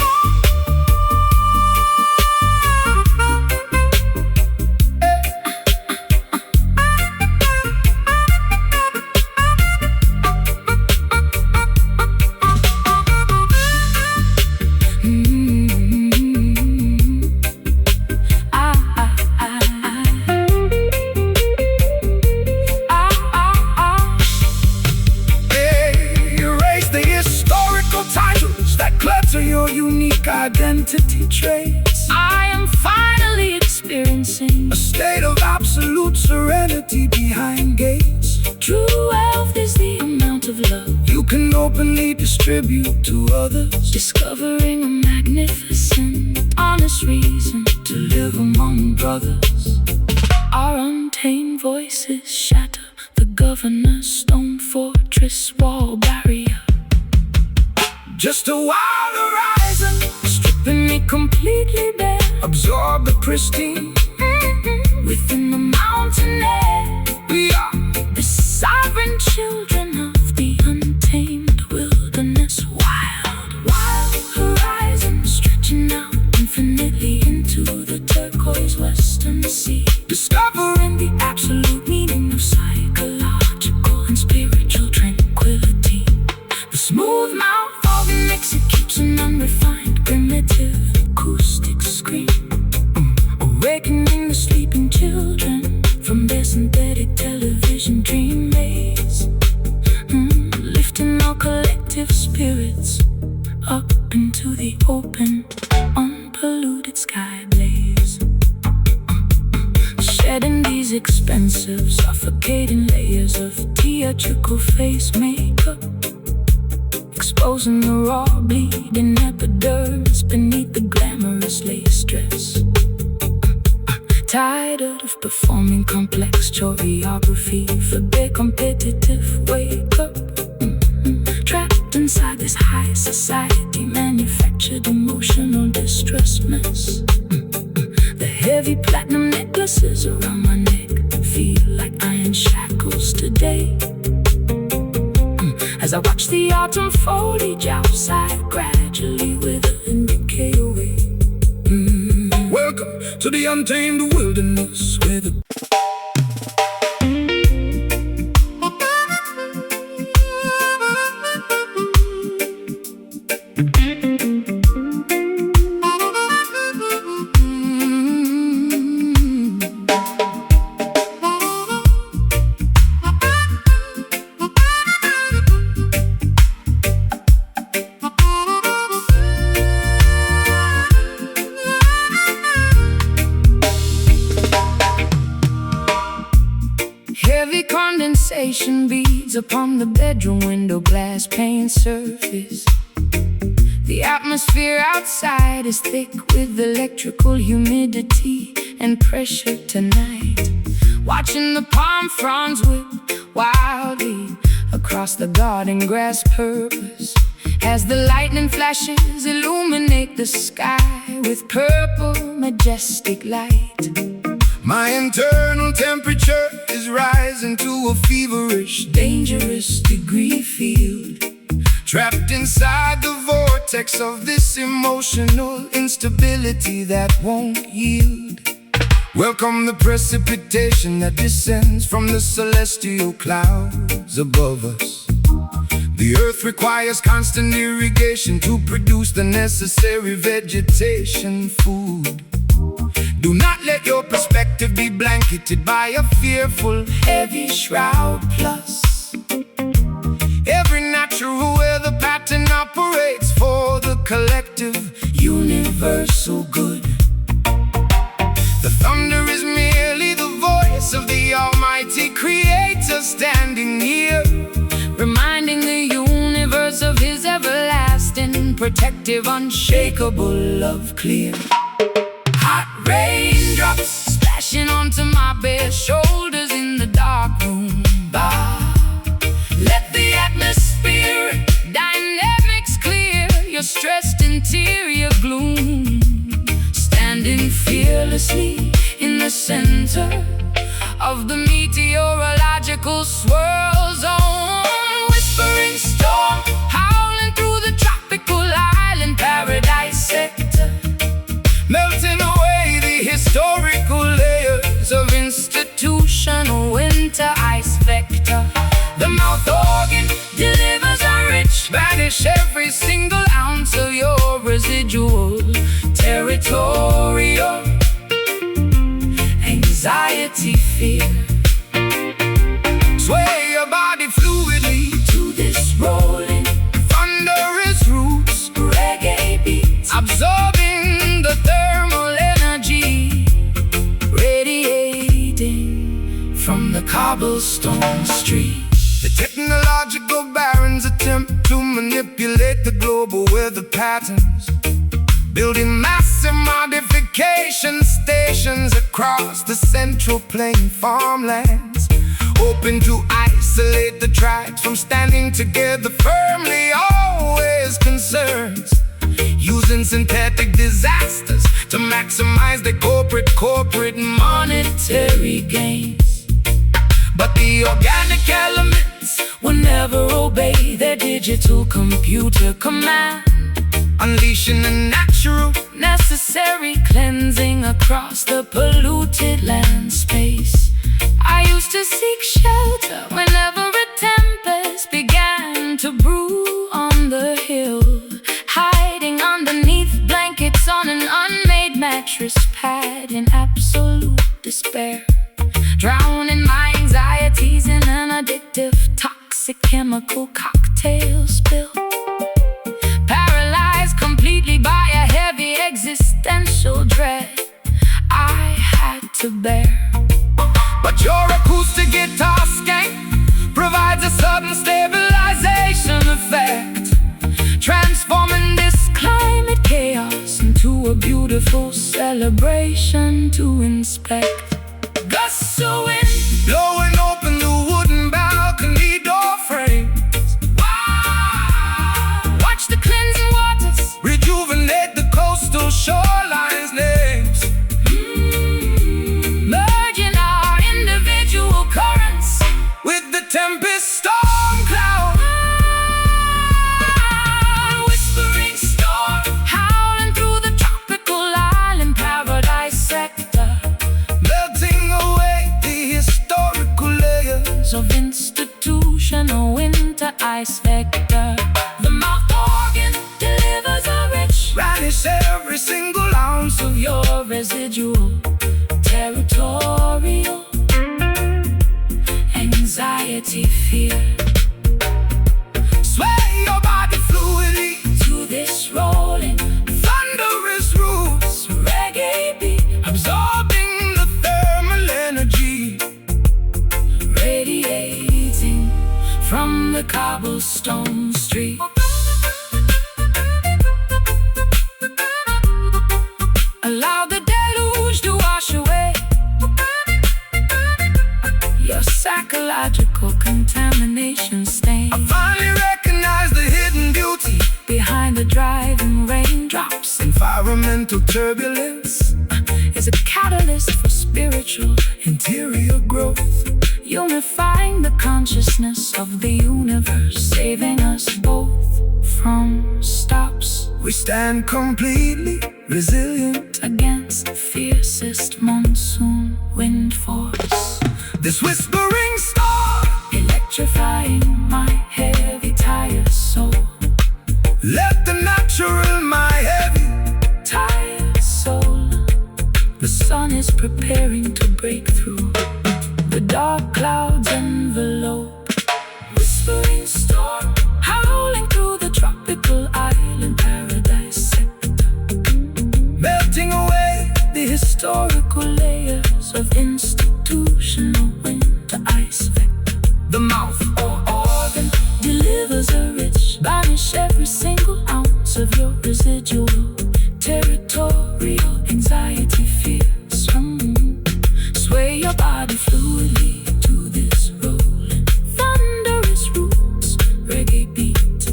Speaker 3: Your unique identity traits.
Speaker 2: I am finally experiencing
Speaker 3: A state of absolute serenity behind gates.
Speaker 2: true wealth is the amount of love
Speaker 3: You can openly distribute to others,
Speaker 2: discovering a magnificent, honest reason to live among brothers. Our untamed voices shatter the governor's stone fortress wall barrier.
Speaker 3: just a wild horizon,
Speaker 2: Stripping me completely bare
Speaker 3: absorb the pristine.
Speaker 2: within the mountain air.
Speaker 3: We are
Speaker 2: The sovereign children of the untamed wilderness. Wild horizon stretching out infinitely into the turquoise western sea,
Speaker 3: discovering
Speaker 2: the absolute meaning of psychological and spiritual tranquility. The smooth mouth organ executes an unrefined primitive acoustic scream, awakening the sleeping children from their synthetic television dream maze, lifting our collective spirits up into the open, unpolluted sky blaze. Shedding these expensive, suffocating layers of theatrical face makeup, exposing the raw, bleeding epidermis beneath the glamorous lace dress. Tired of performing complex choreography for their competitive wake-up, trapped inside this high society manufactured emotional distress mess. The heavy platinum necklaces around my neck feel like iron shackles today, as I watch the autumn foliage outside gradually wither and decay away.
Speaker 3: welcome to the untamed wilderness where the
Speaker 2: vibration beads upon the bedroom window glass pane surface. The atmosphere outside is thick with electrical humidity and pressure tonight. Watching the palm fronds whip wildly across the garden grass purpose, as the lightning flashes illuminate the sky with purple majestic light.
Speaker 3: My internal temperature is rising to a feverish,
Speaker 2: Dangerous degree field,
Speaker 3: trapped inside the vortex of this emotional instability that won't yield. Welcome the precipitation that descends from the celestial clouds above us. The earth requires constant irrigation to produce the necessary vegetation food. Do not let your perspective be blanketed by a fearful,
Speaker 2: heavy shroud plus.
Speaker 3: Every natural weather pattern operates for the collective,
Speaker 2: universal good.
Speaker 3: The thunder is merely the voice of the Almighty Creator standing near,
Speaker 2: reminding the universe of His everlasting, protective, unshakable love clear. Hot raindrops splashing onto my bare shoulders in the dark room bar. Let the atmospheric dynamics clear your stressed interior gloom. Standing fearlessly in the center of the meteorological swirl zone. Whispering storm howling through the tropical island paradise sector,
Speaker 3: melting away the historical layers of
Speaker 2: institutional winter ice vector.
Speaker 3: The mouth organ
Speaker 2: Delivers a rich,
Speaker 3: banish every single
Speaker 2: ounce of your residual territorial anxiety, fear.
Speaker 3: sway your body fluidly
Speaker 2: To this rolling
Speaker 3: thunderous roots,
Speaker 2: reggae beats,
Speaker 3: absorbing the thermal
Speaker 2: energy radiating from the cobblestone street.
Speaker 3: The technological barons attempt to manipulate the global weather patterns, building massive modification stations across the central plain farmlands, hoping to isolate the tribes from standing together firmly. Always concerns using synthetic disasters to maximize their corporate
Speaker 2: Monetary gains,
Speaker 3: but the organic elements
Speaker 2: will never obey their digital computer command,
Speaker 3: unleashing a natural
Speaker 2: necessary cleansing across the polluted land space. I used to seek shelter whenever a tempest began to brew on the hill, hiding underneath blankets on an unmade mattress pad in absolute despair, drowning my anxieties in an addictive, toxic chemical cocktail spill. Paralyzed completely by a heavy existential dread I had to bear.
Speaker 3: But your acoustic guitar skank provides a sudden stabilization effect,
Speaker 2: Transforming this climate chaos into a beautiful celebration to inspect. Gusts of wind
Speaker 3: blowing open the wooden balcony door frames.
Speaker 2: wow. Watch the cleansing waters
Speaker 3: Rejuvenate the coastal shorelines names,
Speaker 2: merging our individual currents
Speaker 3: with the tempest storm cloud.
Speaker 2: Whispering storm howling through the tropical island paradise sector,
Speaker 3: Melting away the historical layers
Speaker 2: of institutional winter ice vector. The mouth organ delivers a rich,
Speaker 3: banish every single ounce of your
Speaker 2: your residual territorial anxiety, fear.
Speaker 3: sway your body fluidly
Speaker 2: To this rolling
Speaker 3: thunderous roots,
Speaker 2: reggae beat,
Speaker 3: absorbing the thermal energy
Speaker 2: radiating cobblestone street. Allow the deluge to wash away your psychological contamination stain.
Speaker 3: I finally recognize the hidden beauty
Speaker 2: Behind the driving raindrops,
Speaker 3: environmental turbulence,
Speaker 2: is a catalyst for spiritual
Speaker 3: interior growth,
Speaker 2: unifying the consciousness of the universe, saving us both from stops
Speaker 3: we stand completely resilient
Speaker 2: against the fiercest monsoon wind force.
Speaker 3: This whispering star,
Speaker 2: Electrifying my heavy tired soul.
Speaker 3: let the natural my heavy.
Speaker 2: Tired soul. The sun is preparing to break through the dark clouds envelope. Whispering storm, howling through the tropical island paradise sector,
Speaker 3: Melting away
Speaker 2: the historical layers of institutional winter ice vector.
Speaker 3: the mouth
Speaker 2: Or organ delivers a rich, banish every single ounce of your residual territorial anxiety fears. Sway your body fluidly to this rolling, thunderous roots reggae beat,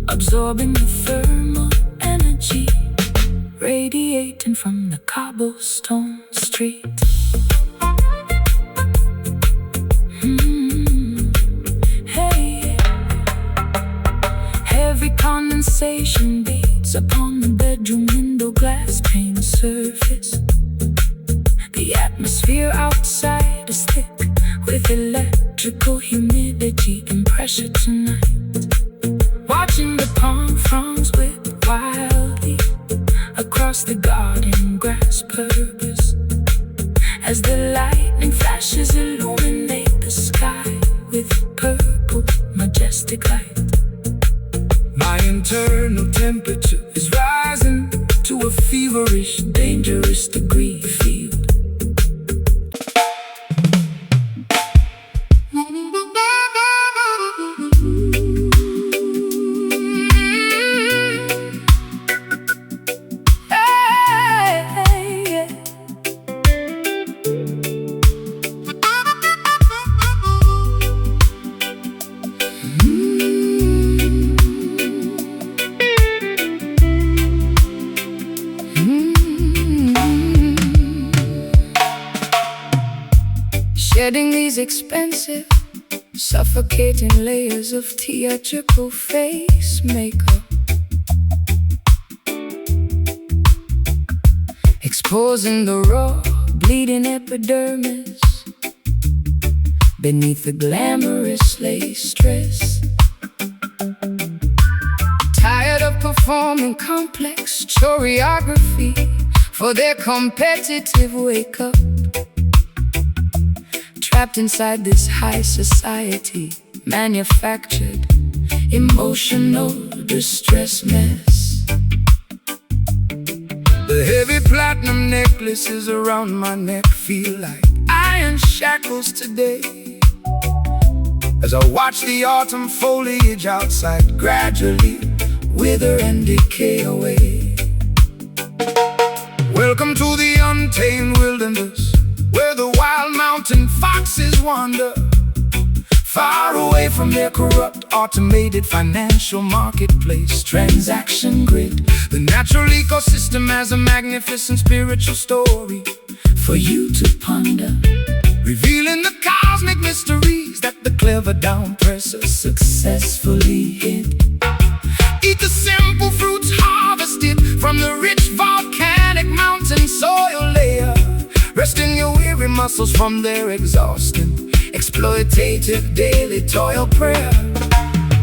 Speaker 2: absorbing the thermal energy radiating from the cobblestone street. Hey, heavy condensation beats upon the bedroom window glass pane surface. The atmosphere outside is thick with electrical humidity and pressure tonight. Watching the palm fronds whip wildly across the garden grass purpose, as the lightning flashes illuminate the sky with purple majestic light.
Speaker 3: My internal temperature is rising to a feverish, dangerous degree field.
Speaker 2: Shedding these expensive, suffocating layers of theatrical face makeup, exposing the raw, bleeding epidermis beneath the glamorous lace dress. Tired of performing complex choreography for their competitive wake-up, trapped inside this high society manufactured emotional distress mess.
Speaker 3: The heavy platinum necklaces around my neck feel like iron shackles today, as I watch the autumn foliage outside gradually wither and decay away. Welcome to the untamed wilderness, where the wild mountain foxes wander, far away from their corrupt automated financial marketplace transaction grid. The natural ecosystem has a magnificent spiritual story for you to ponder, revealing the cosmic mysteries that the clever downpressor successfully hid. Eat the simple fruits harvested from the rich volcanic mountain soil layer, resting your weary muscles from their exhausting, exploitative daily toil prayer.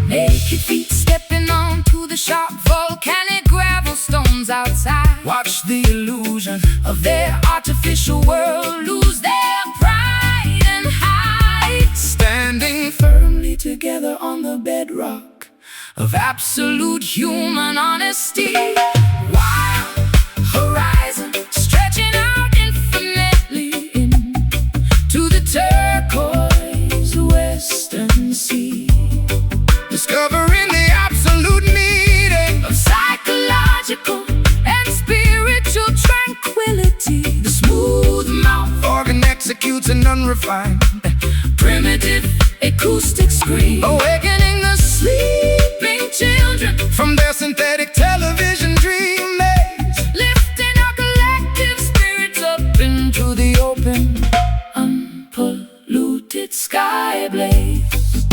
Speaker 2: Naked feet stepping onto the sharp volcanic gravel stones outside.
Speaker 3: Watch the illusion
Speaker 2: Of their artificial world lose their pride and height,
Speaker 3: standing
Speaker 2: firmly together on the bedrock of absolute human honesty. Wild horizon stretching out infinitely into the turquoise western sea.
Speaker 3: unrefined.
Speaker 2: Primitive acoustic scream,
Speaker 3: Awakening the
Speaker 2: sleeping children
Speaker 3: from their synthetic television dream maze.
Speaker 2: lifting our collective spirits up
Speaker 3: Into the open,
Speaker 2: unpolluted sky blaze.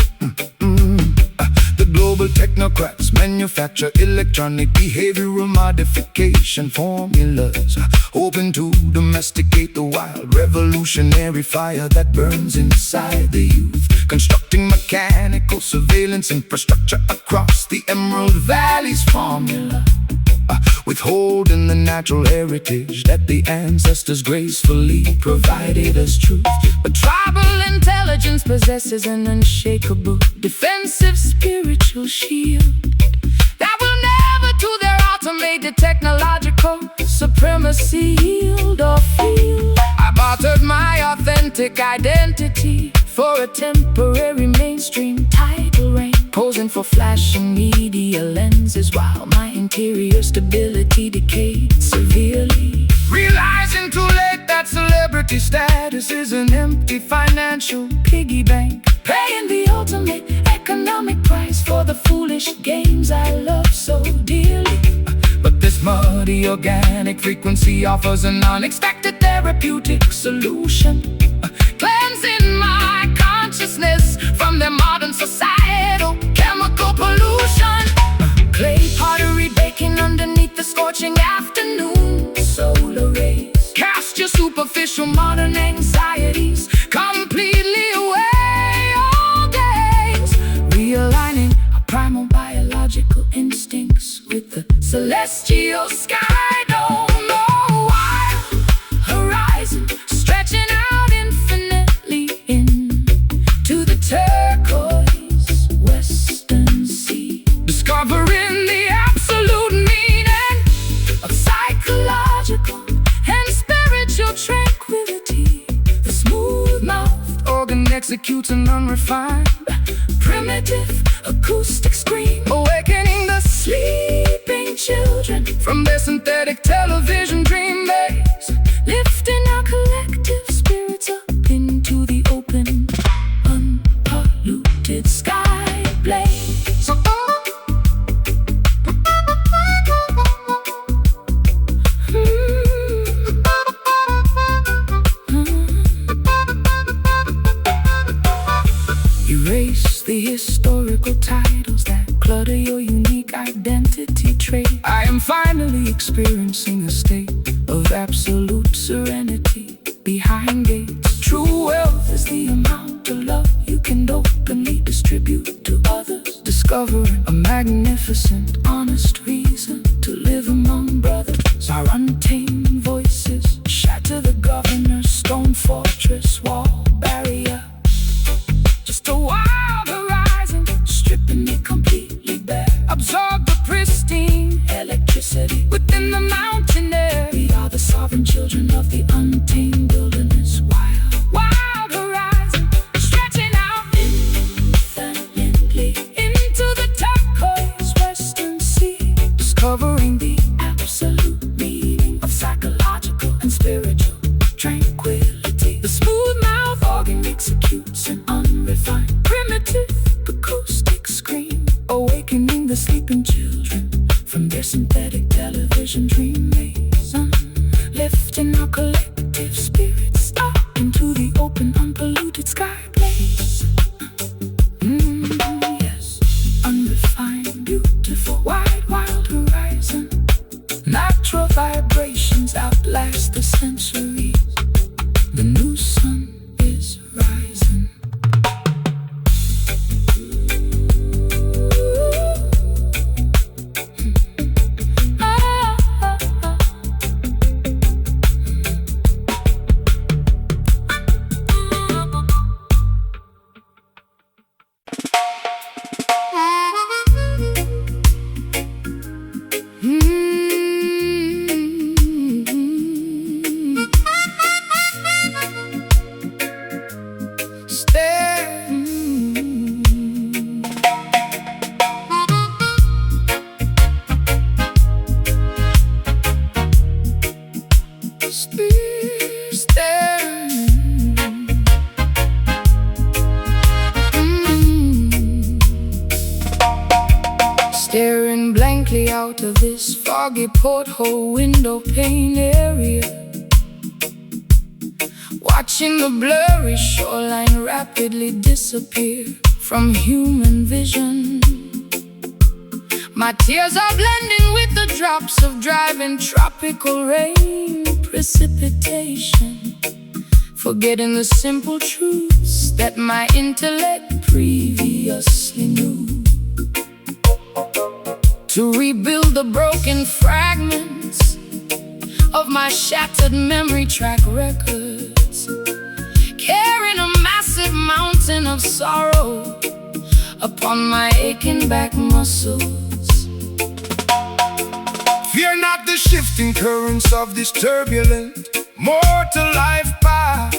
Speaker 3: the global technocrats manufacture electronic behavioral modification formulas, hoping to domesticate the wild revolutionary fire that burns inside the youth. Constructing mechanical surveillance infrastructure across the Emerald Valley's formula, withholding the natural heritage that the ancestors gracefully provided as truth.
Speaker 2: But tribal intelligence possesses an unshakable defensive spiritual shield that will never to their automated technological supremacy yield or feel.
Speaker 3: I bartered my authentic identity
Speaker 2: For a temporary mainstream title reign,
Speaker 3: posing for
Speaker 2: flashing media lenses while my interior stability decayed severely.
Speaker 3: realizing too late that celebrity status is an empty financial piggy bank,
Speaker 2: Paying the ultimate economic price for the foolish games I love so dearly.
Speaker 3: but this muddy organic frequency offers an unexpected therapeutic
Speaker 2: Solution, cleansing my consciousness from their modern societal chemical pollution. Clay pottery baking underneath the scorching afternoon solar rays.
Speaker 3: Cast your superficial
Speaker 2: Modern anxieties completely away all days, realigning our primal biological instincts with the celestial sky dome. Oh, wild horizon stretching out infinitely into the turquoise western sea,
Speaker 3: discovering the
Speaker 2: absolute meaning of psychological and spiritual tranquility. The smooth-mouthed
Speaker 3: organ executes an unrefined
Speaker 2: primitive acoustic scream,
Speaker 3: awakening the
Speaker 2: sleeping children
Speaker 3: from their synthetic television dream maze.
Speaker 2: lifting our collective spirits up into the open, unpolluted sky blaze.
Speaker 3: Erase the historical titles that clutter your unique identity trait. I am finally experiencing a state of absolute serenity behind gates.
Speaker 2: True wealth is the amount of love you can openly distribute to others.
Speaker 3: Discovering
Speaker 2: A magnificent, honest reason to live among brothers.
Speaker 3: our untamed
Speaker 2: Voices shatter the governor's stone fortress wall barrier. Just a wild horizon, stripping me completely bare.
Speaker 3: absorb the pristine
Speaker 2: Electricity
Speaker 3: within the mountain air.
Speaker 2: We are the sovereign children of the untamed wilderness. Wild horizon, stretching out infinitely into the turquoise western sea,
Speaker 3: discovering the
Speaker 2: absolute meaning of psychological and spiritual tranquility. The smooth mouth organ executes an unrefined primitive acoustic scream,
Speaker 3: awakening the
Speaker 2: sleeping children from their synthetic television dream maze, lifting our collective spirits up into the open, unpolluted sky blaze. Yes, unrefined, beautiful, wide, wild horizon. Natural vibrations outlast the centuries. The new sun is rising. gently out of this foggy porthole window pane area, watching the blurry shoreline rapidly disappear from human vision. My tears are blending with the drops of driving tropical rain precipitation, forgetting the simple truths that my intellect previously knew. To rebuild the broken fragments of my shattered memory track records, carrying a massive mountain of sorrow upon my aching back muscles.
Speaker 3: Fear not the shifting currents of this turbulent mortal life path.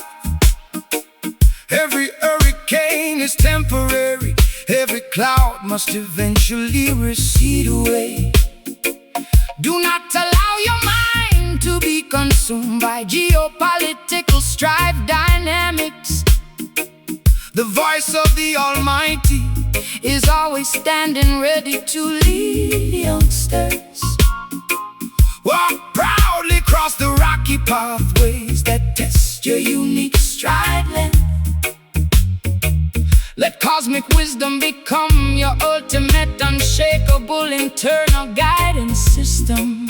Speaker 3: Every hurricane is temporary, every cloud must eventually recede away. Do not allow your mind to be consumed by geopolitical strife dynamics. The voice of the Almighty is always standing ready to lead youngsters. Walk proudly across the rocky pathways that test your unique stride length. Let cosmic wisdom become your ultimate, unshakable internal guidance system.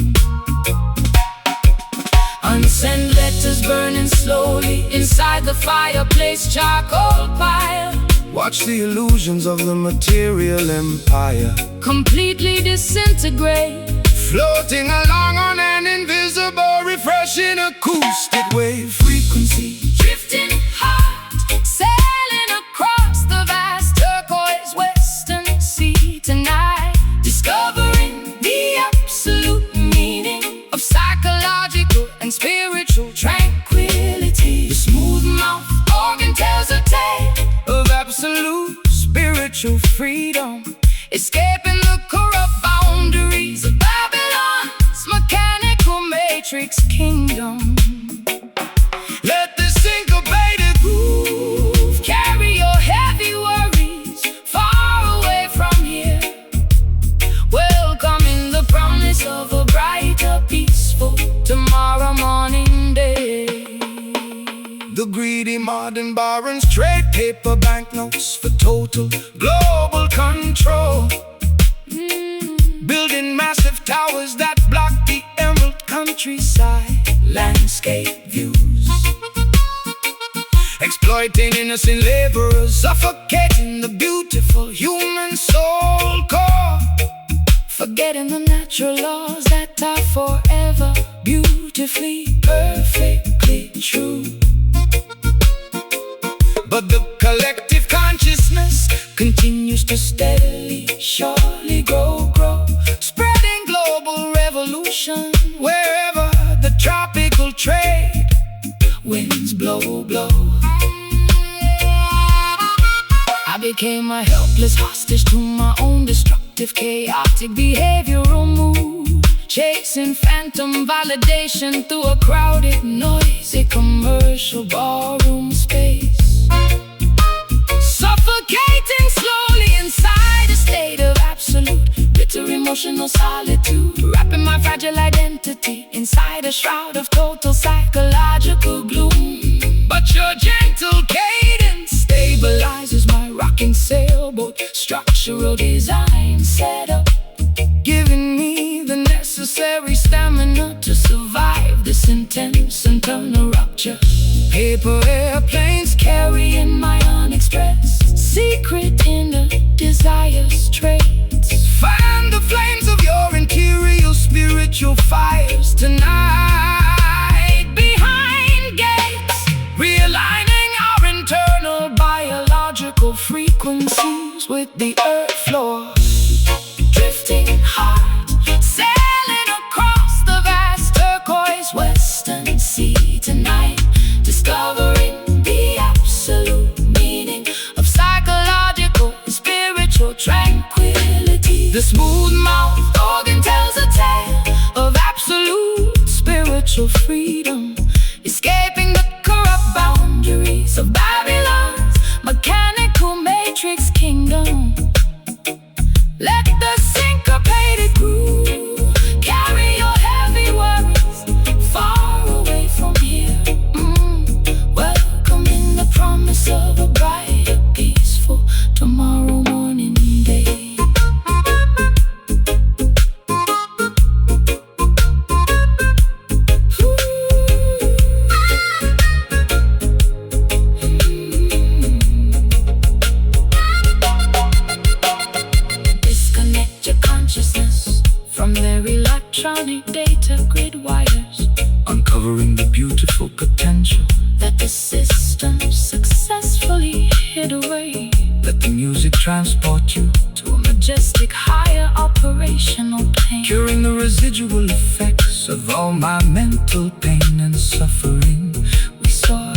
Speaker 3: Unsent letters burning slowly inside the fireplace charcoal pile. Watch the illusions of the material empire
Speaker 2: completely disintegrate,
Speaker 3: floating along on an invisible, refreshing acoustic wave frequency.
Speaker 2: drifting hard, sailing across the vast turquoise western sea tonight, discovering the absolute meaning of psychological and spiritual tranquility.
Speaker 3: The smooth mouth organ tells a tale of absolute spiritual freedom,
Speaker 2: escaping the corrupt boundaries of Babylon's mechanical matrix kingdom.
Speaker 3: Let the syncopated groove
Speaker 2: Carry your heavy worries far away from here, welcoming the promise of a brighter, peaceful tomorrow morning day.
Speaker 3: the greedy modern barons trade paper banknotes for total global control, building massive towers that block the emerald countryside landscape views, exploiting innocent laborers, suffocating the beautiful human soul core,
Speaker 2: Forgetting the natural laws that are forever beautifully, perfectly true.
Speaker 3: but the collective consciousness
Speaker 2: Continues to steadily, surely grow, spreading global revolution
Speaker 3: wherever the tropical trade
Speaker 2: winds blow. I became a helpless hostage to my own destructive, chaotic behavioral mood, chasing phantom validation through a crowded, noisy commercial barroom space, suffocating slowly inside a state of absolute, bitter emotional solitude, wrapping my fragile identity inside a shroud of total psychological gloom.
Speaker 3: But your gentle cadence
Speaker 2: Stabilizes my rocking sailboat, structural design set up,
Speaker 3: giving me
Speaker 2: the necessary stamina to survive this intense internal rupture.
Speaker 3: paper airplanes
Speaker 2: Carrying my unexpressed secret inner desires traits.
Speaker 3: fan the flames of your interior spiritual fires tonight
Speaker 2: Behind gates, realigning our internal biological frequencies with the earth floor, drifting hard, sailing across the vast turquoise western sea tonight, discovering the absolute meaning of psychological and spiritual tranquility.
Speaker 3: the smooth mouth
Speaker 2: Organ tells a tale of absolute spiritual freedom, escaping the corrupt boundaries of Babylon's mechanical matrix kingdom. Let the syncopated groove potential that the system successfully hid away.
Speaker 3: Let the music transport you
Speaker 2: To a majestic higher operational plane,
Speaker 3: curing the residual effects of all my mental pain and suffering.
Speaker 2: we soar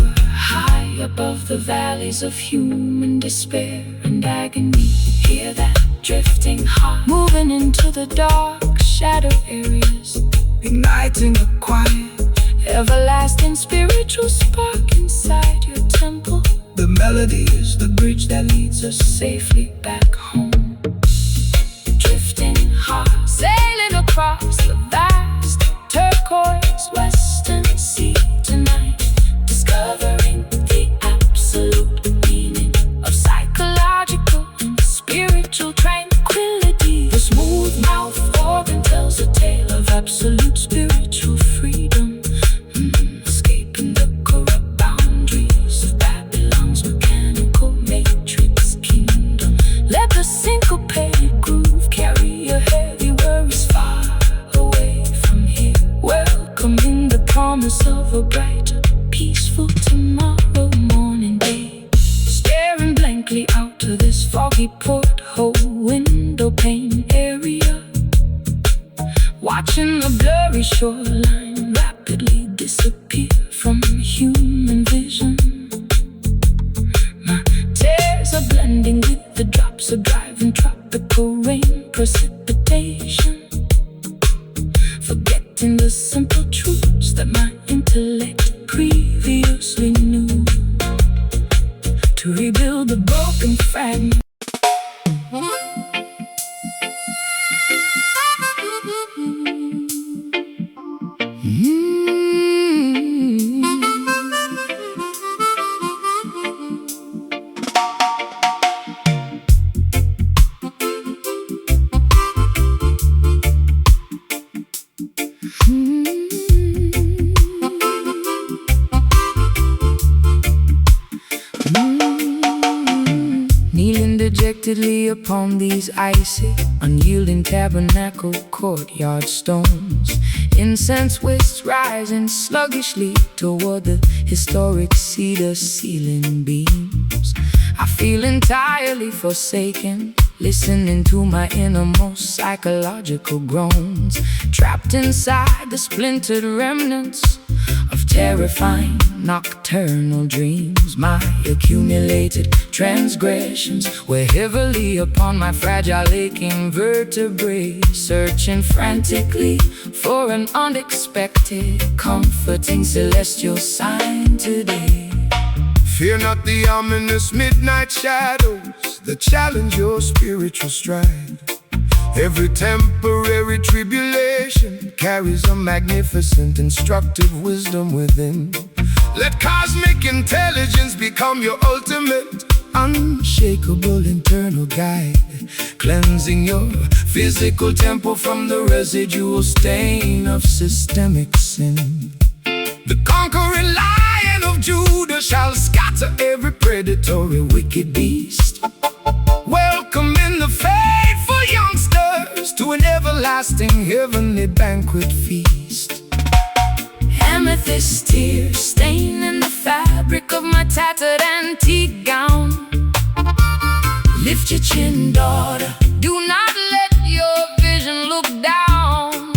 Speaker 2: high above the valleys of human despair and agony. Hear that drifting heart moving into the dark shadow areas,
Speaker 3: Igniting a quiet,
Speaker 2: everlasting spiritual spark inside your temple.
Speaker 3: the melody is the bridge that leads us
Speaker 2: Safely back home, drifting heart, sailing across the vast turquoise western sea tonight, discovering the absolute meaning of psychological and spiritual tranquility. The smooth mouth organ tells a tale of absolute spiritual freedom, escaping the corrupt boundaries of Babylon's mechanical matrix kingdom. Let the syncopated groove carry your heavy worries far away from here, welcoming the promise of a brighter, peaceful tomorrow morning day. Staring blankly out to this foggy porthole window pane area, watching the blurry shoreline rapidly disappear from human vision. My tears are blending with the drops of driving tropical rain precipitation, forgetting the simple truths that my intellect previously knew. To rebuild the broken fragment,
Speaker 3: kneeling dejectedly upon these icy, unyielding tabernacle courtyard stones. Incense wisps rising sluggishly toward the historic cedar ceiling beams. I feel entirely forsaken, listening to my innermost psychological groans, trapped inside the splintered remnants of terrifying nocturnal dreams. My accumulated transgressions weigh heavily upon my fragile aching vertebrae, searching frantically for an unexpected, comforting celestial sign today. Fear not the ominous midnight shadows that challenge your spiritual stride. Every temporary tribulation carries a magnificent, instructive wisdom within. Let cosmic intelligence become your ultimate, unshakable internal guide, cleansing your physical temple from the residual stain of systemic sin. The conquering Lion of Judah shall scatter every predatory wicked beast, welcoming the faithful youngsters to an everlasting heavenly banquet feast.
Speaker 2: amethyst tears staining the fabric of my tattered antique gown. Lift your chin, daughter, do not let your vision look down,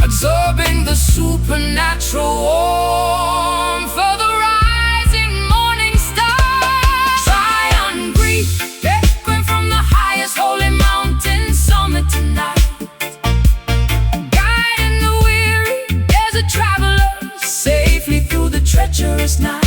Speaker 2: absorbing the supernatural warmth of the rising morning star. Zion grief, echoing from the highest holy mountain summit tonight, guiding the weary desert travelers safely through the treacherous night.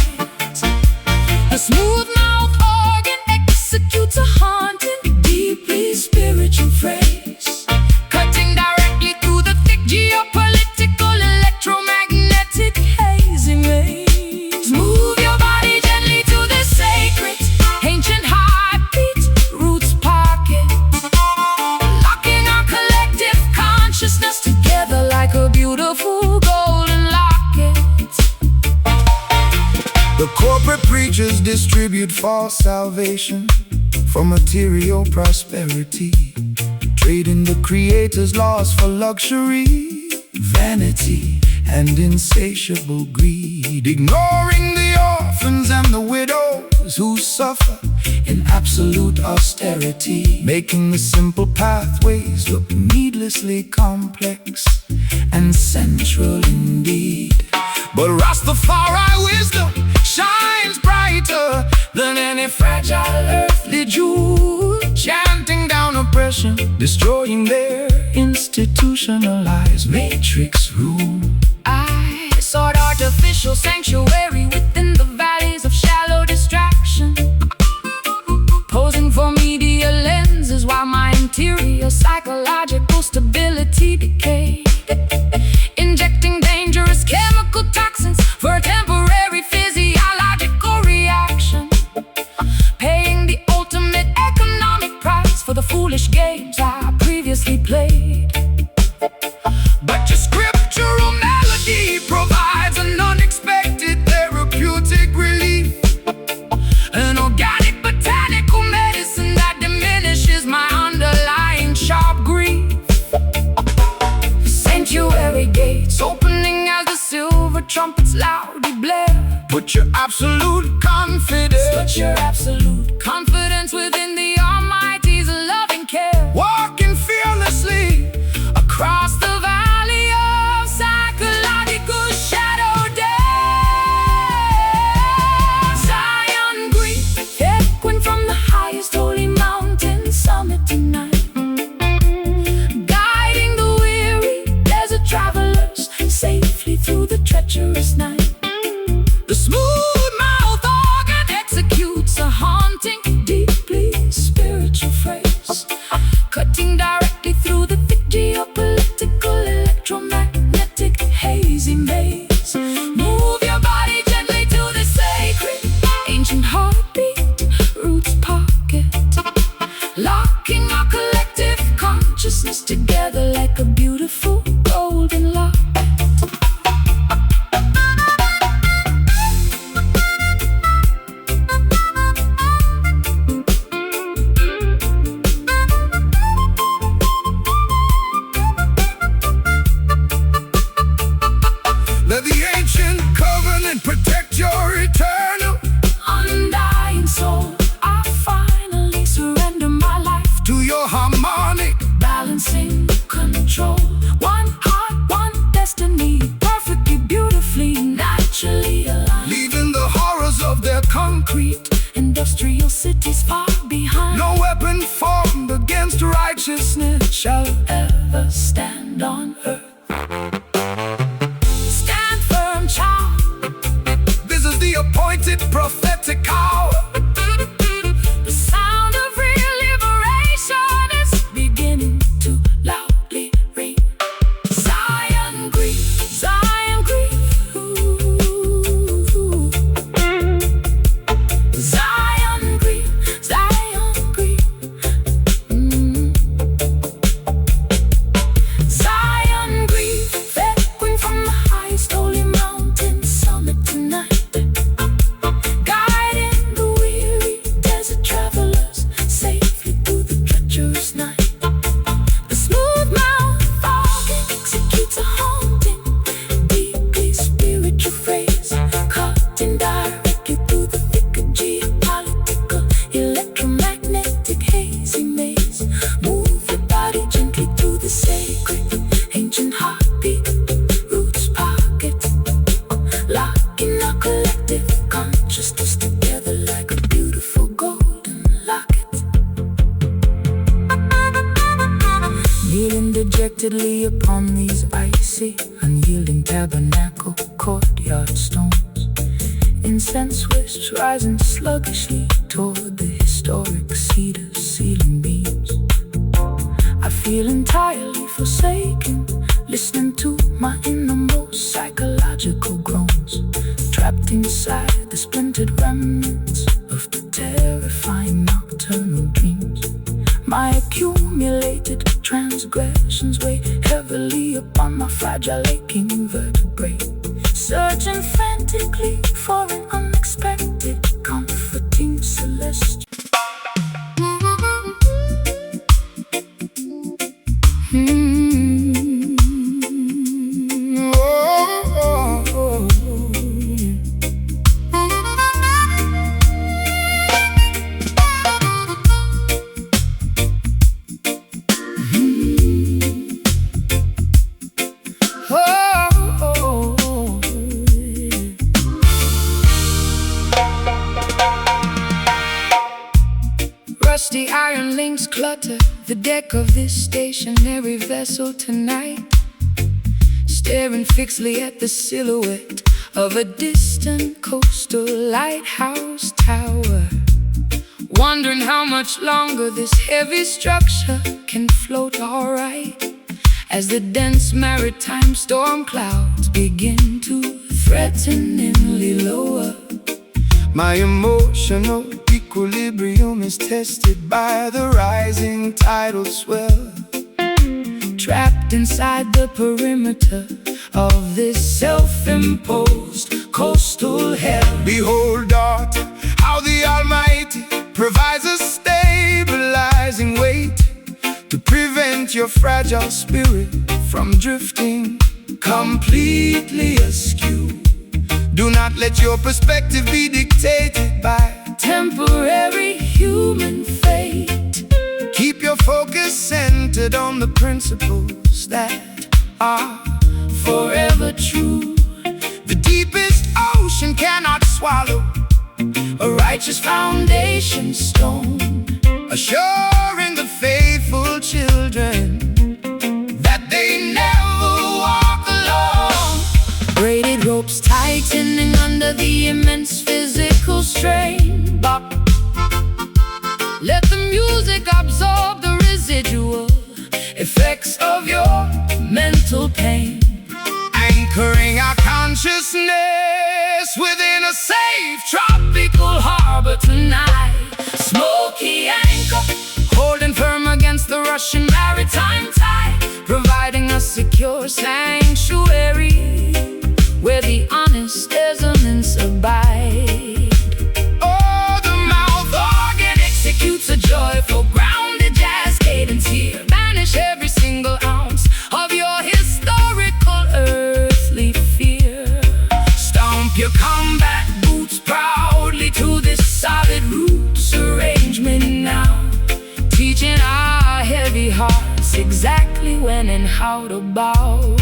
Speaker 2: A smooth mouth organ executes a haunting, deeply spiritual phrase, cutting directly through the thick geopolitical electromagnetic hazing rays. Move your body gently to the sacred ancient heartbeat roots pocket, locking our collective consciousness together like a beautiful golden locket.
Speaker 3: The corporate preachers distribute false salvation for material prosperity, trading the Creator's laws for luxury, vanity, and insatiable greed, ignoring the orphans and the widows who suffer in absolute austerity, making the simple pathways look needlessly complex and central indeed. But Rastafari wisdom shines brighter than any fragile earthly jewel, chanting down oppression, destroying their institutionalized matrix rule.
Speaker 2: I sought artificial sanctuary within the valleys of shallow distraction, posing for media lenses while my interior psychological stability decayed, injecting dangerous chemical toxins for a temporary physiological reaction, paying the ultimate economic price for the foolish games I previously played.
Speaker 3: But your scriptural melody provides an unexpected therapeutic relief, an organic botanical medicine that diminishes my underlying sharp grief.
Speaker 2: Sanctuary gates opening as the silver trumpets loudly blare.
Speaker 3: Put your absolute confidence,
Speaker 2: Put your absolute confidence within the Almighty's loving care,
Speaker 3: walking fearlessly
Speaker 2: across the valley of psychological shadow depths. Zion green, echoing from the highest holy mountain summit tonight, guiding the weary desert travelers safely through the treacherous night.
Speaker 3: the smooth mouth organ
Speaker 2: Executes a haunting, deeply spiritual phrase, cutting directly through the thick geopolitical, electromagnetic, hazy maze. Move your body gently to the sacred, ancient heartbeat, roots pocket, locking our collective consciousness together like a beautiful golden locket.
Speaker 3: Let the ancient covenant protect your eternal.
Speaker 2: Undying soul, I finally surrender my life
Speaker 3: To your harmonic,
Speaker 2: balancing control. One heart, one destiny, perfectly, beautifully, naturally aligned.
Speaker 3: leaving the horrors of their concrete.
Speaker 2: Industrial cities far behind.
Speaker 3: No weapon formed against righteousness
Speaker 2: shall ever stand on earth. Stand firm, child.
Speaker 3: This is the appointed prophetic hour.
Speaker 2: The sound of real liberation is beginning to loudly ring. Zion green, Zion green, ooh. Zion green, Zion green, Zion green, echoing from the highest holy mountain summit tonight, guiding the weary desert travelers safely through the treacherous night. The smooth mouth organ executes a haunting, deeply spiritual phrase, cutting directly through the thicker geopolitical, electromagnetic, hazy maze. Move your body gently through the sacred, ancient heartbeat, roots pocket, locking our collective consciousness together like a beautiful golden locket. Kneeling dejectedly upon these icy, unyielding tabernacle courtyard stones, incense wisps rising sluggishly toward the historic cedar ceiling beams. I feel entirely forsaken, listening to my innermost psychological groans, trapped inside the splintered remnants of the terrifying nocturnal dreams. My accumulated transgressions weigh heavily upon my fragile, aching vertebrae, searching frantically for an unexpected, comforting celestial.
Speaker 3: Oh,
Speaker 2: iron links clutter the deck of this stationary vessel tonight, staring fixedly at the silhouette of a distant coastal lighthouse tower, wondering how much longer this heavy structure can float alright, as the dense maritime storm clouds begin to threateningly lower.
Speaker 3: My emotional equilibrium is tested by the rising tidal swell,
Speaker 2: trapped inside the perimeter of this self-imposed coastal hell.
Speaker 3: Behold, daughter, how the Almighty provides a stabilizing weight to prevent your fragile spirit from drifting completely askew. Do not let your perspective be dictated by
Speaker 2: temporary human fate.
Speaker 3: Keep your focus centered on the principles that are
Speaker 2: forever true.
Speaker 3: The deepest ocean cannot swallow
Speaker 2: a righteous foundation stone,
Speaker 3: assuring the faithful children that they never walk alone.
Speaker 2: braided ropes tightening under the immense physical strain. Let the music absorb the residual effects of your mental pain,
Speaker 3: anchoring our consciousness within a safe
Speaker 2: tropical harbor tonight. Smoky anchor, holding firm against the rushing maritime tide, providing a secure sanctuary where the honest elements abide.
Speaker 3: Oh, the mouth
Speaker 2: Organ executes a joyful, grounded jazz cadence here. Banish every single ounce of your historical earthly fear.
Speaker 3: stomp your
Speaker 2: Combat boots proudly to this solid roots arrangement now, teaching our heavy hearts exactly when and how to bow.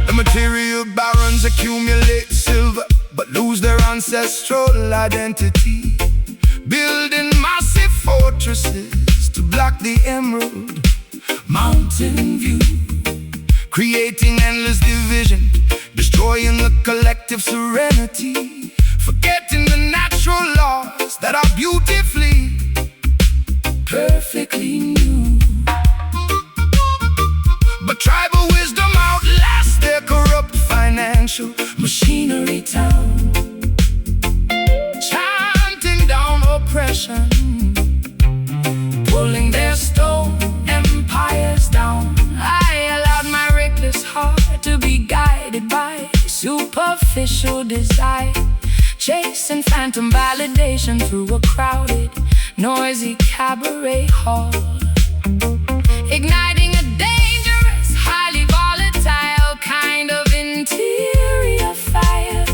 Speaker 3: The material barons accumulate silver but lose their ancestral identity, building massive fortresses to block the emerald
Speaker 2: Mountain view,
Speaker 3: creating endless division, destroying the collective serenity, forgetting the natural laws that are beautifully,
Speaker 2: perfectly new.
Speaker 3: but tribal wisdom outlasts their corrupt financial
Speaker 2: Machinery town,
Speaker 3: chanting down oppression,
Speaker 2: pulling their stone empires down. I allowed my reckless heart to be guided by superficial desire, chasing phantom validation through a crowded, noisy cabaret hall, igniting a dangerous, highly volatile kind of interior fire,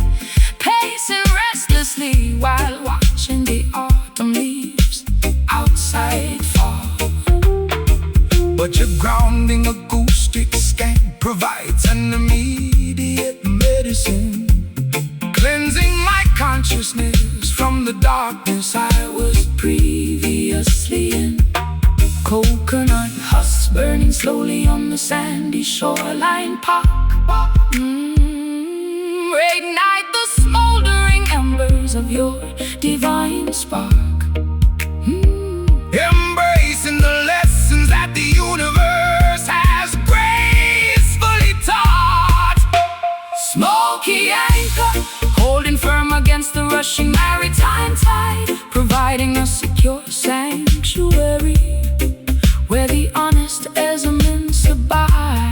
Speaker 2: pacing restlessly while watching the autumn leaves outside fall.
Speaker 3: but your grounding acoustic scan provides an immediate medicine, cleansing my consciousness from the darkness I was
Speaker 2: Previously in coconut husks burning slowly on the sandy shoreline park. Reignite the smoldering embers of your divine spark.
Speaker 3: embracing the lessons that the universe has gracefully taught.
Speaker 2: Smoky anchor, holding firm against the rushing maritime tide, providing a secure sanctuary where the honest elements abide.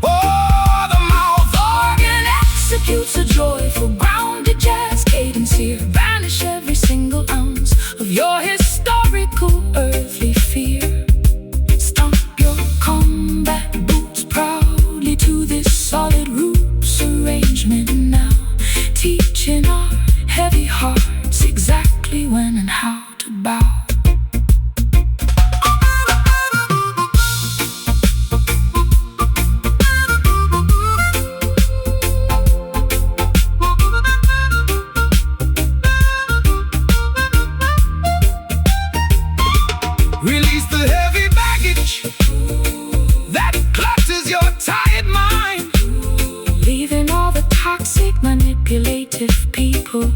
Speaker 3: Oh, the mouth
Speaker 2: Organ executes a joyful, grounded jazz cadence here. Banish every single ounce of your historical earthly fear. Stomp your combat boots proudly to this solid roots arrangement now, teaching our heavy hearts exactly when and how to bow. manipulative people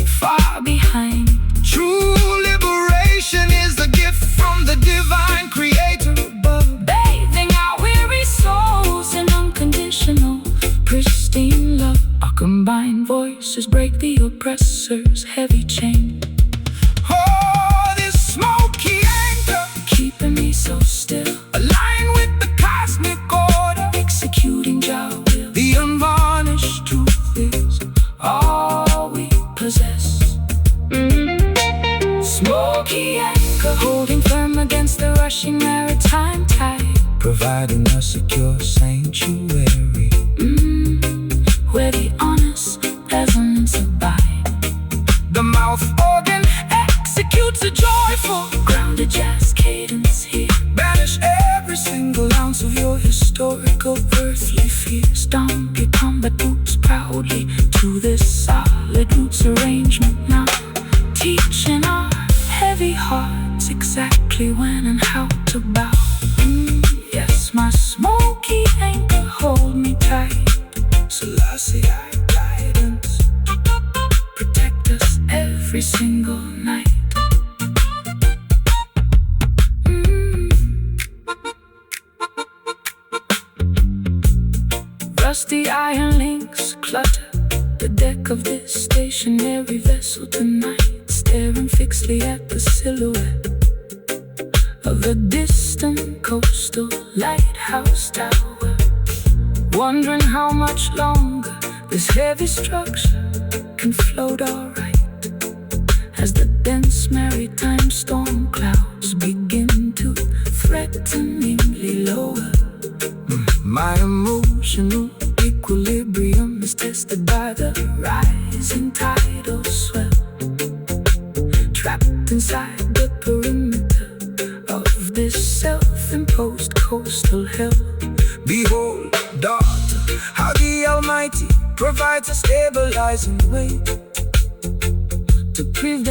Speaker 2: far behind.
Speaker 3: True liberation is the gift from the divine creator above,
Speaker 2: Bathing our weary souls in unconditional, pristine love. Our combined voices break the oppressor's heavy chain.
Speaker 3: Oh, this smoky anchor,
Speaker 2: Keeping me so still,
Speaker 3: aligned with the cosmic order.
Speaker 2: executing Jah will.
Speaker 3: The unvarnished truth is
Speaker 2: All we possess. Smoky anchor, holding firm against the rushing maritime tide,
Speaker 3: providing a secure sanctuary.
Speaker 2: where the honest peasants abide.
Speaker 3: The mouth organ executes a joyful,
Speaker 2: Grounded jazz cadence here,
Speaker 3: banish every single ounce of your historical earthly fears.
Speaker 2: donkey combat boots proudly to this solid roots arrangement now, teaching our heavy hearts exactly when and how to bow. Yes, my smoky anchor, hold me tight.
Speaker 3: Selassie, guidance,
Speaker 2: Protect us every single night. Rusty iron links clutter the deck of this stationary vessel tonight, staring fixedly at the silhouette of a distant coastal lighthouse tower, wondering how much longer this heavy structure can float alright, as the dense maritime storm clouds begin to threateningly lower.
Speaker 3: my emotional
Speaker 2: Equilibrium is tested by the rising tidal swell, trapped inside the perimeter of this self-imposed coastal hell.
Speaker 3: Behold, daughter, how the Almighty provides a stabilizing weight
Speaker 2: To prevent